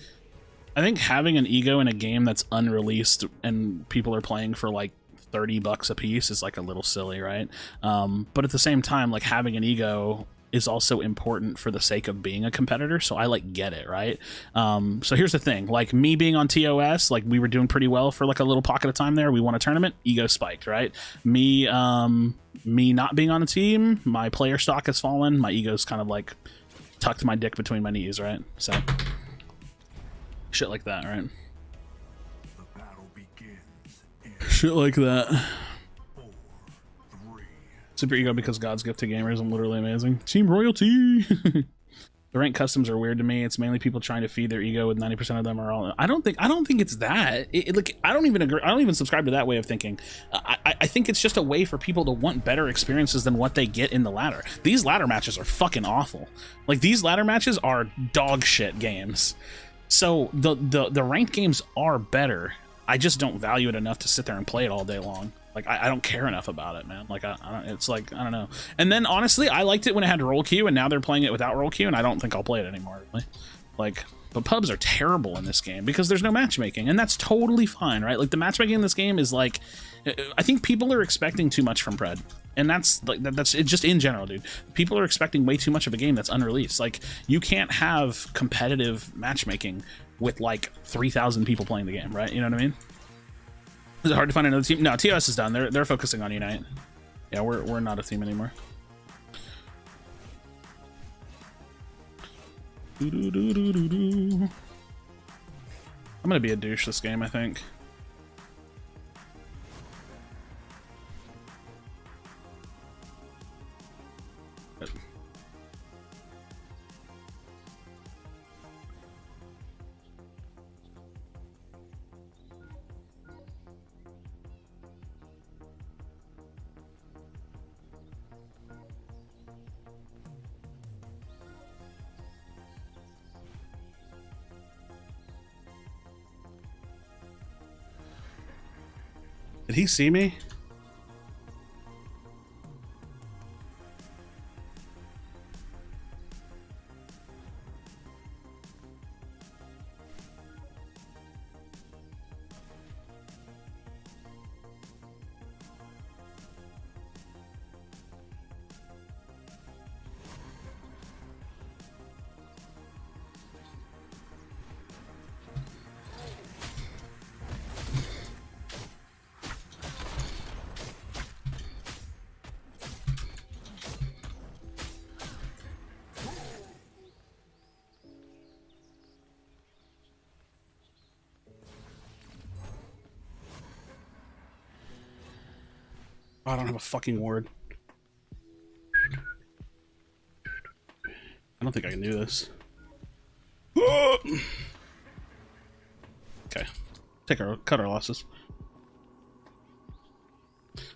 having an ego in a game that's unreleased and people are playing for like $30 a piece is like a little silly, right? But at the same time, like having an ego is also important for the sake of being a competitor, so I like get it, right? So here's the thing, like me being on TOS, like we were doing pretty well for like a little pocket of time there. We won a tournament, ego spiked, right? Me not being on the team, my player stock has fallen, my ego's kind of like tucked my dick between my knees, right? So shit like that, right? The battle begins in Shit like that. 4, 3. Super ego because God's gift to gamers. I'm literally amazing. Team royalty. The rank customs are weird to me. It's mainly people trying to feed their ego, with 90% of them are all. I don't think it's that. Like, I don't even agree. I don't even subscribe to that way of thinking. I think it's just a way for people to want better experiences than what they get in the ladder. These ladder matches are fucking awful. Like, these ladder matches are dog shit games. So the ranked games are better. I just don't value it enough to sit there and play it all day long. Like, I don't care enough about it, man. Like, it's like, I don't know. And then, honestly, I liked it when it had roll queue, and now they're playing it without roll queue, and I don't think I'll play it anymore, really. Like, but pubs are terrible in this game because there's no matchmaking, and that's totally fine, right? Like, the matchmaking in this game is, like, I think people are expecting too much from Pred. And that's it, just in general, dude. People are expecting way too much of a game that's unreleased. Like, you can't have competitive matchmaking with, like, 3,000 people playing the game, right? You know what I mean? Is it hard to find another team? No, TOS is done. They're focusing on Unite. Yeah, we're not a team anymore. I'm gonna be a douche this game, I think. Did he see me? Oh, I don't have a fucking ward. I don't think I can do this. Okay. Cut our losses.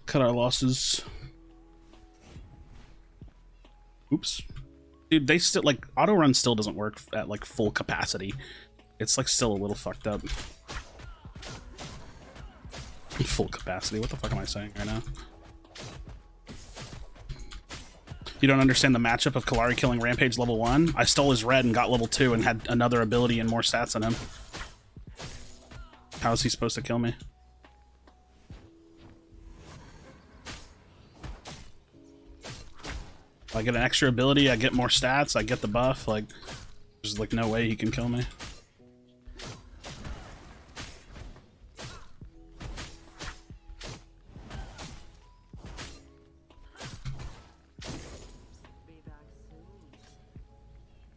Cut our losses. Oops. Dude, they still, like, auto run still doesn't work at, like, full capacity. It's, like, still a little fucked up. Full capacity? What the fuck am I saying right now? You don't understand the matchup of Kalari killing Rampage level 1? I stole his red and got level 2 and had another ability and more stats than him. How is he supposed to kill me? I get an extra ability, I get more stats, I get the buff, like, there's like no way he can kill me.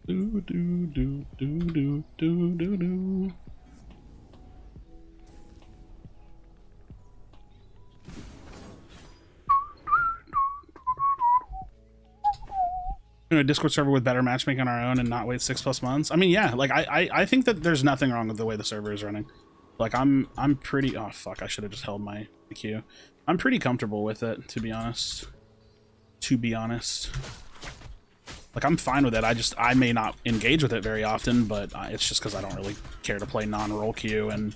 Do do do do do do do do. A Discord server with better matchmaking on our own and not wait 6+ months. I mean, yeah, like I think that there's nothing wrong with the way the server is running. Like I'm pretty, oh fuck, I should have just held my queue. I'm pretty comfortable with it, to be honest. Like, I'm fine with it. I may not engage with it very often, but it's just because I don't really care to play non-roll queue, and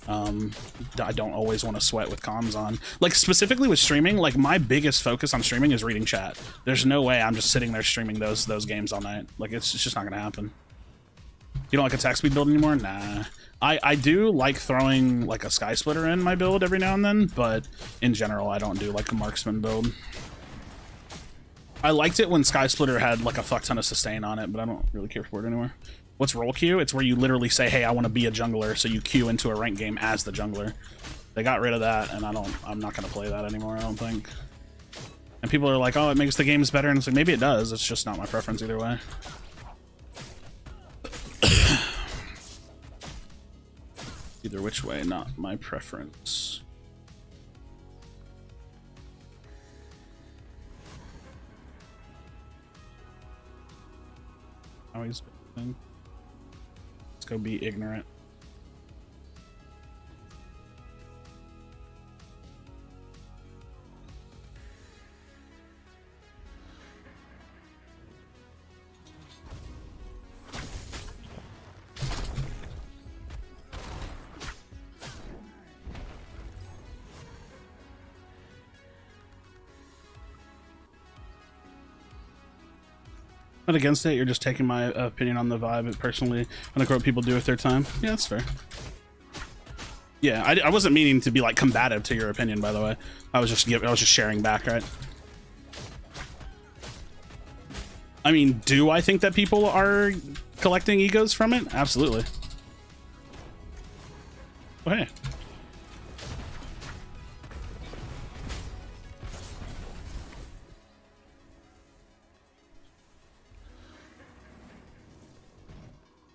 I don't always want to sweat with comms on. Like, specifically with streaming, like, my biggest focus on streaming is reading chat. There's no way I'm just sitting there streaming those games all night. Like, it's just not gonna happen. You don't like attack speed build anymore? Nah. I do like throwing, like, a Sky Splitter in my build every now and then, but in general, I don't do, like, a marksman build. I liked it when Sky Splitter had like a fuck ton of sustain on it, but I don't really care for it anymore. What's roll queue? It's where you literally say, hey, I want to be a jungler, so you queue into a ranked game as the jungler. They got rid of that, and I'm not going to play that anymore, I don't think. And people are like, oh, it makes the games better, and it's like, maybe it does, it's just not my preference either way. Either which way, not my preference. how he's been. Let's go be ignorant. Not against it, you're just taking my opinion on the vibe. Personally, I don't know what people do with their time. Yeah, that's fair. Yeah, I wasn't meaning to be like combative to your opinion, by the way. I was just sharing back, right? I mean, do I think that people are collecting egos from it? Absolutely. Oh, hey.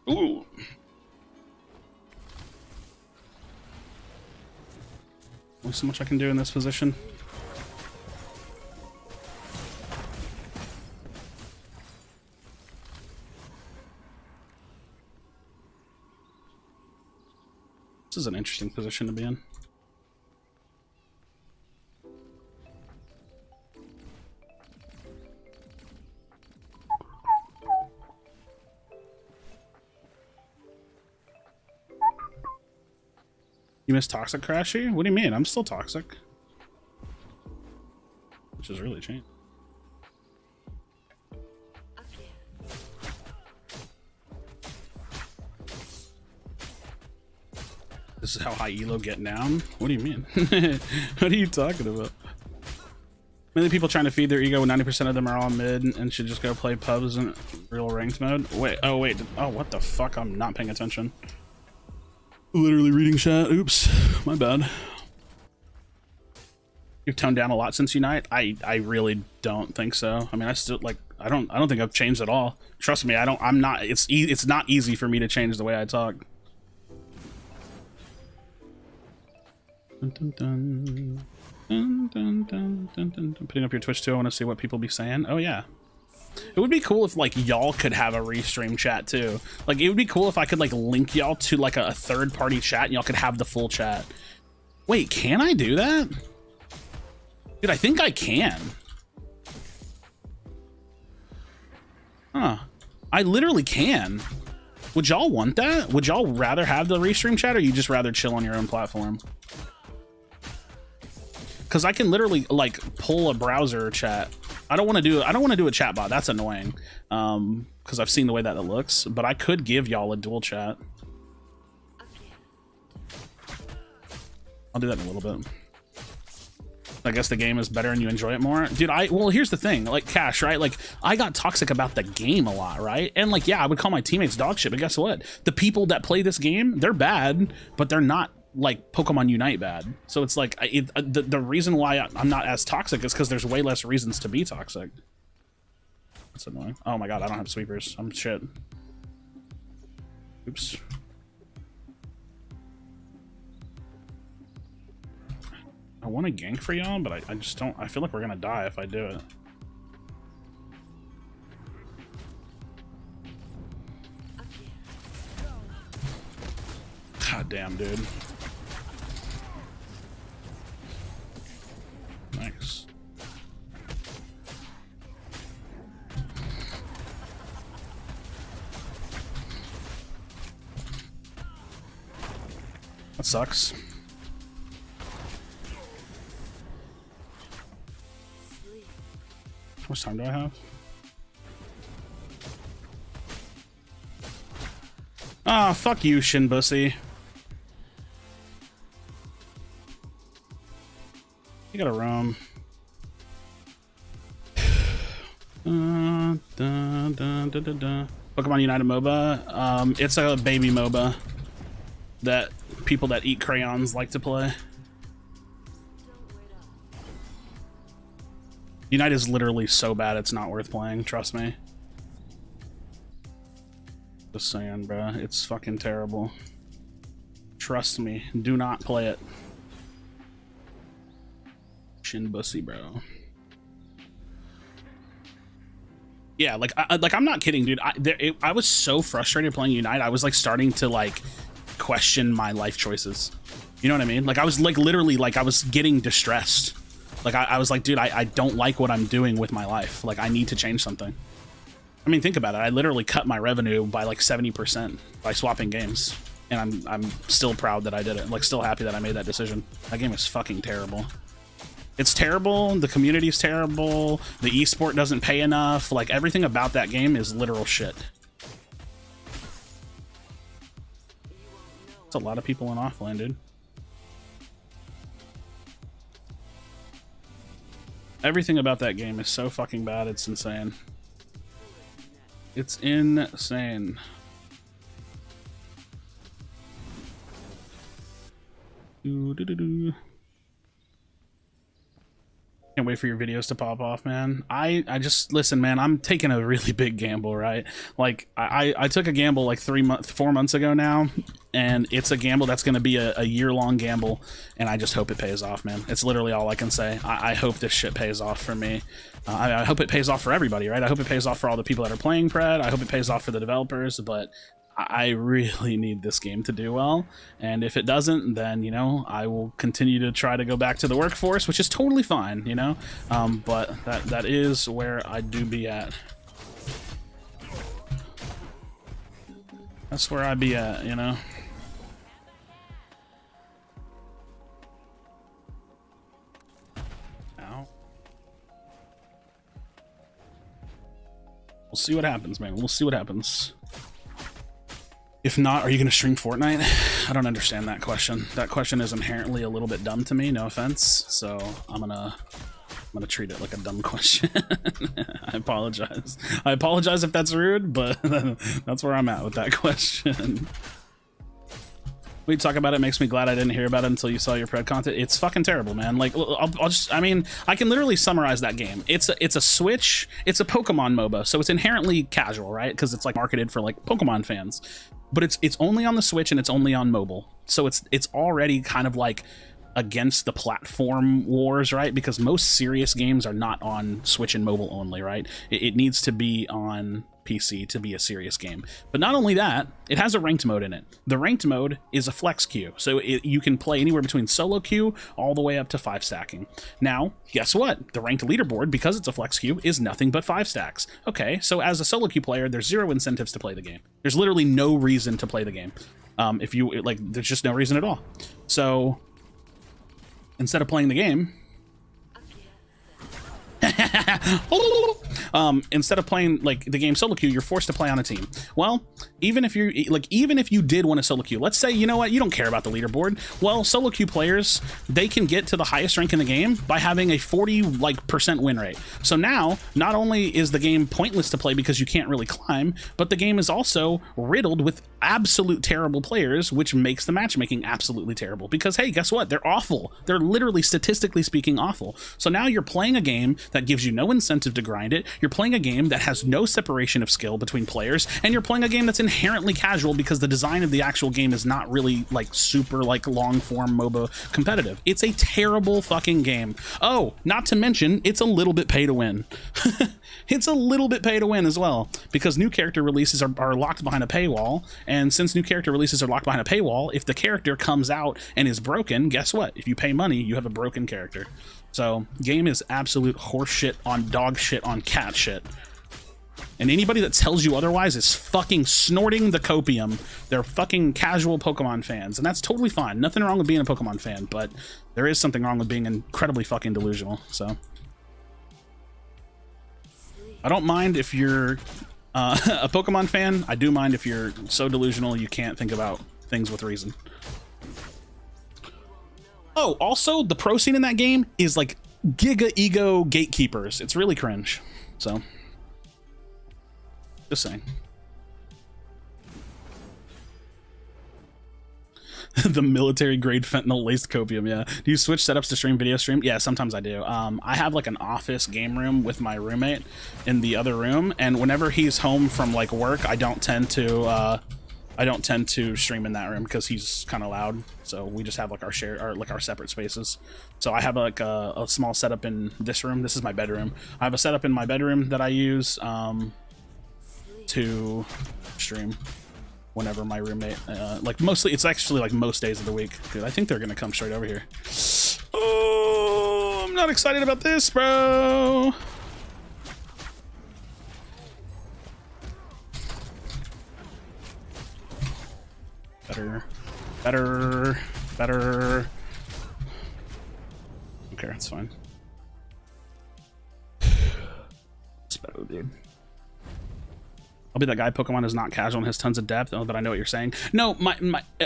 Ooh. Only so much I can do in this position. This is an interesting position to be in. You miss toxic, Krashy? What do you mean? I'm still toxic. Which has really changed. This is how high elo get down? What do you mean? What are you talking about? Many people trying to feed their ego when 90% of them are all mid and should just go play pubs in real ranked mode. Wait, oh wait, oh what the fuck? I'm not paying attention. Literally reading chat. Oops, my bad. You've toned down a lot since Unite. I really don't think so. I mean, I still like. I don't think I've changed at all. Trust me, I'm not. It's not easy for me to change the way I talk. Dun, dun, dun. Dun, dun, dun, dun, dun. I'm putting up your Twitch too. I want to see what people be saying. Oh yeah. It would be cool if like y'all could have a restream chat too. Like it would be cool if I could like link y'all to like a third party chat and y'all could have the full chat. Wait, can I do that? Dude, I think I can. Huh. I literally can. Would y'all want that? Would y'all rather have the restream chat or you just rather chill on your own platform? Because I can literally like pull a browser chat. I don't want to do a chat bot. That's annoying. Because I've seen the way that it looks. But I could give y'all a dual chat. I'll do that in a little bit. I guess the game is better and you enjoy it more. Dude, well, here's the thing. Like, Cash, right? Like, I got toxic about the game a lot, right? And, like, yeah, I would call my teammates dog shit, but guess what? The people that play this game, they're bad, but they're not, like, Pokemon Unite bad. So it's like, the reason why I'm not as toxic is because there's way less reasons to be toxic. That's annoying. Oh my god, I don't have sweepers. I'm shit. Oops. I want to gank for y'all, but I just don't. I feel like we're gonna die if I do it. God damn, dude. Nice. That sucks. How much time do I have? Ah, fuck you, Shin Bussy. You gotta roam. Pokemon United MOBA. It's a baby MOBA that people that eat crayons like to play. Unite is literally so bad it's not worth playing, trust me. Just saying, bro. It's fucking terrible. Trust me. Do not play it. Shin Bussy, bro. Yeah, like I'm not kidding, dude. I was so frustrated playing Unite. I was like starting to like question my life choices. You know what I mean? Like I was like literally like I was getting distressed. Like I was like, dude, I don't like what I'm doing with my life. Like I need to change something. I mean, think about it. I literally cut my revenue by like 70% by swapping games, and I'm still proud that I did it. Like still happy that I made that decision. That game is fucking terrible. It's terrible. The community is terrible. The esport doesn't pay enough. Like everything about that game is literal shit. It's a lot of people in offline, dude. Everything about that game is so fucking bad. It's insane. It's insane. Can't wait for your videos to pop off, man. I just listen, man. I'm taking a really big gamble, right? Like I took a gamble like 4 months ago now, and it's a gamble that's going to be a year-long gamble, and I just hope it pays off, man. It's literally all I can say. I hope this shit pays off for me. I hope it pays off for everybody, right? I hope it pays off for all the people that are playing Pred. I hope it pays off for the developers, but I really need this game to do well, and if it doesn't, then, you know, I will continue to try to go back to the workforce, which is totally fine, you know, but that is where I do be at. That's where I be at, you know. Ow. We'll see what happens, man. We'll see what happens. If not, are you going to stream Fortnite? I don't understand that question. That question is inherently a little bit dumb to me, no offense. So I'm gonna treat it like a dumb question. I apologize. I apologize if that's rude, but that's where I'm at with that question. We talk about it makes me glad I didn't hear about it until you saw your Pred content. It's fucking terrible, man. Like I'll just, I mean, I can literally summarize that game. It's a Switch, it's a Pokemon MOBA, so it's inherently casual, right? Because it's like marketed for like Pokemon fans. But it's only on the Switch and it's only on mobile. So it's already kind of like against the platform wars, right? Because most serious games are not on Switch and mobile only, right? It needs to be on PC to be a serious game. But not only that, it has a ranked mode in it. The ranked mode is a flex queue, so you can play anywhere between solo queue all the way up to 5 stacking. Now, guess what? The ranked leaderboard, because it's a flex queue, is nothing but 5 stacks. Okay, so as a solo queue player, there's 0 incentives to play the game. There's literally no reason to play the game. If you like, there's just no reason at all. So instead of playing the game, instead of playing like the game solo queue, you're forced to play on a team. Well, even if you did want a solo queue, let's say, you know what, you don't care about the leaderboard. Well, solo queue players, they can get to the highest rank in the game by having a 40% win rate. So now, not only is the game pointless to play because you can't really climb, but the game is also riddled with absolute terrible players, which makes the matchmaking absolutely terrible. Because hey, guess what? They're awful. They're literally, statistically speaking, awful. So now you're playing a game that gives you no incentive to grind it. You're playing a game that has no separation of skill between players, and you're playing a game that's inherently casual because the design of the actual game is not really like super like long form MOBA competitive. It's a terrible fucking game. Oh, not to mention it's a little bit pay to win. It's a little bit pay to win as well, because new character releases are locked behind a paywall, and since new character releases are locked behind a paywall, if the character comes out and is broken, guess what? If you pay money, you have a broken character. So game is absolute horse shit on dog shit on cat shit. And anybody that tells you otherwise is fucking snorting the copium. They're fucking casual Pokemon fans, and that's totally fine. Nothing wrong with being a Pokemon fan, but there is something wrong with being incredibly fucking delusional. So I don't mind if you're a Pokemon fan. I do mind if you're so delusional you can't think about things with reason. Oh, also, the pro scene in that game is like giga ego gatekeepers. It's really cringe. So, just saying. The military grade fentanyl laced copium, yeah. Do you switch setups to stream video stream? Yeah, sometimes I do. I have like an office game room with my roommate in the other room, and whenever he's home from like work, I don't tend to I don't tend to stream in that room because he's kind of loud. So we just have like our our separate spaces. So I have like a small setup in this room. This is my bedroom. I have a setup in my bedroom that I use to stream whenever my roommate, like mostly, it's actually like most days of the week. Dude, I think they're gonna come straight over here. Oh, I'm not excited about this, bro. Better. Okay, that's fine. It's better, dude. I'll be that guy. Pokemon is not casual and has tons of depth. Oh, but I know what you're saying. No,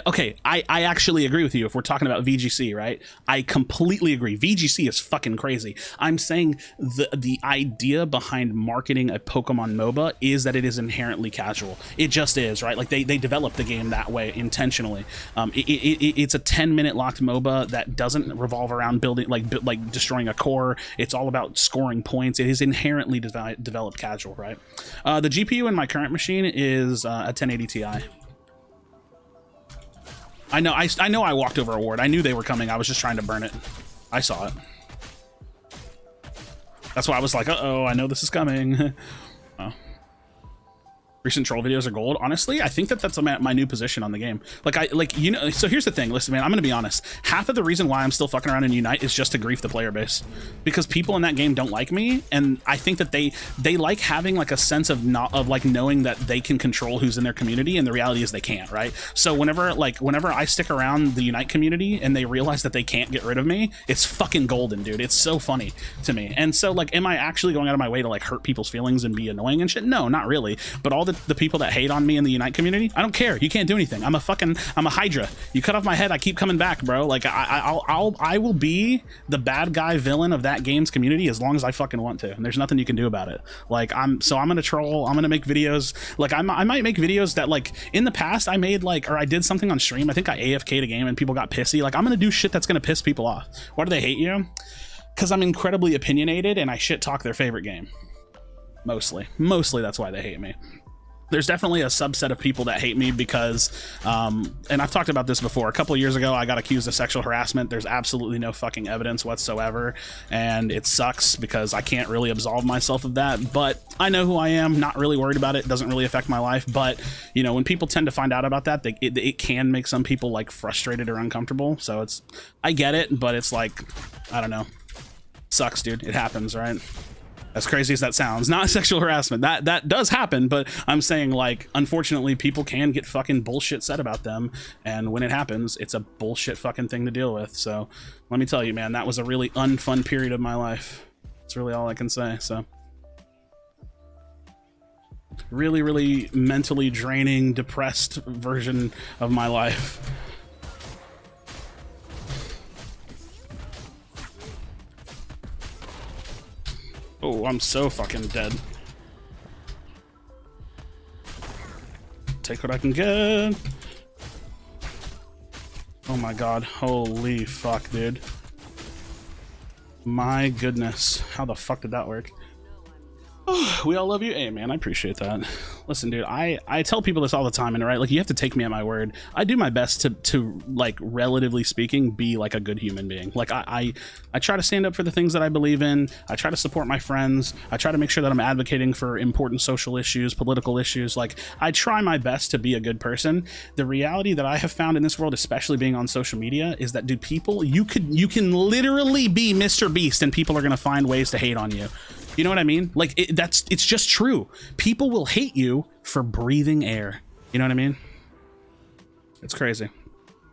okay, I actually agree with you if we're talking about VGC, right? I completely agree. VGC is fucking crazy. I'm saying the idea behind marketing a Pokemon MOBA is that it is inherently casual. It just is, right? Like they developed the game that way intentionally. It's a 10-minute locked MOBA that doesn't revolve around building like destroying a core. It's all about scoring points. It is inherently developed casual, right? The GPU in my current machine is a 1080 Ti. I know I walked over a ward. I knew they were coming. I was just trying to burn it. I saw it. That's why I was like, uh-oh, I know this is coming. Oh. Recent troll videos are gold. Honestly, I think that's my new position on the game. You know, so here's the thing. Listen, man, I'm gonna be honest. Half of the reason why I'm still fucking around in Unite is just to grief the player base, because people in that game don't like me, and I think that they like having like a sense of like knowing that they can control who's in their community, and the reality is they can't, right? So whenever I stick around the Unite community and they realize that they can't get rid of me, it's fucking golden, dude. It's so funny to me. And so like, am I actually going out of my way to like hurt people's feelings and be annoying and shit? No, not really. But all the people that hate on me in the Unite community, I don't care. You can't do anything. I'm a Hydra. You cut off my head, I keep coming back, bro. Like I will be the bad guy villain of that game's community as long as I fucking want to, and there's nothing you can do about it. Like I'm gonna troll. I'm gonna make videos. Like I might make videos that like in the past I made or I did something on stream. I think I AFK'd a game and people got pissy. Like I'm gonna do shit that's gonna piss people off. Why do they hate you? Because I'm incredibly opinionated and I shit talk their favorite game. Mostly that's why they hate me. There's definitely a subset of people that hate me because, and I've talked about this before, a couple of years ago I got accused of sexual harassment. There's absolutely no fucking evidence whatsoever, and it sucks because I can't really absolve myself of that, but I know who I am, not really worried about it, doesn't really affect my life. But you know, when people tend to find out about that, it can make some people like frustrated or uncomfortable. So I get it, but it's like, I don't know, sucks, dude. It happens, right? As crazy as that sounds, not sexual harassment. That does happen, but I'm saying, like, unfortunately, people can get fucking bullshit said about them, and when it happens, it's a bullshit fucking thing to deal with. So, let me tell you, man, that was a really unfun period of my life. That's really all I can say. So, really, really mentally draining, depressed version of my life. Oh, I'm so fucking dead. Take what I can get. Oh my god. Holy fuck, dude. My goodness. How the fuck did that work? Oh, we all love you. Hey, man, I appreciate that. Listen, dude, I tell people this all the time, and right, like, you have to take me at my word. I do my best to like, relatively speaking, be like a good human being. Like, I try to stand up for the things that I believe in. I try to support my friends. I try to make sure that I'm advocating for important social issues, political issues. Like, I try my best to be a good person. The reality that I have found in this world, especially being on social media, is that, dude, people, you can literally be Mr. Beast and people are gonna find ways to hate on you. You know what I mean? Like, it's just true. People will hate you for breathing air. You know what I mean? It's crazy.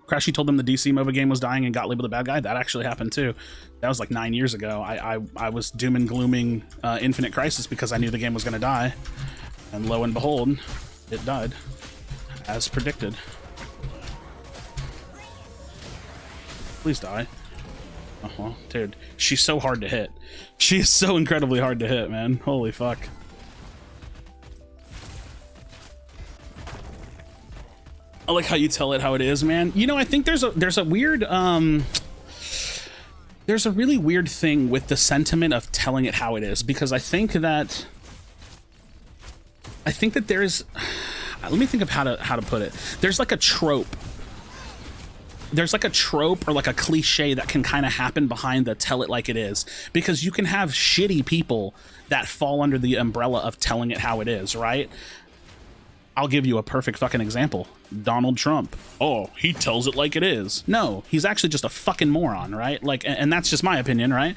Krashy told them the DC MOBA game was dying and got labeled a bad guy. That actually happened too. That was like 9 years ago. I was doom and glooming Infinite Crisis because I knew the game was going to die. And lo and behold, it died. As predicted. Please die. Oh, well, dude, she's so hard to hit. She is so incredibly hard to hit, man. Holy fuck. I like how you tell it how it is, man. You know, I think there's a weird there's a really weird thing with the sentiment of telling it how it is, because I think that there's, let me think of how to put it. There's like a trope. There's like a trope or like a cliche that can kind of happen behind the tell it like it is, because you can have shitty people that fall under the umbrella of telling it how it is, right? I'll give you a perfect fucking example. Donald Trump. Oh, he tells it like it is. No, he's actually just a fucking moron, right? Like, and that's just my opinion, right?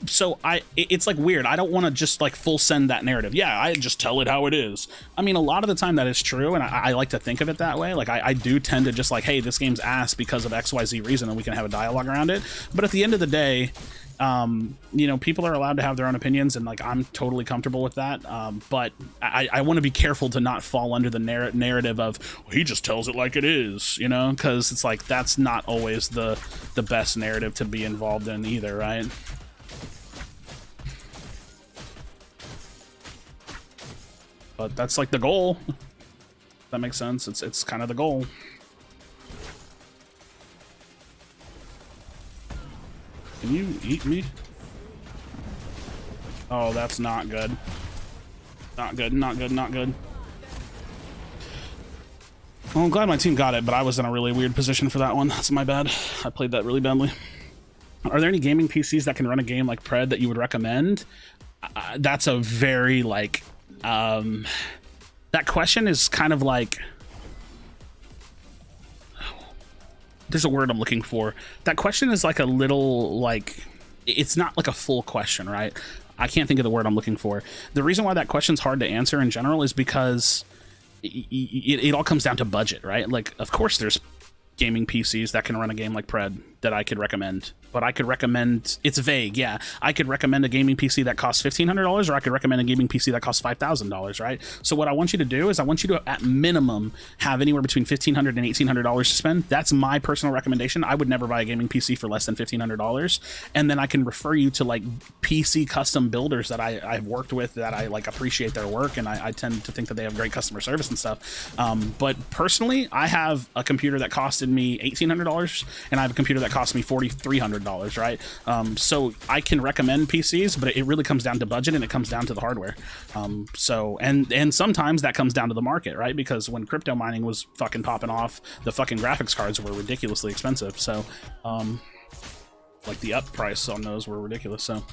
So it's like weird. I don't want to just like full send that narrative. Yeah, I just tell it how it is. I mean, a lot of the time that is true, and I like to think of it that way. Like, I do tend to just like, hey, this game's ass because of XYZ reason, and we can have a dialogue around it. But at the end of the day, you know, people are allowed to have their own opinions, and like I'm totally comfortable with that, but I want to be careful to not fall under the narrative of, well, he just tells it like it is, you know, because it's like that's not always the best narrative to be involved in either, right? But that's like the goal. That makes sense. It's kind of the goal. Can you eat me? Oh, that's not good. Not good, not good, not good. Well, I'm glad my team got it, but I was in a really weird position for that one. That's my bad. I played that really badly. Are there any gaming PCs that can run a game like Pred that you would recommend? That's a very, like... that question is kind of like... There's a word I'm looking for. That question is like a little, like, it's not like a full question, right? I can't think of the word I'm looking for. The reason why that question's hard to answer in general is because it all comes down to budget, right? Like, of course there's gaming PCs that can run a game like Pred that I could recommend, but I could recommend, it's vague, yeah. I could recommend a gaming PC that costs $1,500, or I could recommend a gaming PC that costs $5,000, right? So what I want you to do is I want you to, at minimum, have anywhere between $1,500 and $1,800 to spend. That's my personal recommendation. I would never buy a gaming PC for less than $1,500, and then I can refer you to like PC custom builders that I've worked with that I like appreciate their work, and I tend to think that they have great customer service and stuff. But personally, I have a computer that costed me $1,800, and I have a computer that cost me $4,300, right? So I can recommend PCs, but it really comes down to budget, and it comes down to the hardware. So and sometimes that comes down to the market, right? Because when crypto mining was fucking popping off, the fucking graphics cards were ridiculously expensive. So like the up price on those were ridiculous. So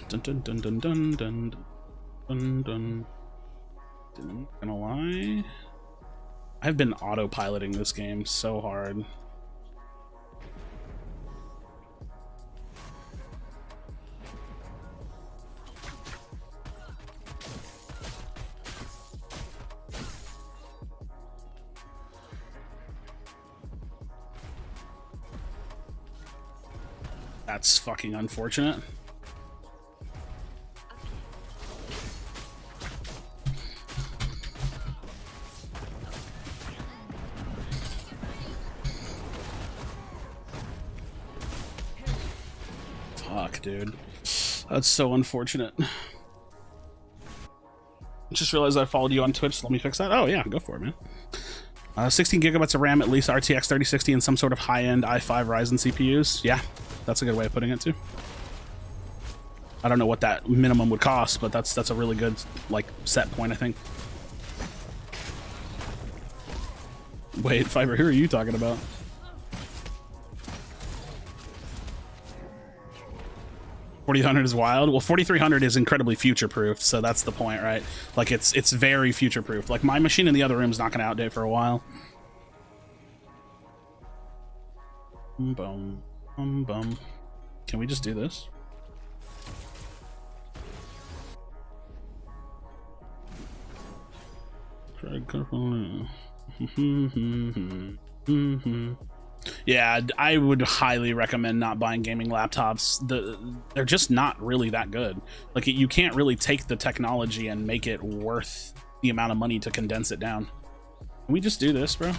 dun dun dun dun dun dun dun dun. Not gonna lie, I've been autopiloting this game so hard. That's fucking unfortunate. Fuck, dude. That's so unfortunate. I just realized I followed you on Twitch. So let me fix that. Oh, yeah, go for it, man. 16 gigabytes of RAM, at least RTX 3060, and some sort of high-end i5 Ryzen CPUs. Yeah, that's a good way of putting it, too. I don't know what that minimum would cost, but that's a really good, like, set point, I think. Wait, Fiverr, who are you talking about? 4,300 is wild. Well, 4,300 is incredibly future-proof, so that's the point, right? Like, it's very future-proof. Like, my machine in the other room is not going to outdate for a while. Boom, bum. Can we just do this? Yeah, I would highly recommend not buying gaming laptops. They're just not really that good. Like, you can't really take the technology and make it worth the amount of money to condense it down. Can we just do this, bro?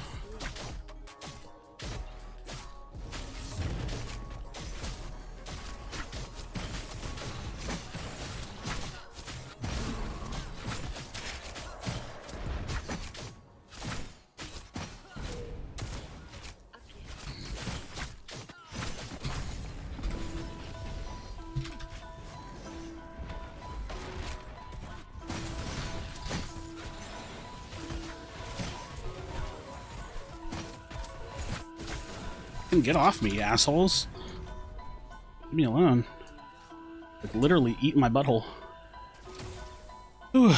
Get off me, assholes. Leave me alone. Like literally eating my butthole. Ooh.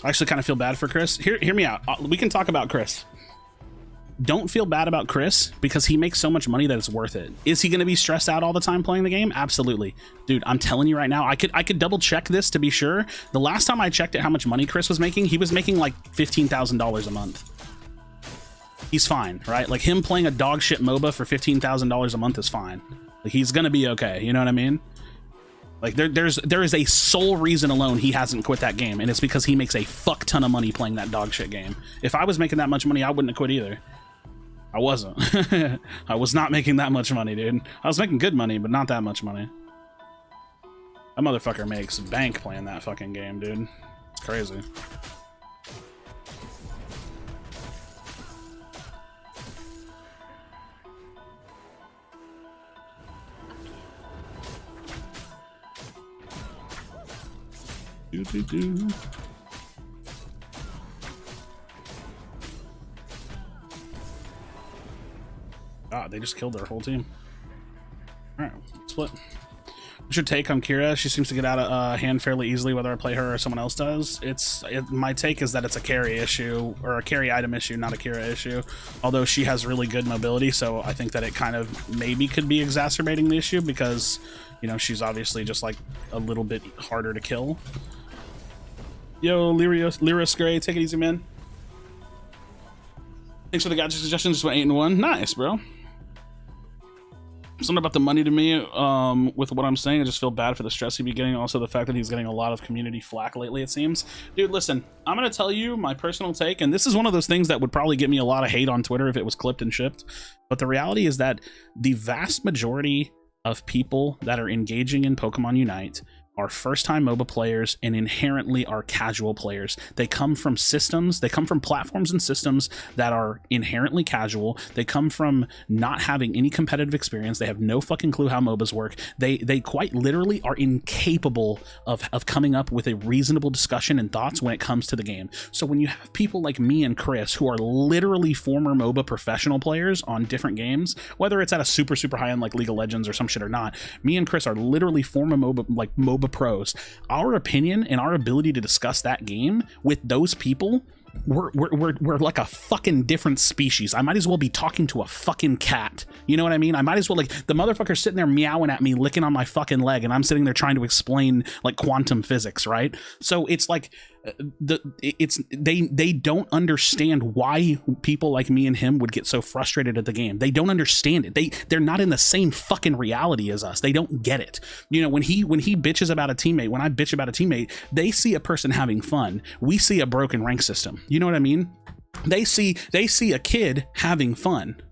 I actually kind of feel bad for Chris. Hear me out. We can talk about Chris. Don't feel bad about Chris because he makes so much money that it's worth it. Is he going to be stressed out all the time playing the game? Absolutely. Dude, I'm telling you right now, I could double check this to be sure. The last time I checked it, how much money Chris was making, he was making like $15,000 a month. He's fine, right? Like him playing a dog shit MOBA for $15,000 a month is fine. Like he's going to be okay. You know what I mean? Like there is a sole reason alone he hasn't quit that game, and it's because he makes a fuck ton of money playing that dog shit game. If I was making that much money, I wouldn't have quit either. I wasn't. I was not making that much money, dude. I was making good money, but not that much money. That motherfucker makes bank playing that fucking game, dude. It's crazy. God, they just killed their whole team. All right, split. What's your take on Kira? She seems to get out of hand fairly easily, whether I play her or someone else does. My take is that it's a carry issue, or a carry item issue, not a Kira issue. Although she has really good mobility, so I think that it kind of maybe could be exacerbating the issue because, you know, she's obviously just like a little bit harder to kill. Yo, Lyra Gray, take it easy, man. Thanks for the gadget suggestion. Just went 8-1. Nice, bro. Something about the money to me, with what I'm saying, I just feel bad for the stress he'd be getting. Also, the fact that he's getting a lot of community flack lately, it seems. Dude, listen, I'm going to tell you my personal take, and this is one of those things that would probably get me a lot of hate on Twitter if it was clipped and shipped. But the reality is that the vast majority of people that are engaging in Pokemon Unite are first-time MOBA players and inherently are casual players. They come from systems, they come from platforms and systems that are inherently casual. They come from not having any competitive experience. They have no fucking clue how MOBAs work. They quite literally are incapable of coming up with a reasonable discussion and thoughts when it comes to the game. So when you have people like me and Chris, who are literally former MOBA professional players on different games, whether it's at a super high end like League of Legends or some shit or not, me and Chris are literally former MOBA pros. Our opinion and our ability to discuss that game with those people, we're like a fucking different species. I might as well be talking to a fucking cat. You know what I mean? I might as well, like, the motherfucker's sitting there meowing at me, licking on my fucking leg, and I'm sitting there trying to explain like quantum physics, right? So it's like they don't understand why people like me and him would get so frustrated at the game. They don't understand it. They're not in the same fucking reality as us. They don't get it. You know, when he bitches about a teammate, when I bitch about a teammate, they see a person having fun. We see a broken rank system. You know what I mean? They see a kid having fun.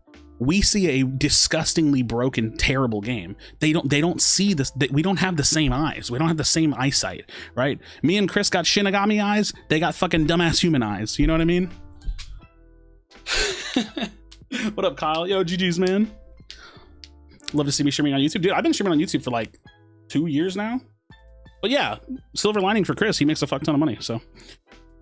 We see a disgustingly broken, terrible game. They don't see this. We don't have the same eyes. We don't have the same eyesight, right? Me and Chris got Shinigami eyes. They got fucking dumbass human eyes. You know what I mean? What up, Kyle? Yo, GG's, man. Love to see me streaming on YouTube. Dude, I've been streaming on YouTube for like 2 years now. But yeah, silver lining for Chris, he makes a fuck ton of money, so.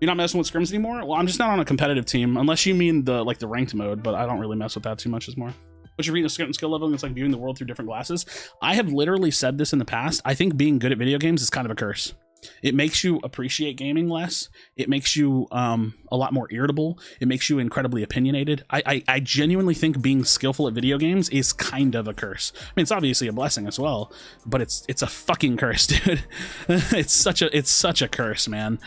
You're not messing with scrims anymore? Well, I'm just not on a competitive team, unless you mean the ranked mode, but I don't really mess with that too much as more. But you're reading a certain skill level and it's like viewing the world through different glasses. I have literally said this in the past. I think being good at video games is kind of a curse. It makes you appreciate gaming less. It makes you a lot more irritable. It makes you incredibly opinionated. I genuinely think being skillful at video games is kind of a curse. I mean, it's obviously a blessing as well, but it's a fucking curse, dude. It's such a curse, man.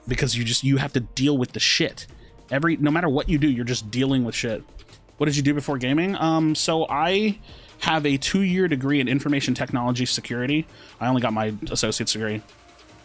Because you have to deal with the shit. No matter what you do, you're just dealing with shit. What did you do before gaming? So I have a 2-year degree in information technology security. I only got my associate's degree.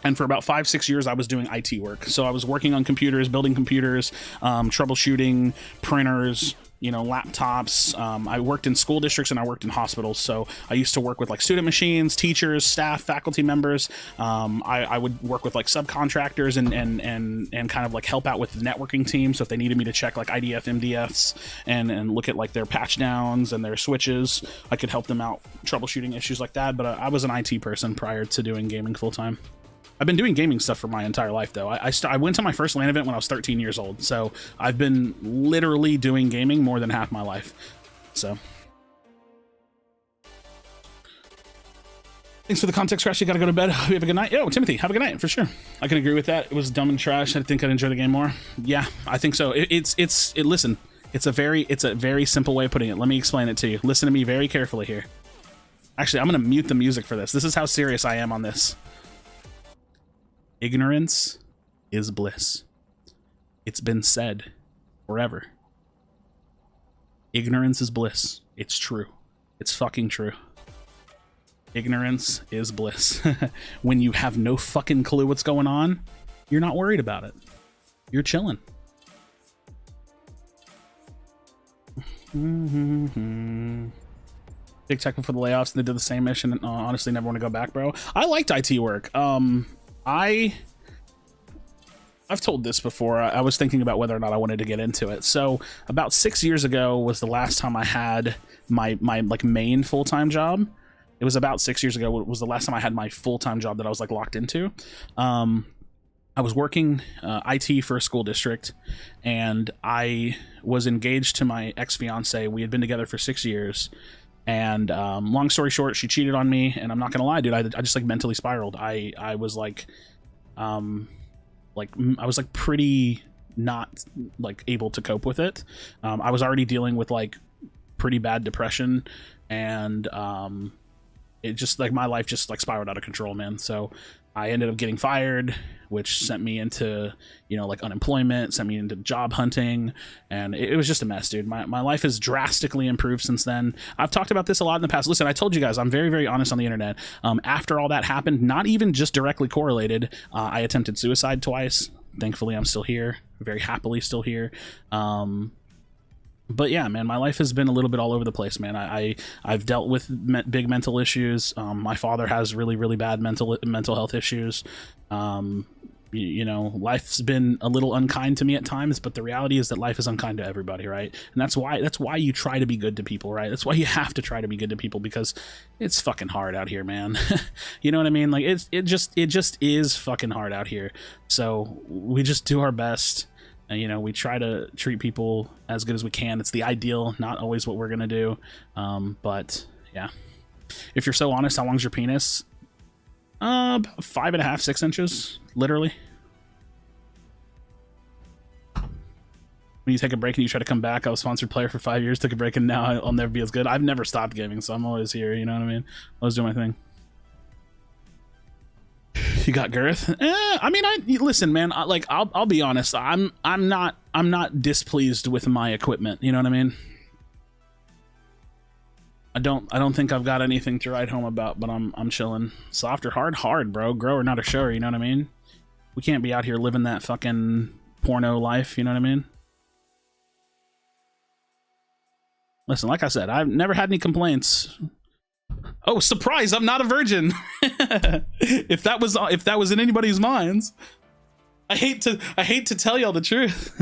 And for about 5-6 years, I was doing IT work. So I was working on computers, building computers, troubleshooting printers, you know, laptops. I worked in school districts and I worked in hospitals. So I used to work with like student machines, teachers, staff, faculty members. I would work with like subcontractors and kind of like help out with the networking team. So if they needed me to check like IDF, MDFs and look at like their patch downs and their switches, I could help them out troubleshooting issues like that. But I was an IT person prior to doing gaming full time. I've been doing gaming stuff for my entire life, though. I went to my first LAN event when I was 13 years old, so I've been literally doing gaming more than half my life. So, thanks for the context, Krashy. Gotta go to bed. Hope you have a good night. Yo, Timothy, have a good night, for sure. I can agree with that. It was dumb and trash. I think I'd enjoy the game more. Yeah, I think so. Listen, it's a very simple way of putting it. Let me explain it to you. Listen to me very carefully here. Actually, I'm gonna mute the music for this. This is how serious I am on this. Ignorance is bliss. It's been said forever. Ignorance is bliss. It's true. It's fucking true. Ignorance is bliss. When you have no fucking clue what's going on, you're not worried about it. You're chilling. Big check for the layoffs, and they did the same mission. Honestly, never want to go back, bro. I liked IT work. I've told this before. I was thinking about whether or not I wanted to get into it. So about 6 years ago was the last time I had my like main full-time job. It was about 6 years ago was the last time I had my full-time job that I was like locked into. I was working IT for a school district, and I was engaged to my ex-fiance. We had been together for 6 years. And long story short, she cheated on me, and I'm not gonna lie, dude. I just like mentally spiraled. I was like, I was like pretty not like able to cope with it. I was already dealing with like pretty bad depression, and it just like my life just like spiraled out of control, man. So I ended up getting fired, which sent me into, you know, like unemployment, sent me into job hunting, and it was just a mess, dude. My life has drastically improved since then. I've talked about this a lot in the past. Listen, I told you guys, I'm very, very honest on the internet. After all that happened, not even just directly correlated, I attempted suicide twice. Thankfully, I'm still here, very happily still here. But yeah, man, my life has been a little bit all over the place, man. I've dealt with big mental issues. My father has really, really bad mental health issues. You know, life's been a little unkind to me at times, but the reality is that life is unkind to everybody, right? And that's why you try to be good to people, right? That's why you have to try to be good to people, because it's fucking hard out here, man. You know what I mean? Like it just is fucking hard out here. So we just do our best. And, you know, we try to treat people as good as we can. It's the ideal, not always what we're gonna do. But yeah, if you're so honest, how long's your penis? About 5.5, 6 inches, literally. When you take a break and you try to come back, I was sponsored player for 5 years, took a break, and now I'll never be as good. I've never stopped gaming, so I'm always here. You know what I mean? Always do my thing. You got girth? I mean, listen, man. I'll be honest. I'm not displeased with my equipment. You know what I mean? I don't think I've got anything to write home about, but I'm chilling. Soft or hard, bro. Grow or not a show. You know what I mean? We can't be out here living that fucking porno life. You know what I mean? Listen, like I said, I've never had any complaints. Oh, surprise! I'm not a virgin. If that was in anybody's minds, I hate to tell y'all the truth.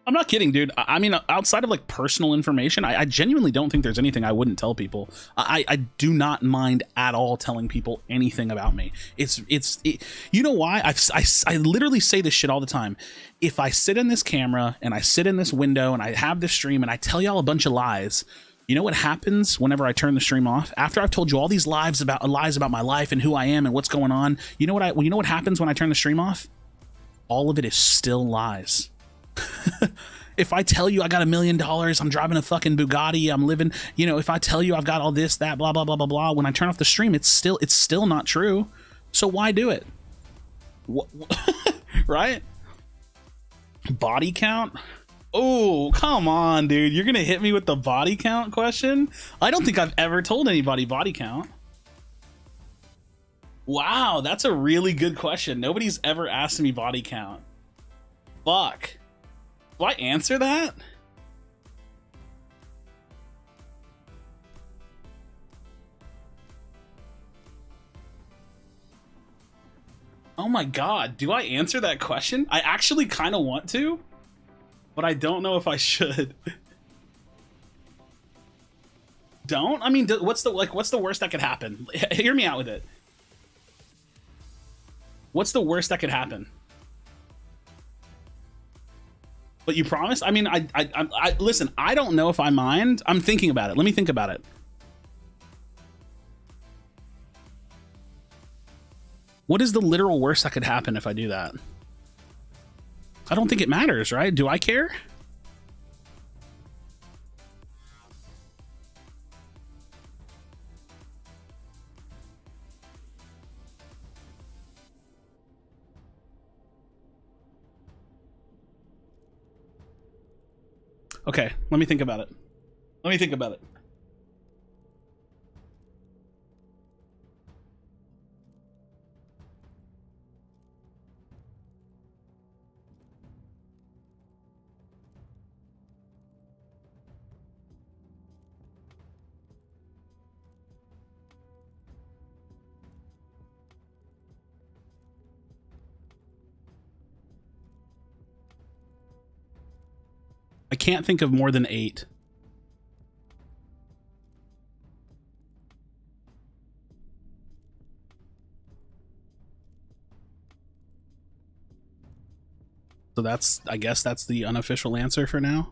I'm not kidding, dude. I mean, outside of like personal information, I genuinely don't think there's anything I wouldn't tell people. I do not mind at all telling people anything about me. You know why? I literally say this shit all the time. If I sit in this camera and I sit in this window and I have this stream and I tell y'all a bunch of lies, you know what happens whenever I turn the stream off? After I've told you all these lies about my life and who I am and what's going on, you know what happens when I turn the stream off? All of it is still lies. If I tell you I got $1 million, I'm driving a fucking Bugatti, I'm living, you know, if I tell you I've got all this, that, blah, blah, blah, blah, blah, when I turn off the stream, it's still not true. So why do it? Right? Body count? Oh, come on, dude. You're gonna hit me with the body count question? I don't think I've ever told anybody body count. Wow, that's a really good question. Nobody's ever asked me body count. Fuck. Do I answer that? Oh my god, do I answer that question? I actually kind of want to, but I don't know if I should. don't. I mean, what's the worst that could happen? Hear me out with it. What's the worst that could happen? But you promise? I mean, I listen, I don't know if I mind. I'm thinking about it. Let me think about it. What is the literal worst that could happen if I do that? I don't think it matters, right? Do I care? Okay, let me think about it. Let me think about it. I can't think of more than 8. So that's, I guess that's the unofficial answer for now.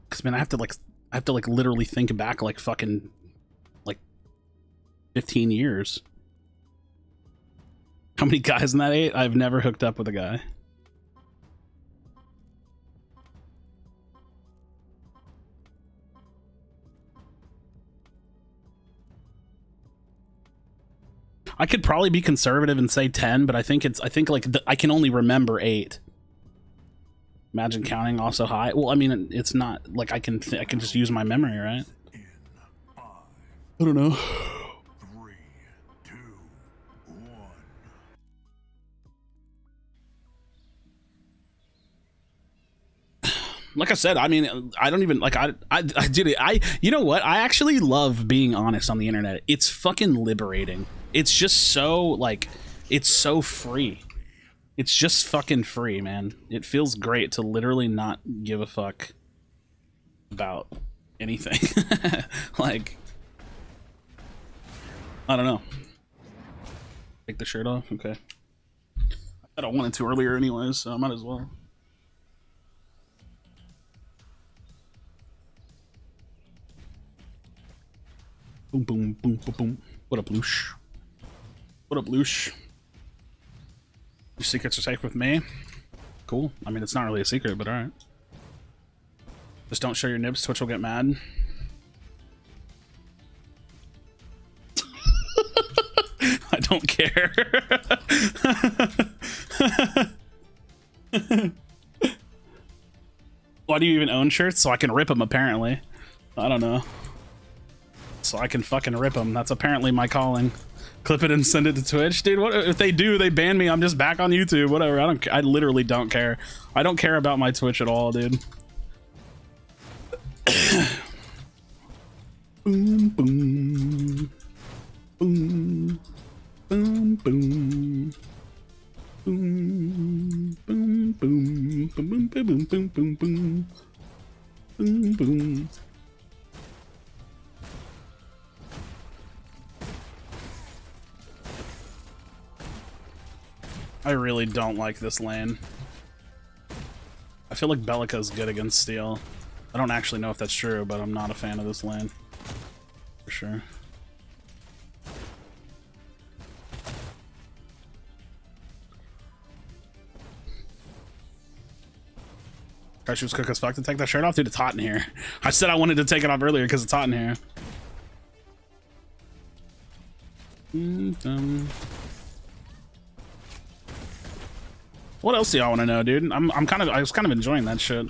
Cause man, I have to like literally think back like fucking like 15 years. How many guys in that 8? I've never hooked up with a guy. I could probably be conservative and say 10, but I think like I can only remember 8. Imagine counting also high. Well, I mean, it's not like I can just use my memory, right? I don't know. Like I said, I mean, I don't even like I did it. You know what? I actually love being honest on the internet. It's fucking liberating. It's just so like, it's so free. It's just fucking free, man. It feels great to literally not give a fuck about anything. Like, I don't know. Take the shirt off? Okay. I don't want it to earlier anyways, so I might as well. Boom, boom, boom, boom, boom. What up, Loosh? What up, Loosh? Your secrets are safe with me? Cool. I mean, it's not really a secret, but alright. Just don't show your nibs, Twitch will get mad. I don't care. Why do you even own shirts? So I can rip them, apparently. I don't know. So I can fucking rip them. That's apparently my calling. Clip it and send it to Twitch. Dude, what if they do? They ban me. I'm just back on YouTube. Whatever. I literally don't care. I don't care about my Twitch at all, dude. Boom, boom. Boom. Boom, boom. Boom, boom, boom. Boom, boom, boom, boom, boom, boom, boom. Boom, boom. I really don't like this lane. I feel like Bellica's good against steel. I don't actually know if that's true, but I'm not a fan of this lane. For sure. Krashy was quick as fuck to take that shirt off. Dude, it's hot in here. I said I wanted to take it off earlier because it's hot in here. What else do y'all want to know, dude? I was kind of enjoying that shit.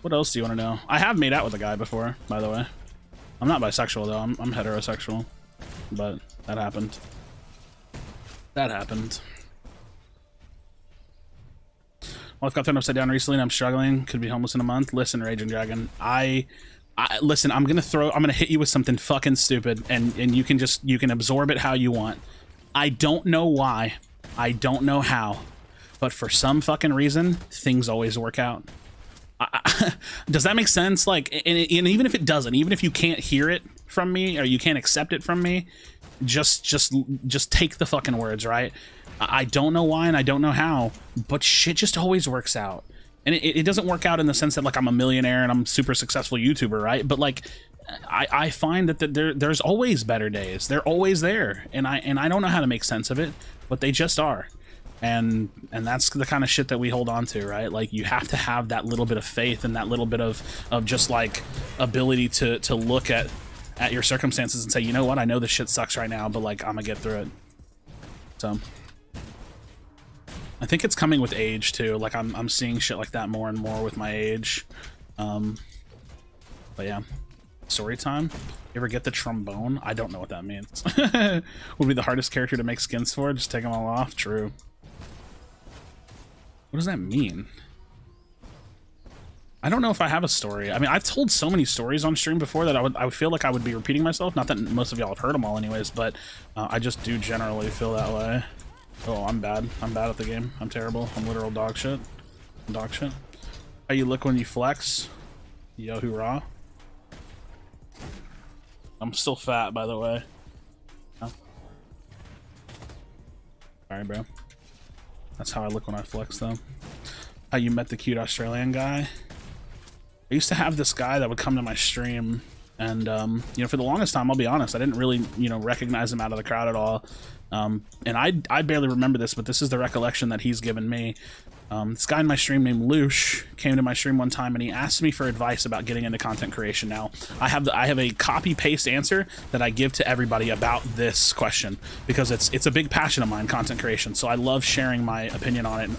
What else do you want to know? I have made out with a guy before, by the way. I'm not bisexual though. I'm heterosexual, but that happened. That happened. Life got turned upside down recently and I'm struggling. Could be homeless in a month. Listen, Raging Dragon. Listen, I'm gonna hit you with something fucking stupid and you can absorb it how you want. I don't know why. I don't know how. but for some fucking reason, things always work out. Does that make sense? Like, and even if it doesn't, even if you can't hear it from me or you can't accept it from me, just take the fucking words, right? I don't know why and I don't know how, but shit just always works out. And it doesn't work out in the sense that like I'm a millionaire and I'm a super successful YouTuber, right? But like I find that there's always better days. They're always there, and I don't know how to make sense of it, but they just are. And that's the kind of shit that we hold on to, right? Like you have to have that little bit of faith and that little bit of just like ability to look at your circumstances and say, you know what, I know this shit sucks right now, but like I'm gonna get through it. So I think it's coming with age too. Like I'm seeing shit like that more and more with my age. But yeah, story time. You ever get the trombone? I don't know what that means. Would be the hardest character to make skins for. Just take them all off. True. What does that mean? I don't know if I have a story. I mean, I've told so many stories on stream before that I would feel like I would be repeating myself. Not that most of y'all have heard them all anyways, but I just do generally feel that way. Oh, I'm bad. I'm bad at the game. I'm terrible. I'm literal dog shit. Dog shit. How you look when you flex? Yo, hoorah. I'm still fat, by the way. Oh. Sorry, bro. That's how I look when I flex, though. How you met the cute Australian guy? I used to have this guy that would come to my stream, and you know, for the longest time, I'll be honest, I didn't really, you know, recognize him out of the crowd at all. And I barely remember this, but this is the recollection that he's given me. This guy in my stream named Loosh came to my stream one time and he asked me for advice about getting into content creation. Now, I have a copy-paste answer that I give to everybody about this question because it's a big passion of mine, content creation. So I love sharing my opinion on it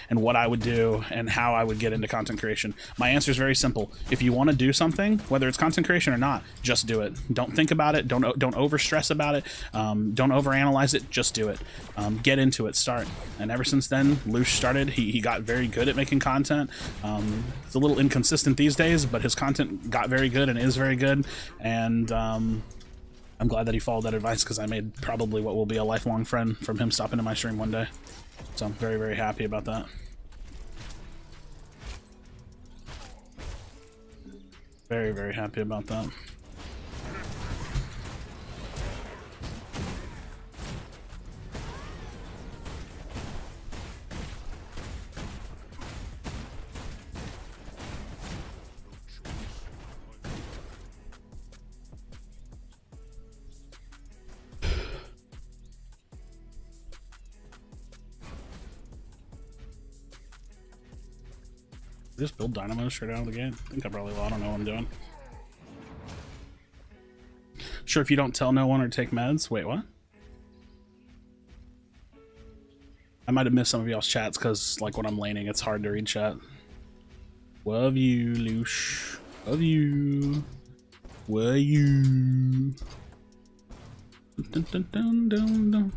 and what I would do and how I would get into content creation. My answer is very simple. If you want to do something, whether it's content creation or not, just do it. Don't think about it. Don't over-stress about it. Don't overanalyze it. Just do it. Get into it. Start. And ever since then, Loosh started. He got very good at making content. It's a little inconsistent these days, but his content got very good and is very good. And I'm glad that he followed that advice because I made probably what will be a lifelong friend from him stopping in my stream one day. So I'm very, very happy about that. Very, very happy about that. Just build dynamo straight out of the gate. I think I probably will. I don't know what I'm doing. Sure, if you don't tell no one or take meds. Wait, what? I might have missed some of y'all's chats because, like, when I'm laning, it's hard to read chat. Love you, Loosh. Love you. Love you. Dun, dun, dun, dun, dun.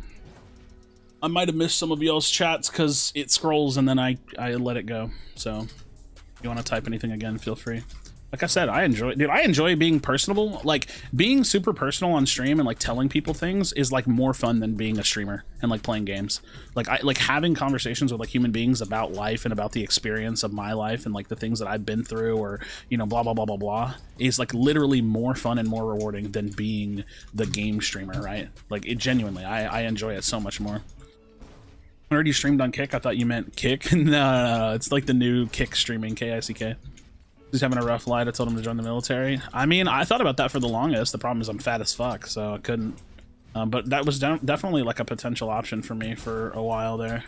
I might have missed some of y'all's chats because it scrolls and then I let it go. So if you want to type anything again, feel free. Like I said, I enjoy being personable. Like being super personal on stream and like telling people things is like more fun than being a streamer and like playing games. Like I like having conversations with like human beings about life and about the experience of my life and like the things that I've been through or, you know, blah, blah, blah, blah, blah is like literally more fun and more rewarding than being the game streamer, right? Like it genuinely, I enjoy it so much more. I heard you streamed on Kick. I thought you meant Kick. No, it's like the new Kick streaming, K-I-C-K. He's having a rough life. I told him to join the military. I mean, I thought about that for the longest. The problem is I'm fat as fuck, so I couldn't. But that was definitely like a potential option for me for a while there.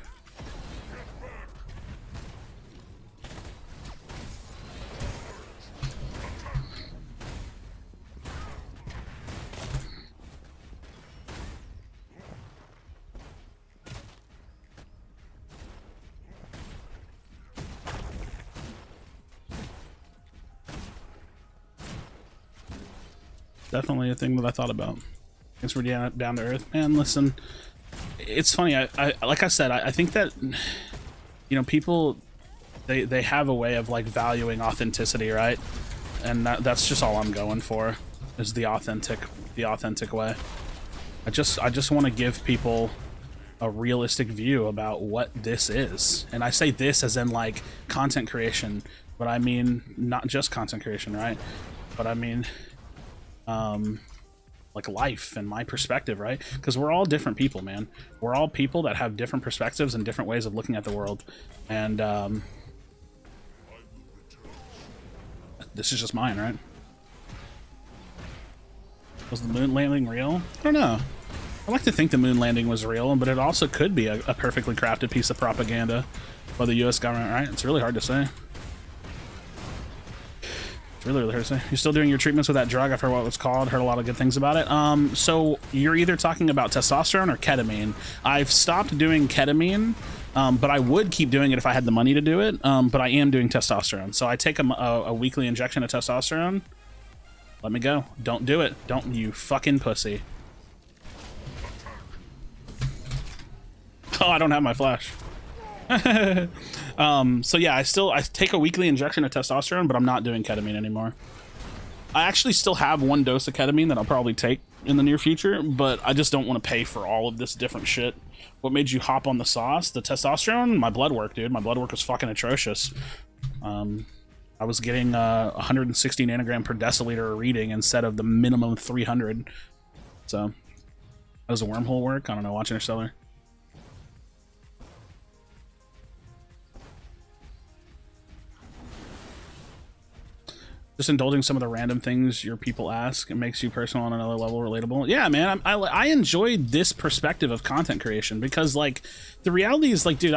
Definitely a thing that I thought about. Thanks for down to earth, man. Listen, it's funny. I like I said, I think that, you know, people they have a way of like valuing authenticity, right? And that's just all I'm going for is the authentic way. I just want to give people a realistic view about what this is. And I say this as in like content creation, but I mean not just content creation, right? But I mean like life and my perspective, right? Because we're all different people, man. We're all people that have different perspectives and different ways of looking at the world. And this is just mine, right? Was the moon landing real? I don't know. I like to think the moon landing was real, but it also could be a perfectly crafted piece of propaganda by the US government, right? It's really hard to say. It's really, really hard to say. You're still doing your treatments with that drug? I've heard what it was called. Heard a lot of good things about it. So you're either talking about testosterone or ketamine. I've stopped doing ketamine, but I would keep doing it if I had the money to do it. But I am doing testosterone. So I take a weekly injection of testosterone. Let me go. Don't do it. Don't, you fucking pussy. Oh, I don't have my flash. So yeah, I take a weekly injection of testosterone, but I'm not doing ketamine anymore. I actually still have 1 dose of ketamine that I'll probably take in the near future, but I just don't want to pay for all of this different shit. What made you hop on the sauce? The testosterone? My blood work, dude. My blood work was fucking atrocious. I was getting 160 nanogram per deciliter reading instead of the minimum 300. So that was a wormhole work. I don't know, watch Interstellar. Just indulging some of the random things your people ask. It makes you personal on another level, relatable. Yeah, man, I enjoyed this perspective of content creation because, like, the reality is, like, dude,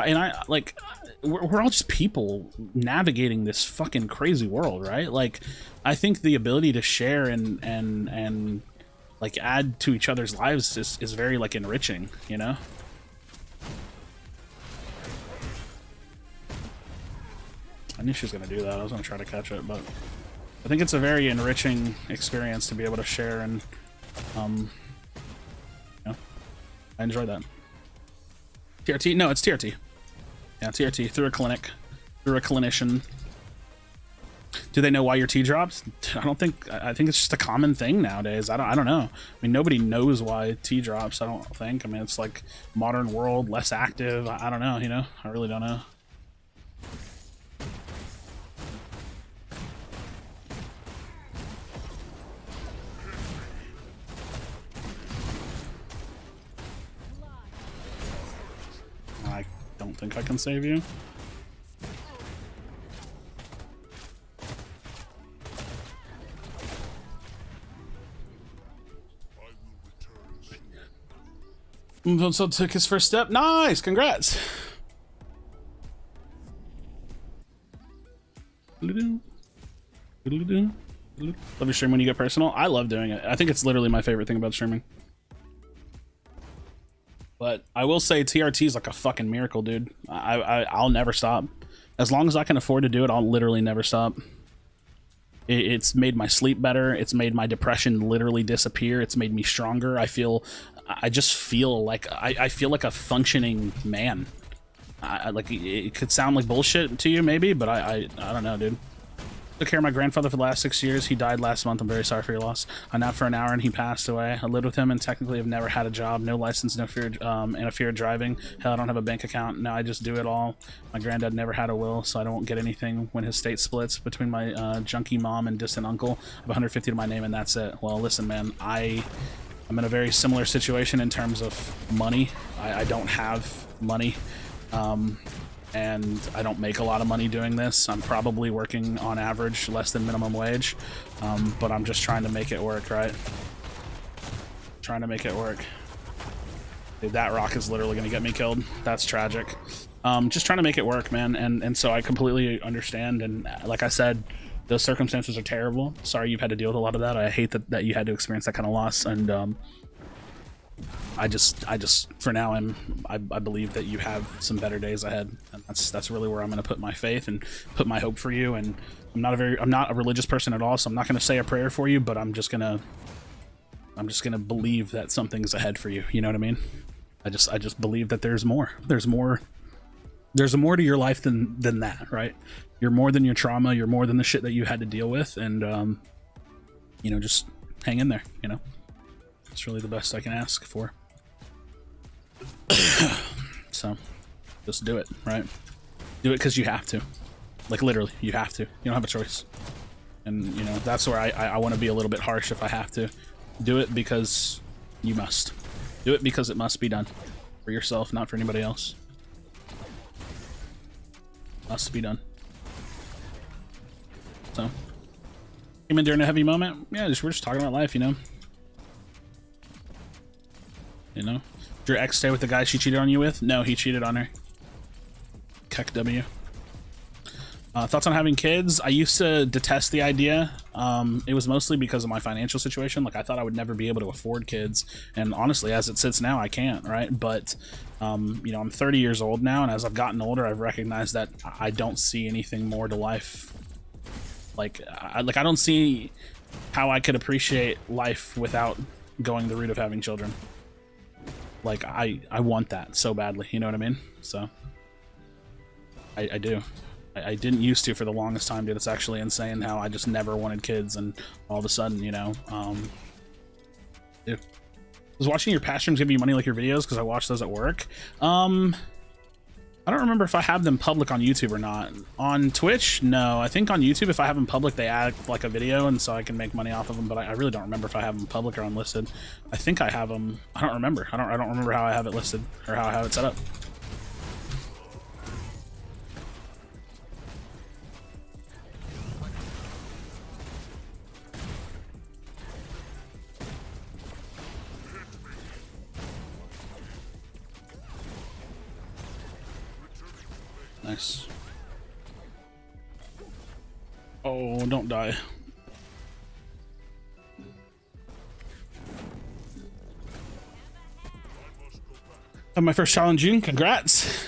we're all just people navigating this fucking crazy world, right? Like, I think the ability to share and like add to each other's lives is very like enriching, you know? I knew she was gonna do that. I was gonna try to catch it, but I think it's a very enriching experience to be able to share, and you know, I enjoy that. TRT? No, it's TRT. Yeah, TRT through a clinic, through a clinician. Do they know why your T drops? I don't think. I think it's just a common thing nowadays. I don't know. I mean, nobody knows why T drops. I don't think. I mean, it's like modern world, less active. I don't know. You know, I really don't know. I don't think I can save you. So took his first step. Nice, congrats. Love your stream when you get personal. I love doing it. I think it's literally my favorite thing about streaming. But I will say TRT is like a fucking miracle, dude. I'll never stop. As long as I can afford to do it, I'll literally never stop. It's made my sleep better. It's made my depression literally disappear. It's made me stronger. I just feel like I feel like a functioning man. Like, it could sound like bullshit to you maybe, but I don't know, dude. Took care of my grandfather for the last 6 years. He died last month. I'm very sorry for your loss. I napped for an hour and he passed away. I lived with him and technically have never had a job, no license, no fear, and a fear of driving. Hell, I don't have a bank account. Now I just do it all. My granddad never had a will, so I don't get anything when his estate splits between my junkie mom and distant uncle. I have 150 to my name and that's it. Well, listen, man, I'm in a very similar situation in terms of money. I don't have money. And I don't make a lot of money doing this. I'm probably working on average less than minimum wage, but I'm just trying to make it work, right? Trying to make it work. Dude, that rock is literally gonna get me killed. That's tragic. Just trying to make it work, man, and so I completely understand, and like I said, those circumstances are terrible. Sorry you've had to deal with a lot of that. I hate that you had to experience that kind of loss, and I just for now I believe that you have some better days ahead, and that's really where I'm going to put my faith and put my hope for you. And I'm not a religious person at all, so I'm not going to say a prayer for you, but I'm just gonna believe that something's ahead for you. You know what I mean? I just believe that there's more. There's more to your life than that, right? You're more than your trauma. You're more than the shit that you had to deal with, and you know, just hang in there. You know, it's really the best I can ask for. So just do it, right? Do it because you have to. Like, literally, you have to. You don't have a choice. And, you know, that's where I want to be a little bit harsh if I have to. Do it because you must. Do it because it must be done. For yourself, not for anybody else. Must be done. So, came in during a heavy moment. Yeah, we're just talking about life, you know. You know, did your ex stay with the guy she cheated on you with? No, he cheated on her. Keck W. Thoughts on having kids? I used to detest the idea. It was mostly because of my financial situation. Like, I thought I would never be able to afford kids, and honestly, as it sits now, I can't, right? But you know, I'm 30 years old now, and as I've gotten older, I've recognized that I don't see anything more to life. Like I don't see how I could appreciate life without going the route of having children. Like, I want that so badly, you know what I mean? So I do. I didn't used to for the longest time, dude. It's actually insane how I just never wanted kids, and all of a sudden, you know, dude. Was watching your past streams give you money like your videos? Because I watch those at work. I don't remember if I have them public on YouTube or not. On Twitch, no. I think on YouTube, if I have them public, they add like a video, and so I can make money off of them. But I really don't remember if I have them public or unlisted. I think I have them. I don't remember. I don't remember how I have it listed or how I have it set up. Nice. Oh, don't die. Have my first challenge June. Congrats.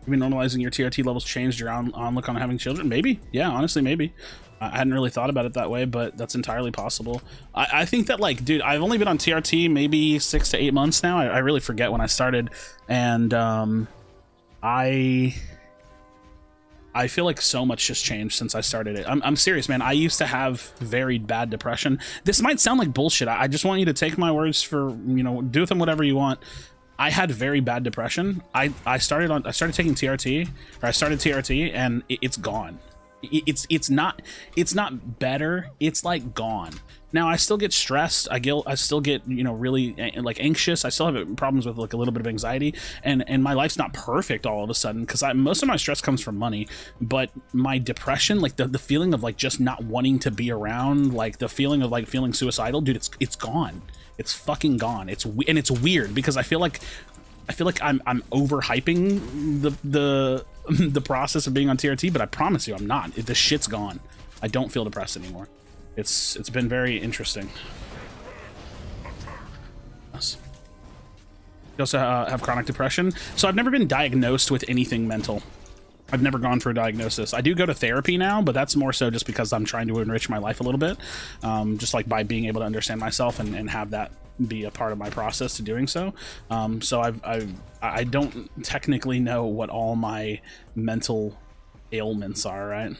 Maybe normalizing your TRT levels changed your outlook on having children? Maybe. Yeah, honestly, maybe. I hadn't really thought about it that way, but that's entirely possible. I think that, like, dude, I've only been on TRT maybe 6 to 8 months now. I really forget when I started, and I feel like so much just changed since I started it. I'm serious, man. I used to have very bad depression. This might sound like bullshit. I just want you to take my words for, you know, do with them whatever you want. I had very bad depression. I started taking TRT, or I started TRT, and it's gone. It's not better. It's like gone. Now I still get stressed. I still get, you know, really like anxious. I still have problems with like a little bit of anxiety, and my life's not perfect all of a sudden, because most of my stress comes from money. But my depression, like the feeling of like just not wanting to be around, like the feeling of like feeling suicidal, dude, it's gone. It's fucking gone. It's weird because I feel like I'm overhyping the process of being on TRT, but I promise you I'm not. The shit's gone. I don't feel depressed anymore. It's been very interesting. Yes. You also have chronic depression. So I've never been diagnosed with anything mental. I've never gone for a diagnosis. I do go to therapy now, but that's more so just because I'm trying to enrich my life a little bit. Just like by being able to understand myself and have that be a part of my process to doing so. So I don't technically know what all my mental ailments are, right?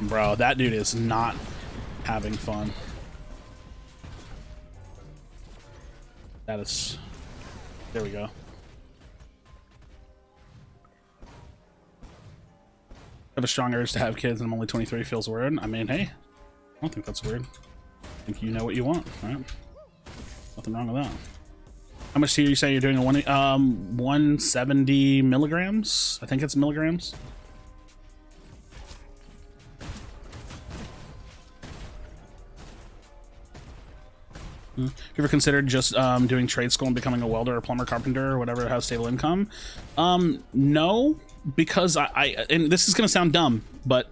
Bro, that dude is not having fun. That is... There we go. I have a strong urge to have kids and I'm only 23 feels weird. I mean, hey, I don't think that's weird. I think you know what you want, right? Nothing wrong with that. How much do you say you're doing? 170 milligrams? I think it's milligrams. Have you ever considered just doing trade school and becoming a welder or plumber, carpenter, or whatever that has stable income? No, because and this is gonna sound dumb, but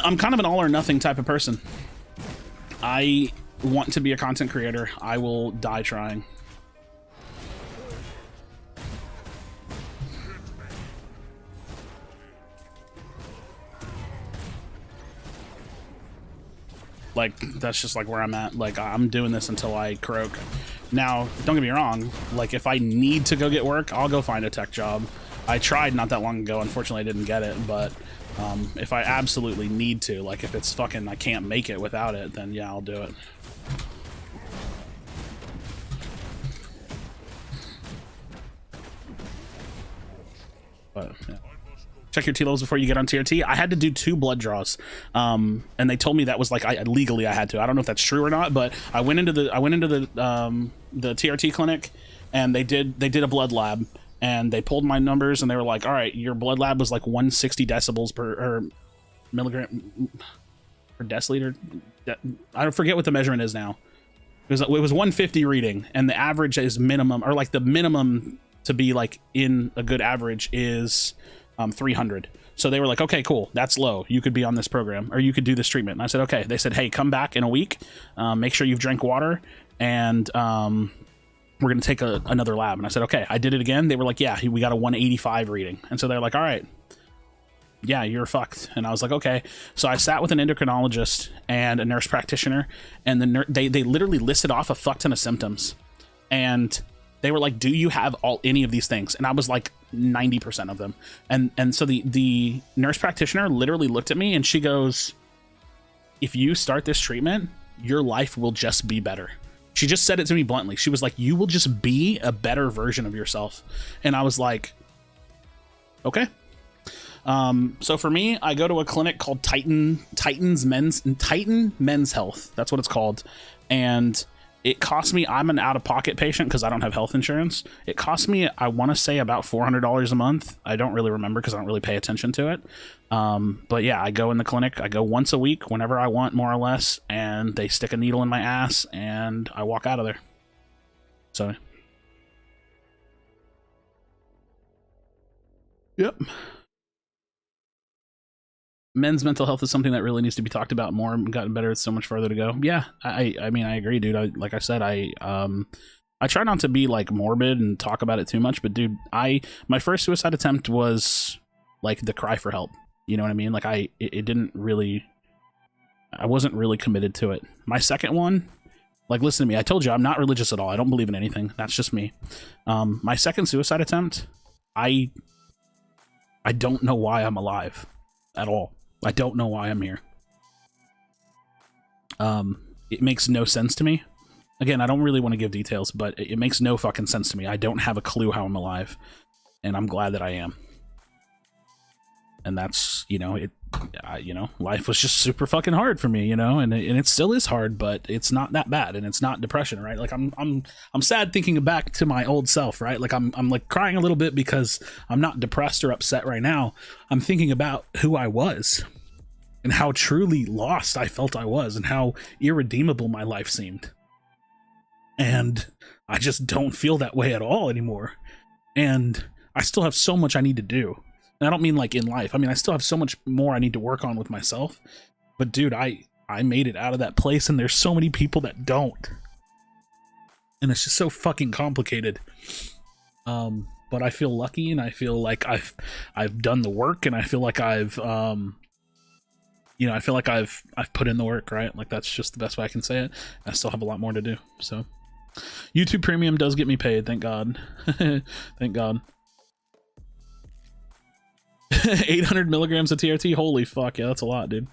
I'm kind of an all or nothing type of person. I want to be a content creator. I will die trying. Like, that's just like where I'm at. Like, I'm doing this until I croak. Now, don't get me wrong, like if I need to go get work, I'll go find a tech job. I tried not that long ago, unfortunately I didn't get it, but if I absolutely need to, like if it's fucking I can't make it without it, then yeah, I'll do it. But yeah. Check your T levels before you get on TRT. I had to do 2 blood draws, and they told me that was like legally I had to. I don't know if that's true or not, but I went into the TRT clinic, and they did a blood lab, and they pulled my numbers, and they were like, all right, your blood lab was like 160 decibels per or milligram per deciliter. I don't forget what the measurement is now. It was 150 reading, and the average is minimum, or like the minimum to be like in a good average is 300. So they were like, okay, cool, that's low, you could be on this program, or you could do this treatment. And I said, okay. They said, hey, come back in a week, make sure you've drank water, and we're gonna take another lab. And I said, okay. I did it again. They were like, yeah, we got a 185 reading. And so they're like, all right, yeah, you're fucked. And I was like, okay. So I sat with an endocrinologist and a nurse practitioner, and they literally listed off a fuck ton of symptoms, and they were like, do you have any of these things? And I was like, 90% of them. And so the nurse practitioner literally looked at me, and she goes, if you start this treatment, your life will just be better. She just said it to me bluntly. She was like, you will just be a better version of yourself. And I was like, okay. So for me, I go to a clinic called Titan Men's Health. That's what it's called. And it cost me, I'm an out-of-pocket patient because I don't have health insurance. It cost me, I want to say, about $400 a month. I don't really remember because I don't really pay attention to it. But yeah, I go in the clinic. I go once a week whenever I want, more or less, and they stick a needle in my ass, and I walk out of there. So, yep. Men's mental health is something that really needs to be talked about more and gotten better. It's so much further to go. Yeah, I mean, I agree, dude. Like I said, I try not to be like morbid and talk about it too much, but dude, my first suicide attempt was like the cry for help. You know what I mean? Like it didn't really, I wasn't really committed to it. My second one, like, listen to me. I told you I'm not religious at all. I don't believe in anything. That's just me. My second suicide attempt, I don't know why I'm alive at all. I don't know why I'm here. It makes no sense to me. Again, I don't really want to give details, but it makes no fucking sense to me. I don't have a clue how I'm alive, and I'm glad that I am. And that's, you know, life was just super fucking hard for me, you know, and it still is hard, but it's not that bad, and it's not depression, right? Like I'm sad thinking back to my old self, right? Like I'm like crying a little bit because I'm not depressed or upset right now. I'm thinking about who I was and how truly lost I felt I was and how irredeemable my life seemed. And I just don't feel that way at all anymore. And I still have so much I need to do. And I don't mean like in life. I mean, I still have so much more I need to work on with myself. But dude, I made it out of that place, and there's so many people that don't. And it's just so fucking complicated. But I feel lucky, and I feel like I've done the work, and I feel like I've put in the work, right? Like, that's just the best way I can say it. I still have a lot more to do. So YouTube Premium does get me paid, thank God. Thank God. 800 milligrams of TRT, holy fuck, yeah, that's a lot, dude.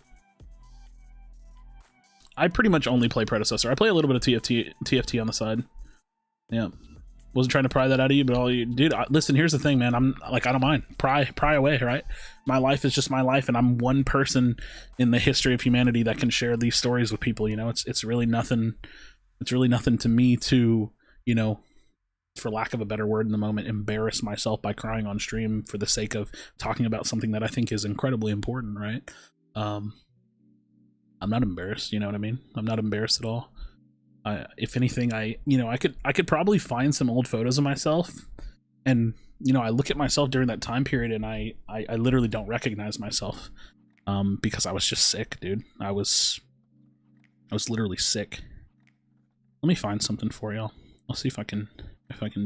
I pretty much only play Predecessor. I play a little bit of TFT on the side. Yeah, wasn't trying to pry that out of you, but dude, listen, here's the thing, man. I'm like, I don't mind, pry away, right? My life is just my life, and I'm one person in the history of humanity that can share these stories with people. You know, it's really nothing. It's really nothing to me to, you know, for lack of a better word in the moment, embarrass myself by crying on stream for the sake of talking about something that I think is incredibly important, right? I'm not embarrassed, you know what I mean? I'm not embarrassed at all. If anything, I could probably find some old photos of myself, and, you know, I look at myself during that time period, and I literally don't recognize myself, because I was just sick, dude. I was literally sick. Let me find something for y'all. I'll see if I can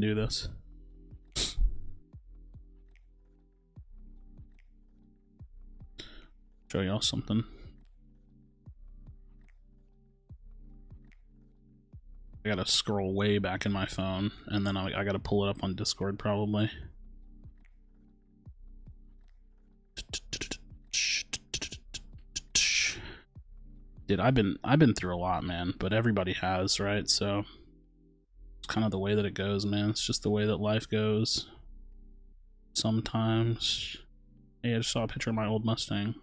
do this. Show y'all something. I gotta scroll way back in my phone, and then I gotta pull it up on Discord probably. Dude, I've been through a lot, man, but everybody has, right? So it's kind of the way that it goes, man. It's just the way that life goes. sometimes. Hey, I just saw a picture of my old Mustang.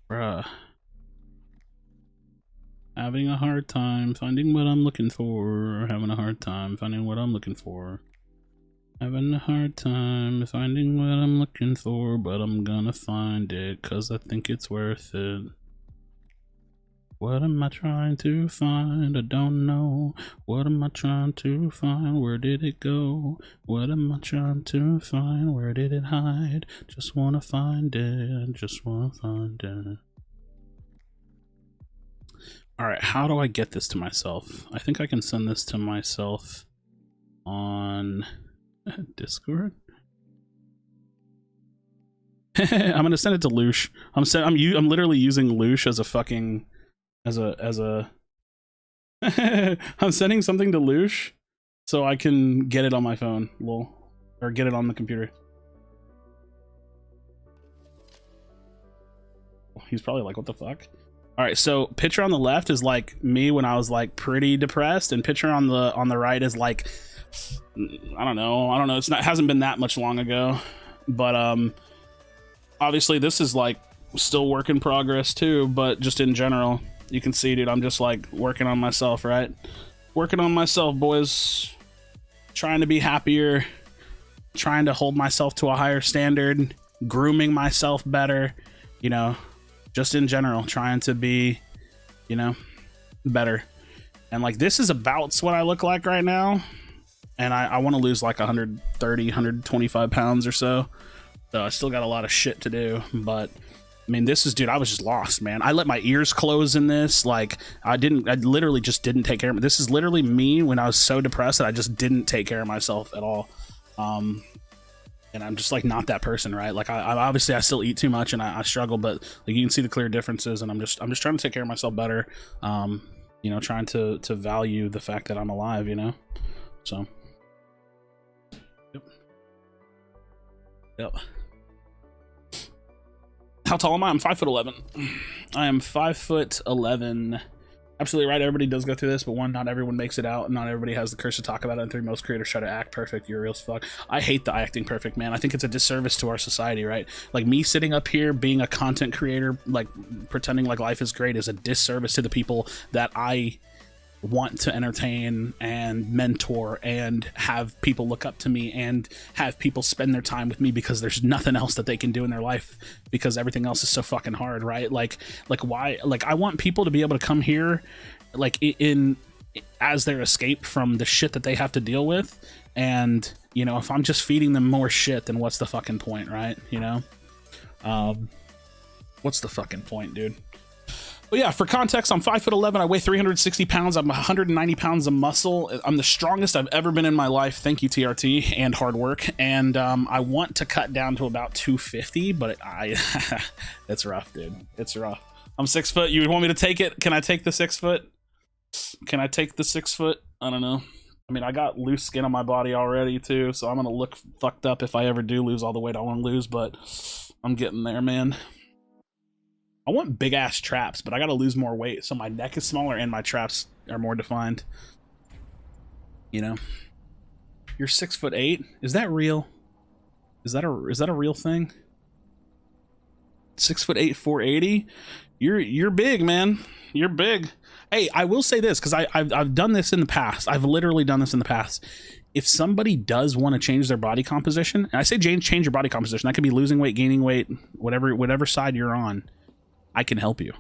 Bruh. Having a hard time finding what I'm looking for. Having a hard time finding what I'm looking for. Having a hard time finding what I'm looking for, but I'm gonna find it, cause I think it's worth it. What am I trying to find? I don't know. What am I trying to find? Where did it go? What am I trying to find? Where did it hide? Just wanna find it. Just wanna find it. Alright, how do I get this to myself? I think I can send this to myself on Discord. I'm gonna send it to Loosh. I'm literally using Loosh as a fucking as a I'm sending something to Loosh so I can get it on my phone, lol, or get it on the computer. He's probably like, what the fuck? All right, so picture on the left is like me when I was like pretty depressed, and picture on the right is like, I don't know. It hasn't been that much long ago, but obviously this is like still work in progress too. But just in general, you can see, dude, I'm just like working on myself, right? Working on myself, boys. Trying to be happier, trying to hold myself to a higher standard, grooming myself better, you know. Just in general, trying to be, you know, better. And like, this is about what I look like right now. And I want to lose like 130, 125 pounds or so. So I still got a lot of shit to do. But I mean, this is, dude, I was just lost, man. I let my ears close in this. Like, I literally just didn't take care of it. This is literally me when I was so depressed that I just didn't take care of myself at all. And I'm just like not that person, right? Like I obviously I still eat too much and I struggle, but like you can see the clear differences, and I'm just trying to take care of myself better. You know, trying to value the fact that I'm alive, you know. So yep. How tall am I? I'm 5'11". I am 5'11". Absolutely right. Everybody does go through this, but one, not everyone makes it out, and not everybody has the courage to talk about it. And three, most creators try to act perfect. You're real as fuck. I hate the acting perfect, man. I think it's a disservice to our society, right? Like me sitting up here being a content creator, like pretending like life is great, is a disservice to the people that I want to entertain and mentor and have people look up to me and have people spend their time with me, because there's nothing else that they can do in their life because everything else is so fucking hard, right? Like why? Like I want people to be able to come here like in as their escape from the shit that they have to deal with. And you know, if I'm just feeding them more shit, then what's the fucking point, right? You know, what's the fucking point, dude? But yeah, for context, I'm 5'11". I weigh 360 pounds. I'm 190 pounds of muscle. I'm the strongest I've ever been in my life. Thank you, TRT, and hard work. And I want to cut down to about 250, but it's rough, dude. It's rough. I'm 6 foot. You want me to take it? Can I take the 6 foot? Can I take the 6 foot? I don't know. I mean, I got loose skin on my body already too, so I'm gonna look fucked up if I ever do lose all the weight I want to lose. But I'm getting there, man. I want big ass traps, but I gotta lose more weight, so my neck is smaller and my traps are more defined. You know, you're 6'8". Is that real? Is that a real thing? 6'8", 480. You're big, man. You're big. Hey, I will say this, because I've done this in the past. I've literally done this in the past. If somebody does want to change their body composition, and I say change your body composition, that could be losing weight, gaining weight, whatever side you're on, I can help you.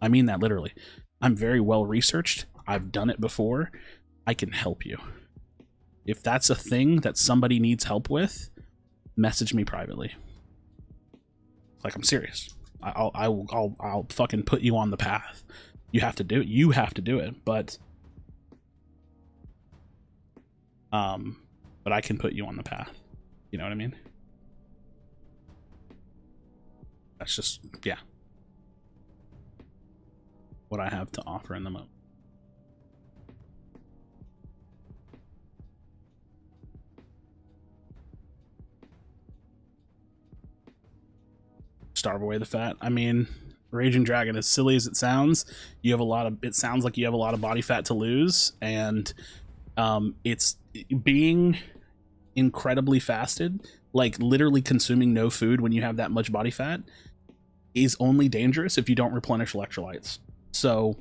I mean that literally. I'm very well researched. I've done it before. I can help you. If that's a thing that somebody needs help with, message me privately. Like, I'm serious. I'll fucking put you on the path. You have to do it. You have to do it. But I can put you on the path. You know what I mean? That's just, yeah, what I have to offer in the moment. Starve away the fat. I mean, Raging Dragon, as silly as it sounds, you have a lot of, it sounds like you have a lot of body fat to lose, and it's being incredibly fasted, like literally consuming no food when you have that much body fat, is only dangerous if you don't replenish electrolytes. So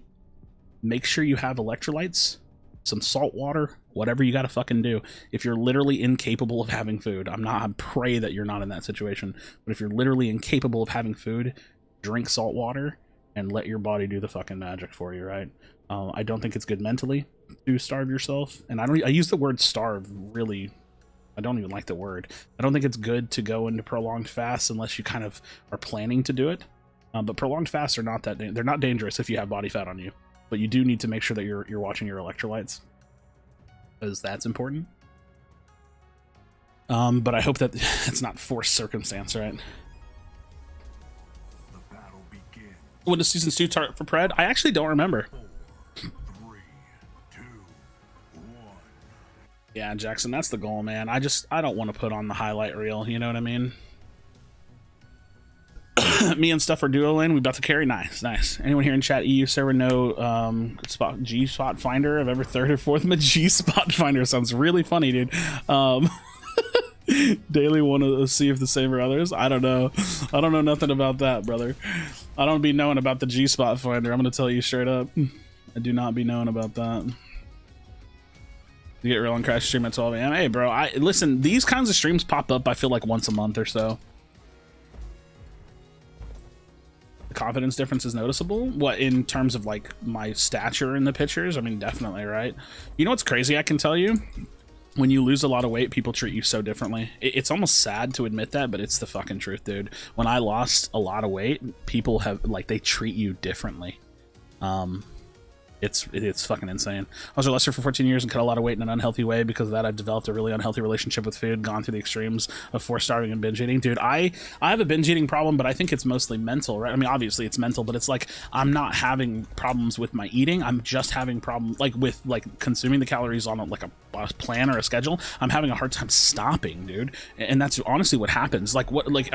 make sure you have electrolytes, some salt water, whatever you gotta fucking do. If you're literally incapable of having food, I pray that you're not in that situation, but if you're literally incapable of having food, drink salt water and let your body do the fucking magic for you, right? I don't think it's good mentally to starve yourself, and I use the word starve really, I don't even like the word. I don't think it's good to go into prolonged fasts unless you kind of are planning to do it. But prolonged fasts are not that, they're not dangerous if you have body fat on you, but you do need to make sure that you're watching your electrolytes, because that's important. But I hope that it's not forced circumstance, right? What does season 2 start for Pred? I actually don't remember. 4, 3, 2, 1. Yeah, Jackson, that's the goal, man. I don't want to put on the highlight reel, you know what I mean? Me and Stuff are duo lane. We about to carry. Nice. Anyone here in chat, EU server, no G spot finder? I've ever third or fourth with G spot finder. Sounds really funny, dude. Daily want to see if the same or others. I don't know nothing about that, brother. I don't be knowing about the G spot finder. I'm gonna tell you straight up, I do not be knowing about that. You get real on Krashy stream at 12 a.m. Hey bro, listen, these kinds of streams pop up I feel like once a month or so. The confidence difference is noticeable. What, in terms of like my stature in the pictures? I mean, definitely, right? You know what's crazy, I can tell you? When you lose a lot of weight, people treat you so differently. It's almost sad to admit that, but it's the fucking truth, dude. When I lost a lot of weight, people have, like, they treat you differently. It's fucking insane. I was a wrestler for 14 years and cut a lot of weight in an unhealthy way. Because of that, I've developed a really unhealthy relationship with food, gone through the extremes of forced starving and binge eating. Dude, I have a binge eating problem, but I think it's mostly mental, right? I mean, obviously it's mental, but it's like I'm not having problems with my eating. I'm just having problems like with like consuming the calories on like a plan or a schedule. I'm having a hard time stopping, dude. And that's honestly what happens. Like what, like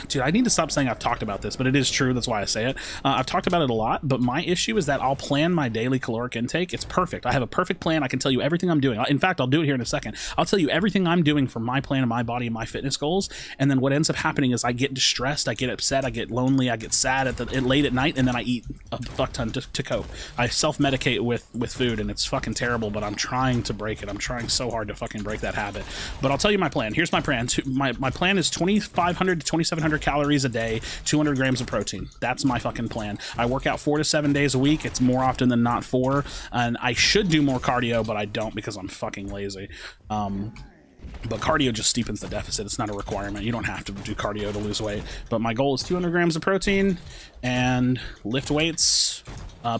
dude, I need to stop saying I've talked about this, but it is true. That's why I say it. I've talked about it a lot, but my issue is that I'll plan my daily caloric intake. It's perfect. I have a perfect plan. I can tell you everything I'm doing. In fact, I'll do it here in a second. I'll tell you everything I'm doing for my plan and my body and my fitness goals. And then what ends up happening is I get distressed, I get upset, I get lonely, I get sad late at night, and then I eat a fuck ton to cope. I self-medicate with food, and it's fucking terrible, but I'm trying to break it. I'm trying so hard to fucking break that habit. But I'll tell you my plan. Here's my plan. My plan is 2,500 to 2,700 calories a day, 200 grams of protein. That's my fucking plan. I work out 4 to 7 days a week. It's more often than not 4, and I should do more cardio, but I don't because I'm fucking lazy. But cardio just steepens the deficit. It's not a requirement. You don't have to do cardio to lose weight. But my goal is 200 grams of protein and lift weights,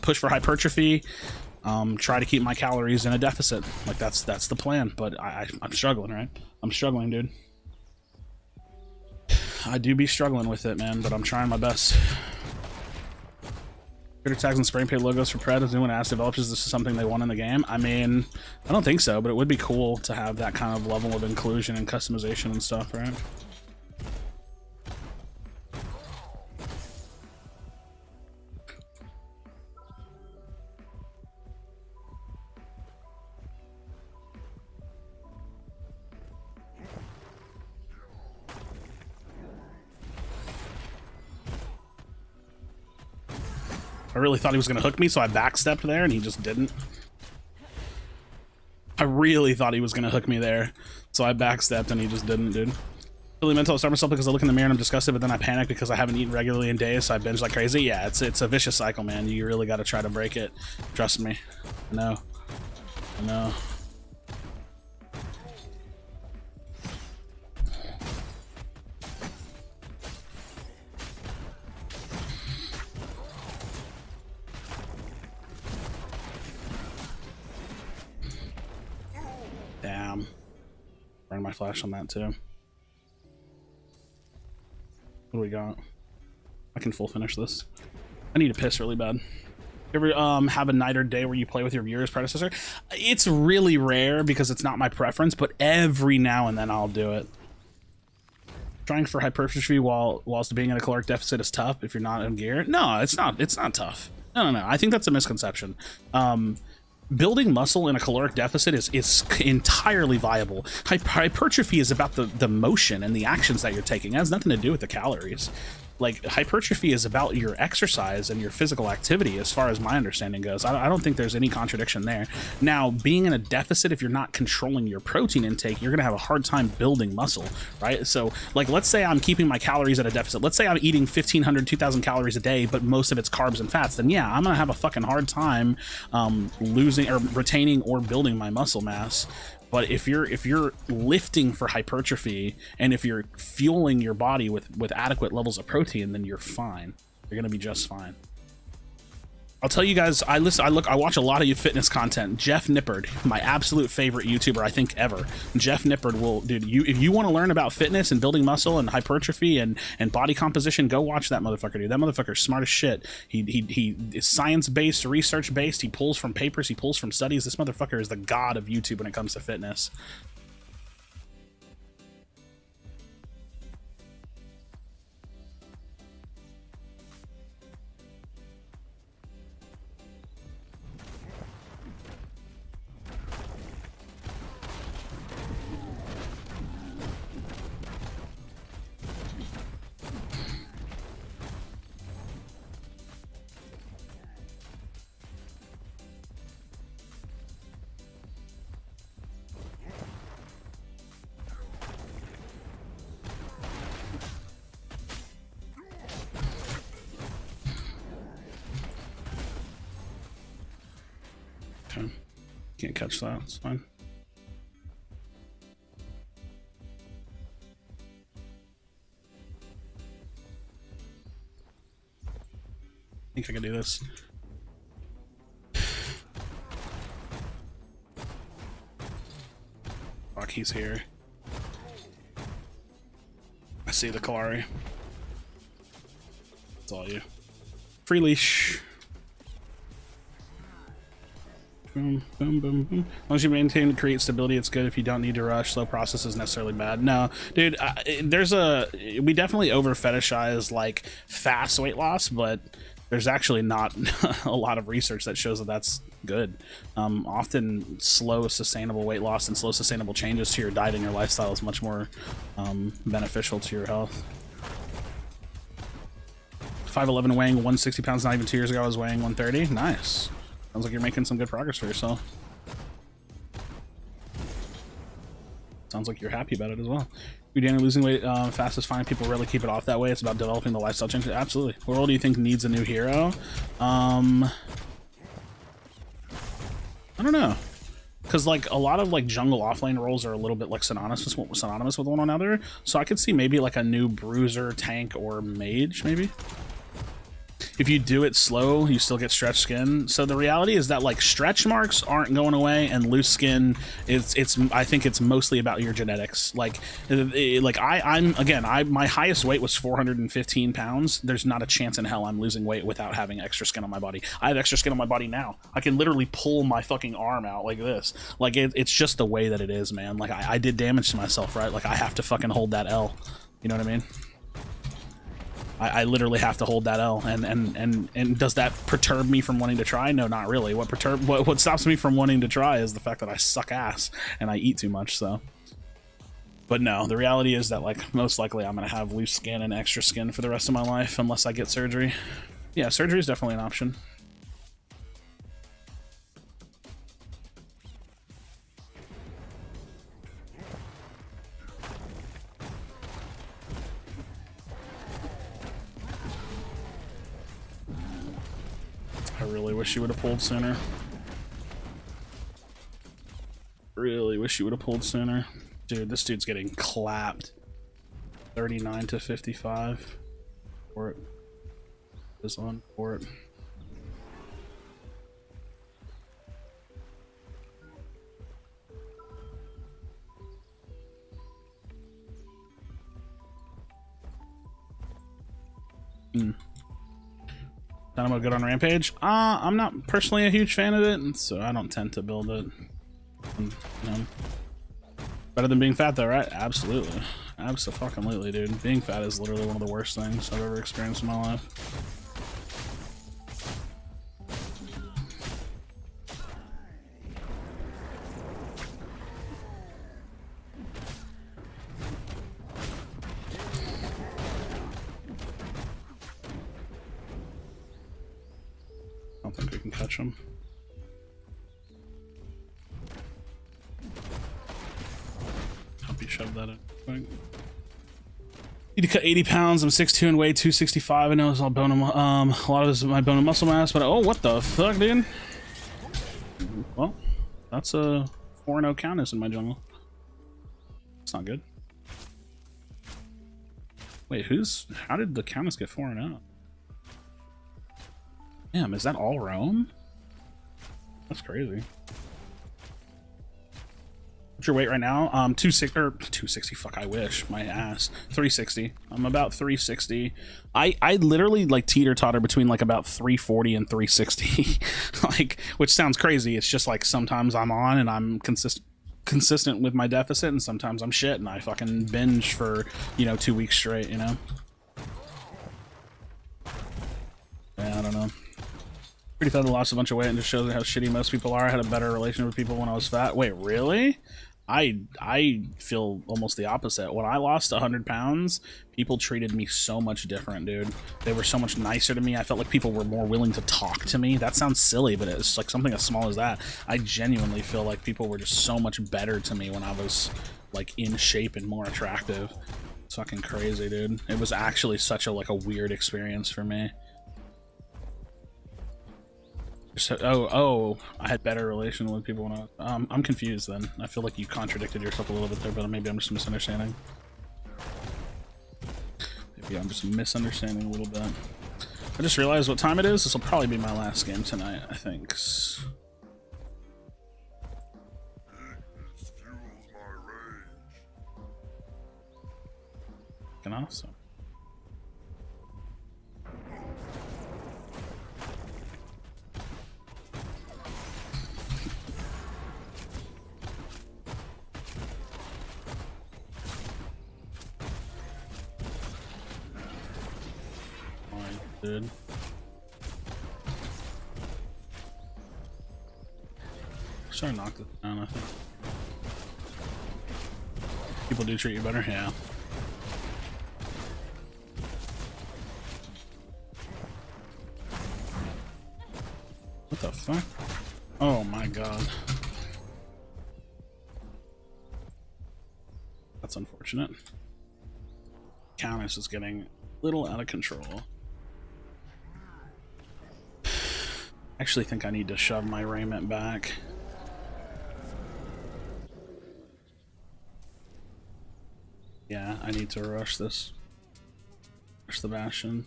push for hypertrophy, try to keep my calories in a deficit. Like that's the plan. But I'm struggling, right? I'm struggling, dude. I do be struggling with it, man, but I'm trying my best. Critter tags and spray paint logos for Pred. Does anyone ask developers this is something they want in the game? I mean, I don't think so, but it would be cool to have that kind of level of inclusion and customization and stuff, right? I really thought he was going to hook me, so I backstepped there, and he just didn't. I really thought he was going to hook me there, so I backstepped, and he just didn't, dude. Really mental, I start myself because I look in the mirror and I'm disgusted, but then I panic because I haven't eaten regularly in days, so I binge like crazy. Yeah, it's a vicious cycle, man. You really got to try to break it. Trust me. I know. I know. Damn. Burn my flash on that too. What do we got? I can full finish this. I need to piss really bad. You ever have a night or day where you play with your viewers, Predecessor? It's really rare because it's not my preference, but every now and then I'll do it. Trying for hypertrophy whilst being in a caloric deficit is tough if you're not in gear. No, it's not. It's not tough. No. I think that's a misconception. Building muscle in a caloric deficit is entirely viable. Hypertrophy is about the motion and the actions that you're taking. It has nothing to do with the calories. Like, hypertrophy is about your exercise and your physical activity, as far as my understanding goes. I don't think there's any contradiction there. Now, being in a deficit, if you're not controlling your protein intake, you're gonna have a hard time building muscle, right? So, like, let's say I'm keeping my calories at a deficit. Let's say I'm eating 1,500, 2,000 calories a day, but most of it's carbs and fats. Then yeah, I'm gonna have a fucking hard time losing or retaining or building my muscle mass. But if you're lifting for hypertrophy, and if you're fueling your body with adequate levels of protein, then you're fine. You're gonna be just fine. I'll tell you guys, I watch a lot of fitness content. Jeff Nippard, my absolute favorite YouTuber I think ever. Jeff Nippard will, dude, if you want to learn about fitness and building muscle and hypertrophy and body composition, go watch that motherfucker, dude. That motherfucker's smart as shit. He is science-based, research-based. He pulls from papers, he pulls from studies. This motherfucker is the god of YouTube when it comes to fitness. Okay. Can't catch that, it's fine. I think I can do this. Fuck, he's here. I see the Kalari. It's all you. Free leash. Boom, boom, boom, boom. As long as you maintain and create stability, it's good. If you don't need to rush, slow process is necessarily bad. No, dude, we definitely over fetishize like fast weight loss, but there's actually not a lot of research that shows that that's good. Often slow, sustainable weight loss and slow, sustainable changes to your diet and your lifestyle is much more beneficial to your health. 5'11", weighing 160 pounds. Not even 2 years ago, I was weighing 130. Nice. Sounds like you're making some good progress for yourself. Sounds like you're happy about it as well. You're Danny, losing weight fast is fine. People rarely keep it off that way. It's about developing the lifestyle change. Absolutely. What role do you think needs a new hero? I don't know. Because like a lot of like jungle offlane roles are a little bit like synonymous with one another. So I could see maybe like a new bruiser, tank, or mage maybe. If you do it slow, you still get stretched skin. So the reality is that like stretch marks aren't going away, and loose skin I think it's mostly about your genetics. Like my highest weight was 415 pounds. There's not a chance in hell I'm losing weight without having extra skin on my body. I have extra skin on my body now. I can literally pull my fucking arm out like this. Like it's just the way that it is, man. Like I did damage to myself, right? Like I have to fucking hold that L. You know what I mean? I literally have to hold that L, and does that perturb me from wanting to try? No, not really. What stops me from wanting to try is the fact that I suck ass and I eat too much. So, but no, the reality is that like most likely I'm gonna have loose skin and extra skin for the rest of my life unless I get surgery. Yeah, surgery is definitely an option. I really wish you would have pulled sooner. Really wish you would have pulled sooner. Dude, this dude's getting clapped. 39 to 55. For it. This on for it. Dynamo good on Rampage? I'm not personally a huge fan of it, so I don't tend to build it. You know. Better than being fat though, right? Absolutely. Abso-fucking-lutely, dude. Being fat is literally one of the worst things I've ever experienced in my life. I don't think we can catch him. Hope you shoved that in quick. Need to cut 80 pounds. I'm 6'2" and weigh 265. I know it's all bone and, a lot of this is my bone and muscle mass, but oh, what the fuck, dude? Well, that's a 4-0 countess in my jungle. It's not good. Wait, how did the countess get 4-0? Damn, is that all Rome? That's crazy. What's your weight right now? 260, fuck, I wish, my ass. 360. I'm about 360. I literally like teeter-totter between like about 340 and 360. Like, which sounds crazy. It's just like sometimes I'm on and I'm consistent with my deficit, and sometimes I'm shit and I fucking binge for, you know, 2 weeks straight, you know? Yeah, I don't know. Pretty fat, I lost a bunch of weight and just shows how shitty most people are. I had a better relationship with people when I was fat. Wait, really? I feel almost the opposite. When I lost 100 pounds, people treated me so much different, dude. They were so much nicer to me. I felt like people were more willing to talk to me. That sounds silly, but it's like something as small as that. I genuinely feel like people were just so much better to me when I was like in shape and more attractive. It's fucking crazy, dude. It was actually such a like a weird experience for me. So, oh, I had better relation with people when I was, I'm confused then. I feel like you contradicted yourself a little bit there, but maybe I'm just misunderstanding. Maybe I'm just misunderstanding a little bit. I just realized what time it is. This will probably be my last game tonight, I think. Fucking awesome. Dude. Should I knock this down, I think. People do treat you better, yeah. What the fuck? Oh my god. That's unfortunate. Countess is getting a little out of control. I actually think I need to shove my raiment back. Yeah, I need to rush this. Rush the Bastion.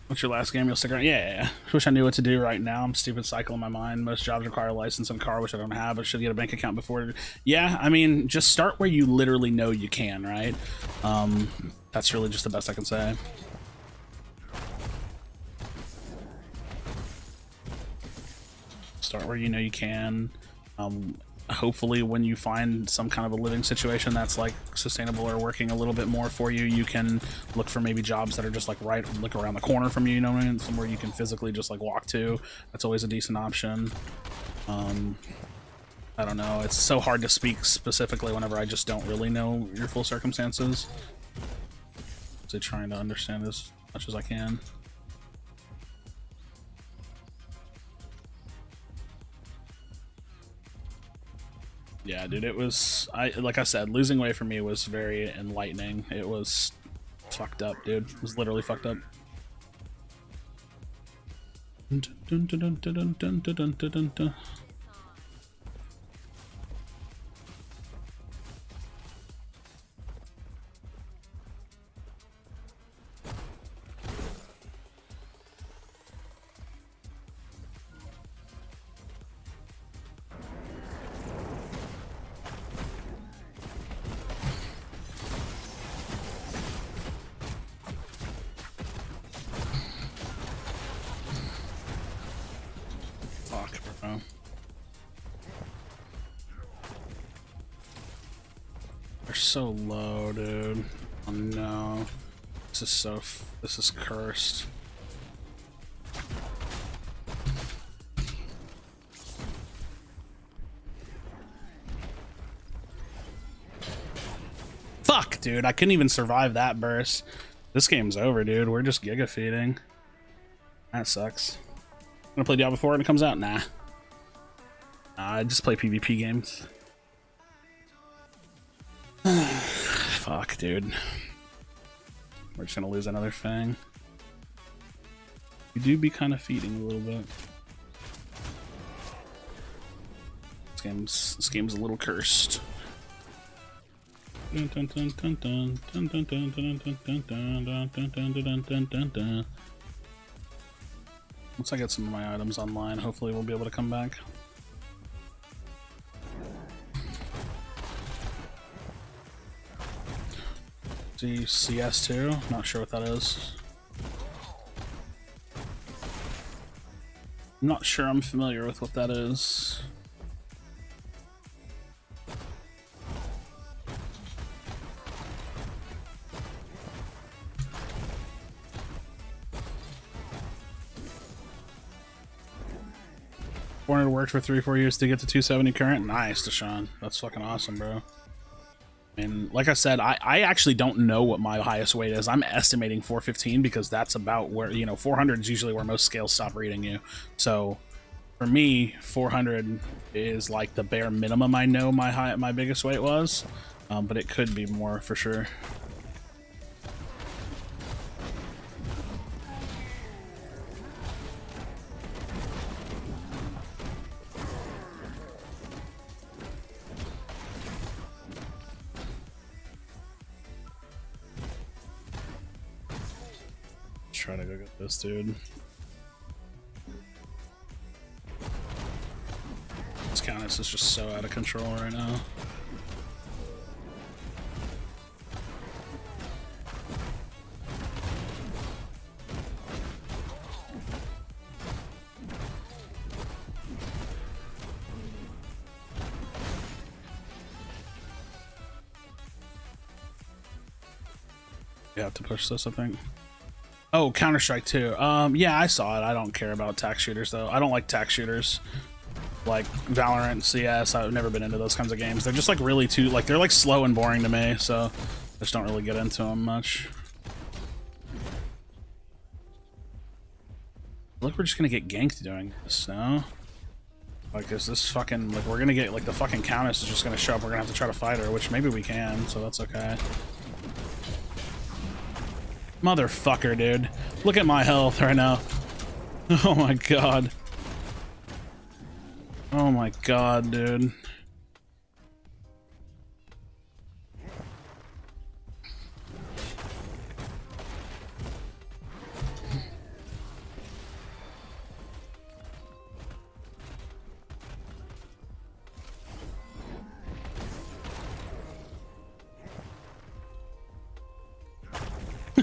What's your last game? You'll stick around? Yeah. Wish I knew what to do right now. I'm stupid cycle in my mind. Most jobs require a license and car, which I don't have. I should get a bank account before. Yeah, I mean, just start where you literally know you can, right? That's really just the best I can say. Start where you know you can. Hopefully when you find some kind of a living situation that's like sustainable or working a little bit more for you, you can look for maybe jobs that are just like right, look around the corner from you, you know what I mean? Somewhere you can physically just like walk to. That's always a decent option. I don't know. It's so hard to speak specifically whenever I just don't really know your full circumstances. So trying to understand as much as I can. Yeah, dude, it was, like I said, losing weight for me was very enlightening. It was fucked up, dude. It was literally fucked up. Dun, dun, dun, dun, dun, dun, dun, dun, dun, dun. so low, dude. Oh no. This is cursed. Fuck, dude. I couldn't even survive that burst. This game's over, dude. We're just giga feeding. That sucks. Gonna play Diablo 4 when it comes out? Nah. I just play PvP games. Fuck, dude. We're just gonna lose another Fang. We do be kind of feeding a little bit. This game's a little cursed. Once I get some of my items online, hopefully we'll be able to come back. See CS2? Not sure what that is. I'm not sure I'm familiar with what that is. Worked for 3-4 years to get to 270 current. Nice, Deshaun. That's fucking awesome, bro. And like I said, I actually don't know what my highest weight is. I'm estimating 415 because that's about where, you know, 400 is usually where most scales stop reading you. So for me, 400 is like the bare minimum I know my biggest weight was, but it could be more for sure. Try to go get this dude. This Countess is just so out of control right now. You have to push this, I think. Oh, Counter-Strike 2. Yeah, I saw it. I don't care about tac shooters, though. I don't like tac shooters. Like Valorant, CS, I've never been into those kinds of games. They're just like really too, like, they're like slow and boring to me, so I just don't really get into them much. Look, we're just gonna get ganked doing this, no? Like, is this fucking, like, we're gonna get, like, the fucking Countess is just gonna show up. We're gonna have to try to fight her, which maybe we can, so that's okay. Motherfucker, dude. Look at my health right now. Oh my god. Oh my god, dude.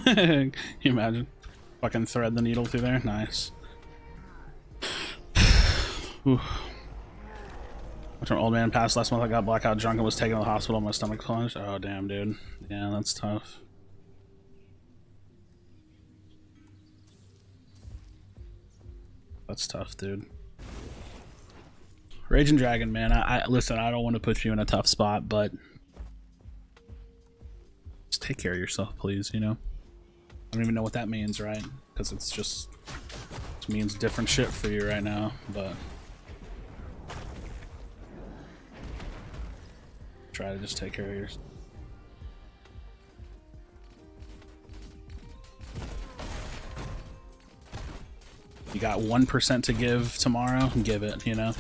Can you imagine? Fucking thread the needle through there. Nice. What's an old man passed last month? I got blackout drunk and was taken to the hospital. My stomach plunged. Oh, damn, dude. Yeah, that's tough. That's tough, dude. Raging Dragon, man. I listen, I don't want to put you in a tough spot, but just take care of yourself, please, you know? I don't even know what that means, right? Because it means different shit for you right now, but try to just take care of yourself. You got 1% to give tomorrow, give it, you know?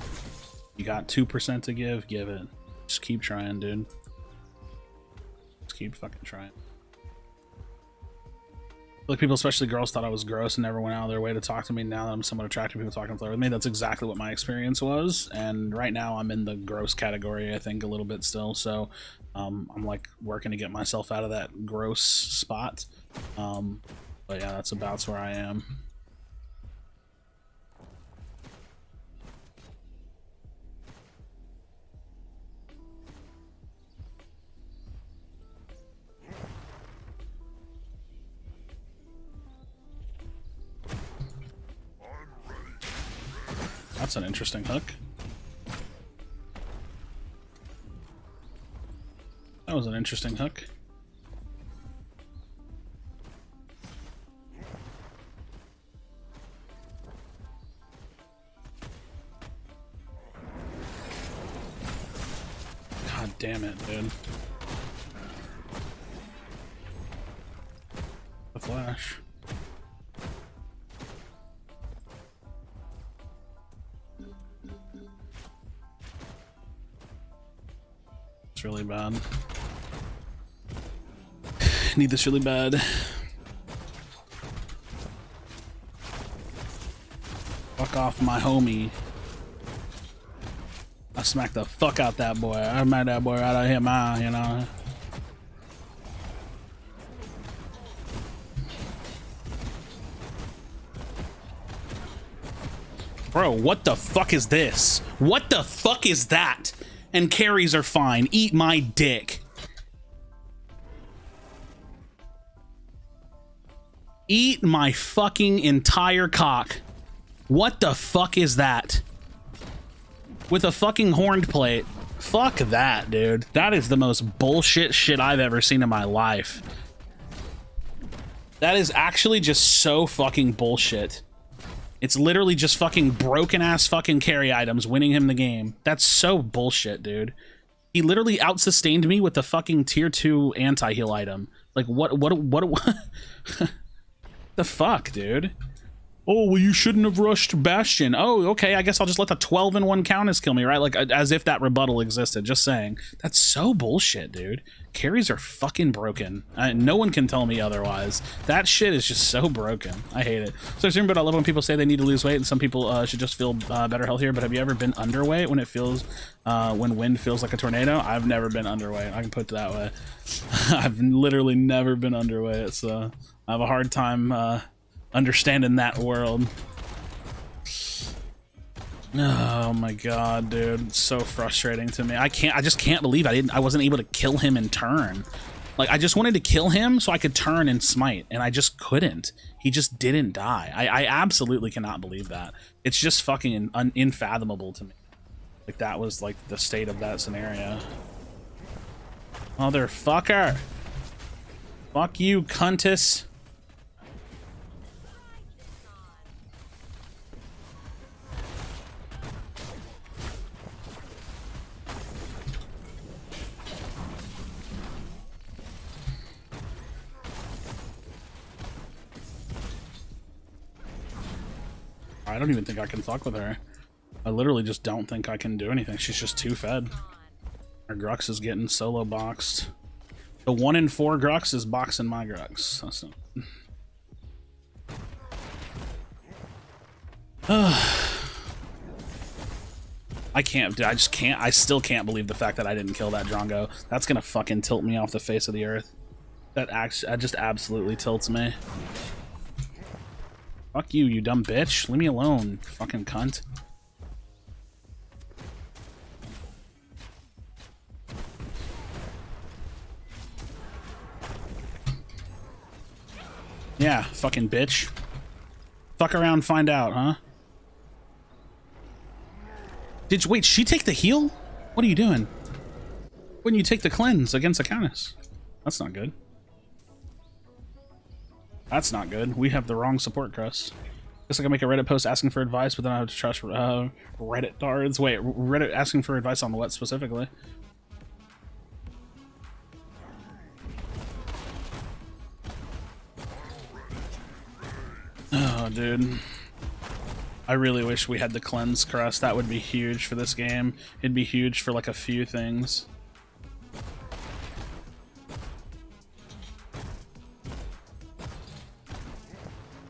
You got 2% to give it. Just keep trying, dude. Just keep fucking trying. Like, people, especially girls, thought I was gross and never went out of their way to talk to me. Now that I'm somewhat attractive, people talking with me. That's exactly what my experience was. And right now I'm in the gross category, I think, a little bit still. So I'm like working to get myself out of that gross spot. But yeah, that's about where I am. That's an interesting hook. That was an interesting hook. God damn it, dude. The flash. It's really bad. Need this really bad. Fuck off my homie. I smacked the fuck out that boy. I made that boy out of him, you know. Bro, what the fuck is this? What the fuck is that? And carries are fine. Eat my dick. Eat my fucking entire cock. What the fuck is that? With a fucking horned plate. Fuck that, dude. That is the most bullshit shit I've ever seen in my life. That is actually just so fucking bullshit. It's literally just fucking broken ass fucking carry items winning him the game. That's so bullshit, dude. He literally out-sustained me with the fucking tier 2 anti-heal item. Like, what the fuck, dude? Oh, well, you shouldn't have rushed Bastion. Oh, okay, I guess I'll just let the 12-in-1 Countess kill me, right? Like, as if that rebuttal existed. Just saying. That's so bullshit, dude. Carries are fucking broken. No one can tell me otherwise. That shit is just so broken. I hate it. So I love when people say they need to lose weight, and some people should just feel better, healthier. But have you ever been underweight when it feels, when wind feels like a tornado? I've never been underweight. I can put it that way. I've literally never been underweight, so I have a hard time understanding that world. Oh my god, dude, it's so frustrating to me. I just can't believe I wasn't able to kill him in turn. Like, I just wanted to kill him so I could turn and smite, and I just couldn't. He just didn't die. I absolutely cannot believe that. It's just fucking unfathomable to me. Like, that was like the state of that scenario. Motherfucker. Fuck you, cuntus. I don't even think I can fuck with her. I literally just don't think I can do anything. She's just too fed. Our Grux is getting solo boxed. The 1 in 4 Grux is boxing my Grux. That's not... I can't, dude, I just can't, I still can't believe the fact that I didn't kill that Drongo. That's gonna fucking tilt me off the face of the earth. That just absolutely tilts me. Fuck you, you dumb bitch. Leave me alone, fucking cunt. Yeah, fucking bitch. Fuck around, find out, huh? Wait, she take the heal? What are you doing? Wouldn't you take the cleanse against the Countess? That's not good. That's not good. We have the wrong support crest. Guess I can make a Reddit post asking for advice, but then I have to trust Reddit dards. Wait, Reddit asking for advice on what specifically? Oh, dude. I really wish we had the cleanse crest. That would be huge for this game. It'd be huge for like a few things.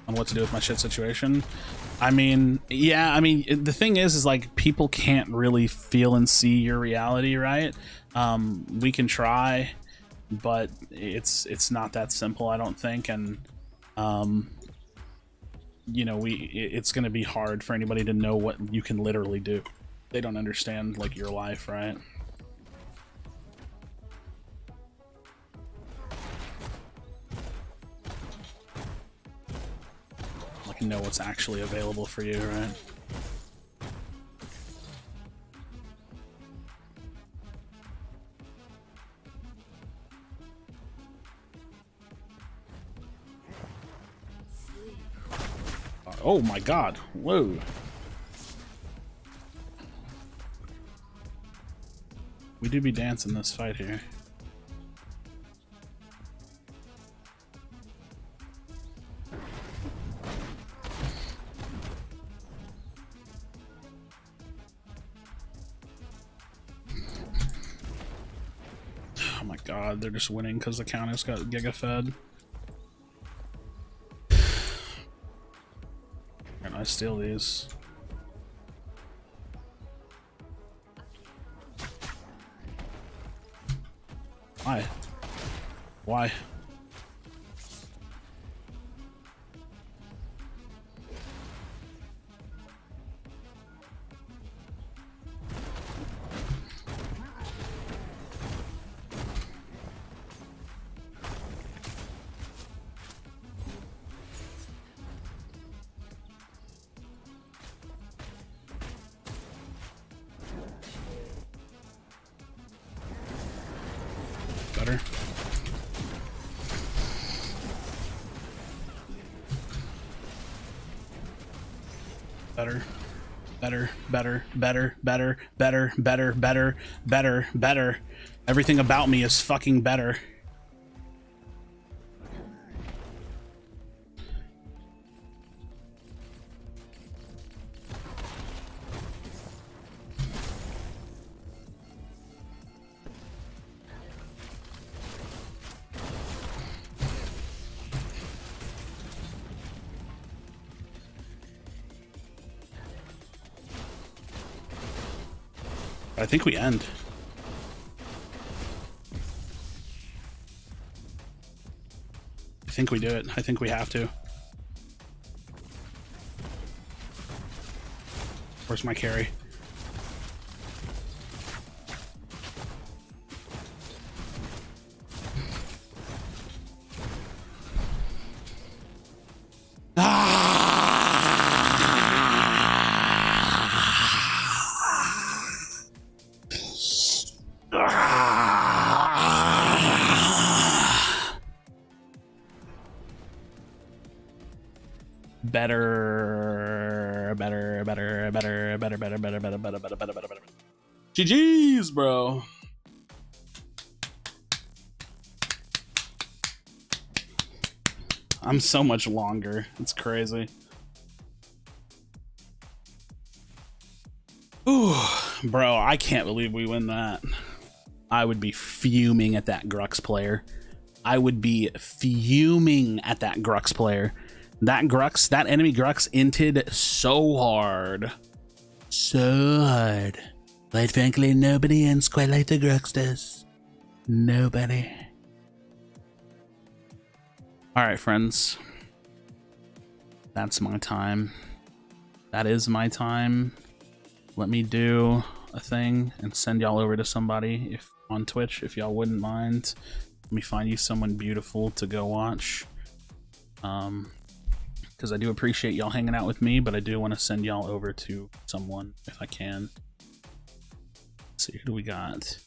On what to do with my shit situation. I mean, yeah, I mean, the thing is like people can't really feel and see your reality, right? We can try, but it's not that simple, I don't think, and you know, it's going to be hard for anybody to know what you can literally do. They don't understand like your life, right? Like know what's actually available for you, right? Oh my god. Whoa. We do be dancing this fight here. Oh my god, they're just winning because the counter's got Giga fed. And I steal these. Why? Why? Better. Better. Better, better, better, better, better, better, better, better, better. Everything about me is fucking better. I think we end. I think we do it. I think we have to. Where's my carry? Better, better, better, better, better, better, better, better, better, better, better, better, better. GG's, bro. I'm so much longer. It's crazy. Ooh, bro, I can't believe we win that. I would be fuming at that Grux player. I would be fuming at that Grux player. That Grux, that enemy Grux inted so hard. So hard. Quite frankly, nobody ends quite like the Grux does. Nobody. Alright, friends. That's my time. That is my time. Let me do a thing and send y'all over to somebody if on Twitch, if y'all wouldn't mind. Let me find you someone beautiful to go watch. Because I do appreciate y'all hanging out with me, but I do want to send y'all over to someone if I can. Let's see, who do we got?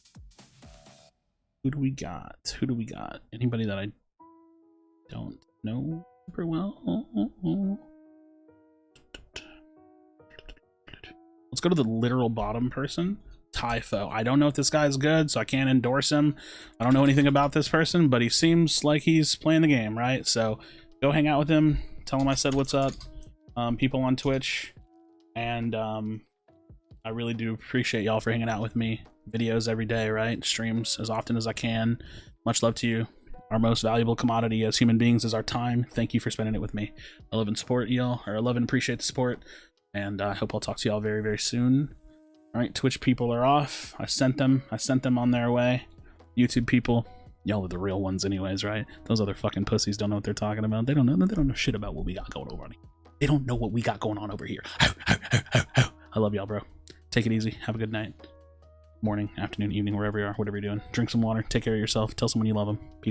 Who do we got? Who do we got? Anybody that I don't know super well? Let's go to the literal bottom person. Typho. I don't know if this guy's good, so I can't endorse him. I don't know anything about this person, but he seems like he's playing the game, right? So go hang out with him. Tell him I said what's up. People on Twitch. And I really do appreciate y'all for hanging out with me. Videos every day, right? Streams as often as I can. Much love to you. Our most valuable commodity as human beings is our time. Thank you for spending it with me. I love and support y'all, or I love and appreciate the support. And I hope I'll talk to y'all very, very soon. All right, Twitch people are off. I sent them on their way. YouTube people, y'all are the real ones anyways, right? Those other fucking pussies don't know what they're talking about. They don't know shit about what we got going on. They don't know what we got going on over here. I love y'all, bro. Take it easy. Have a good night. Morning, afternoon, evening, wherever you are, whatever you're doing. Drink some water. Take care of yourself. Tell someone you love them. Peace.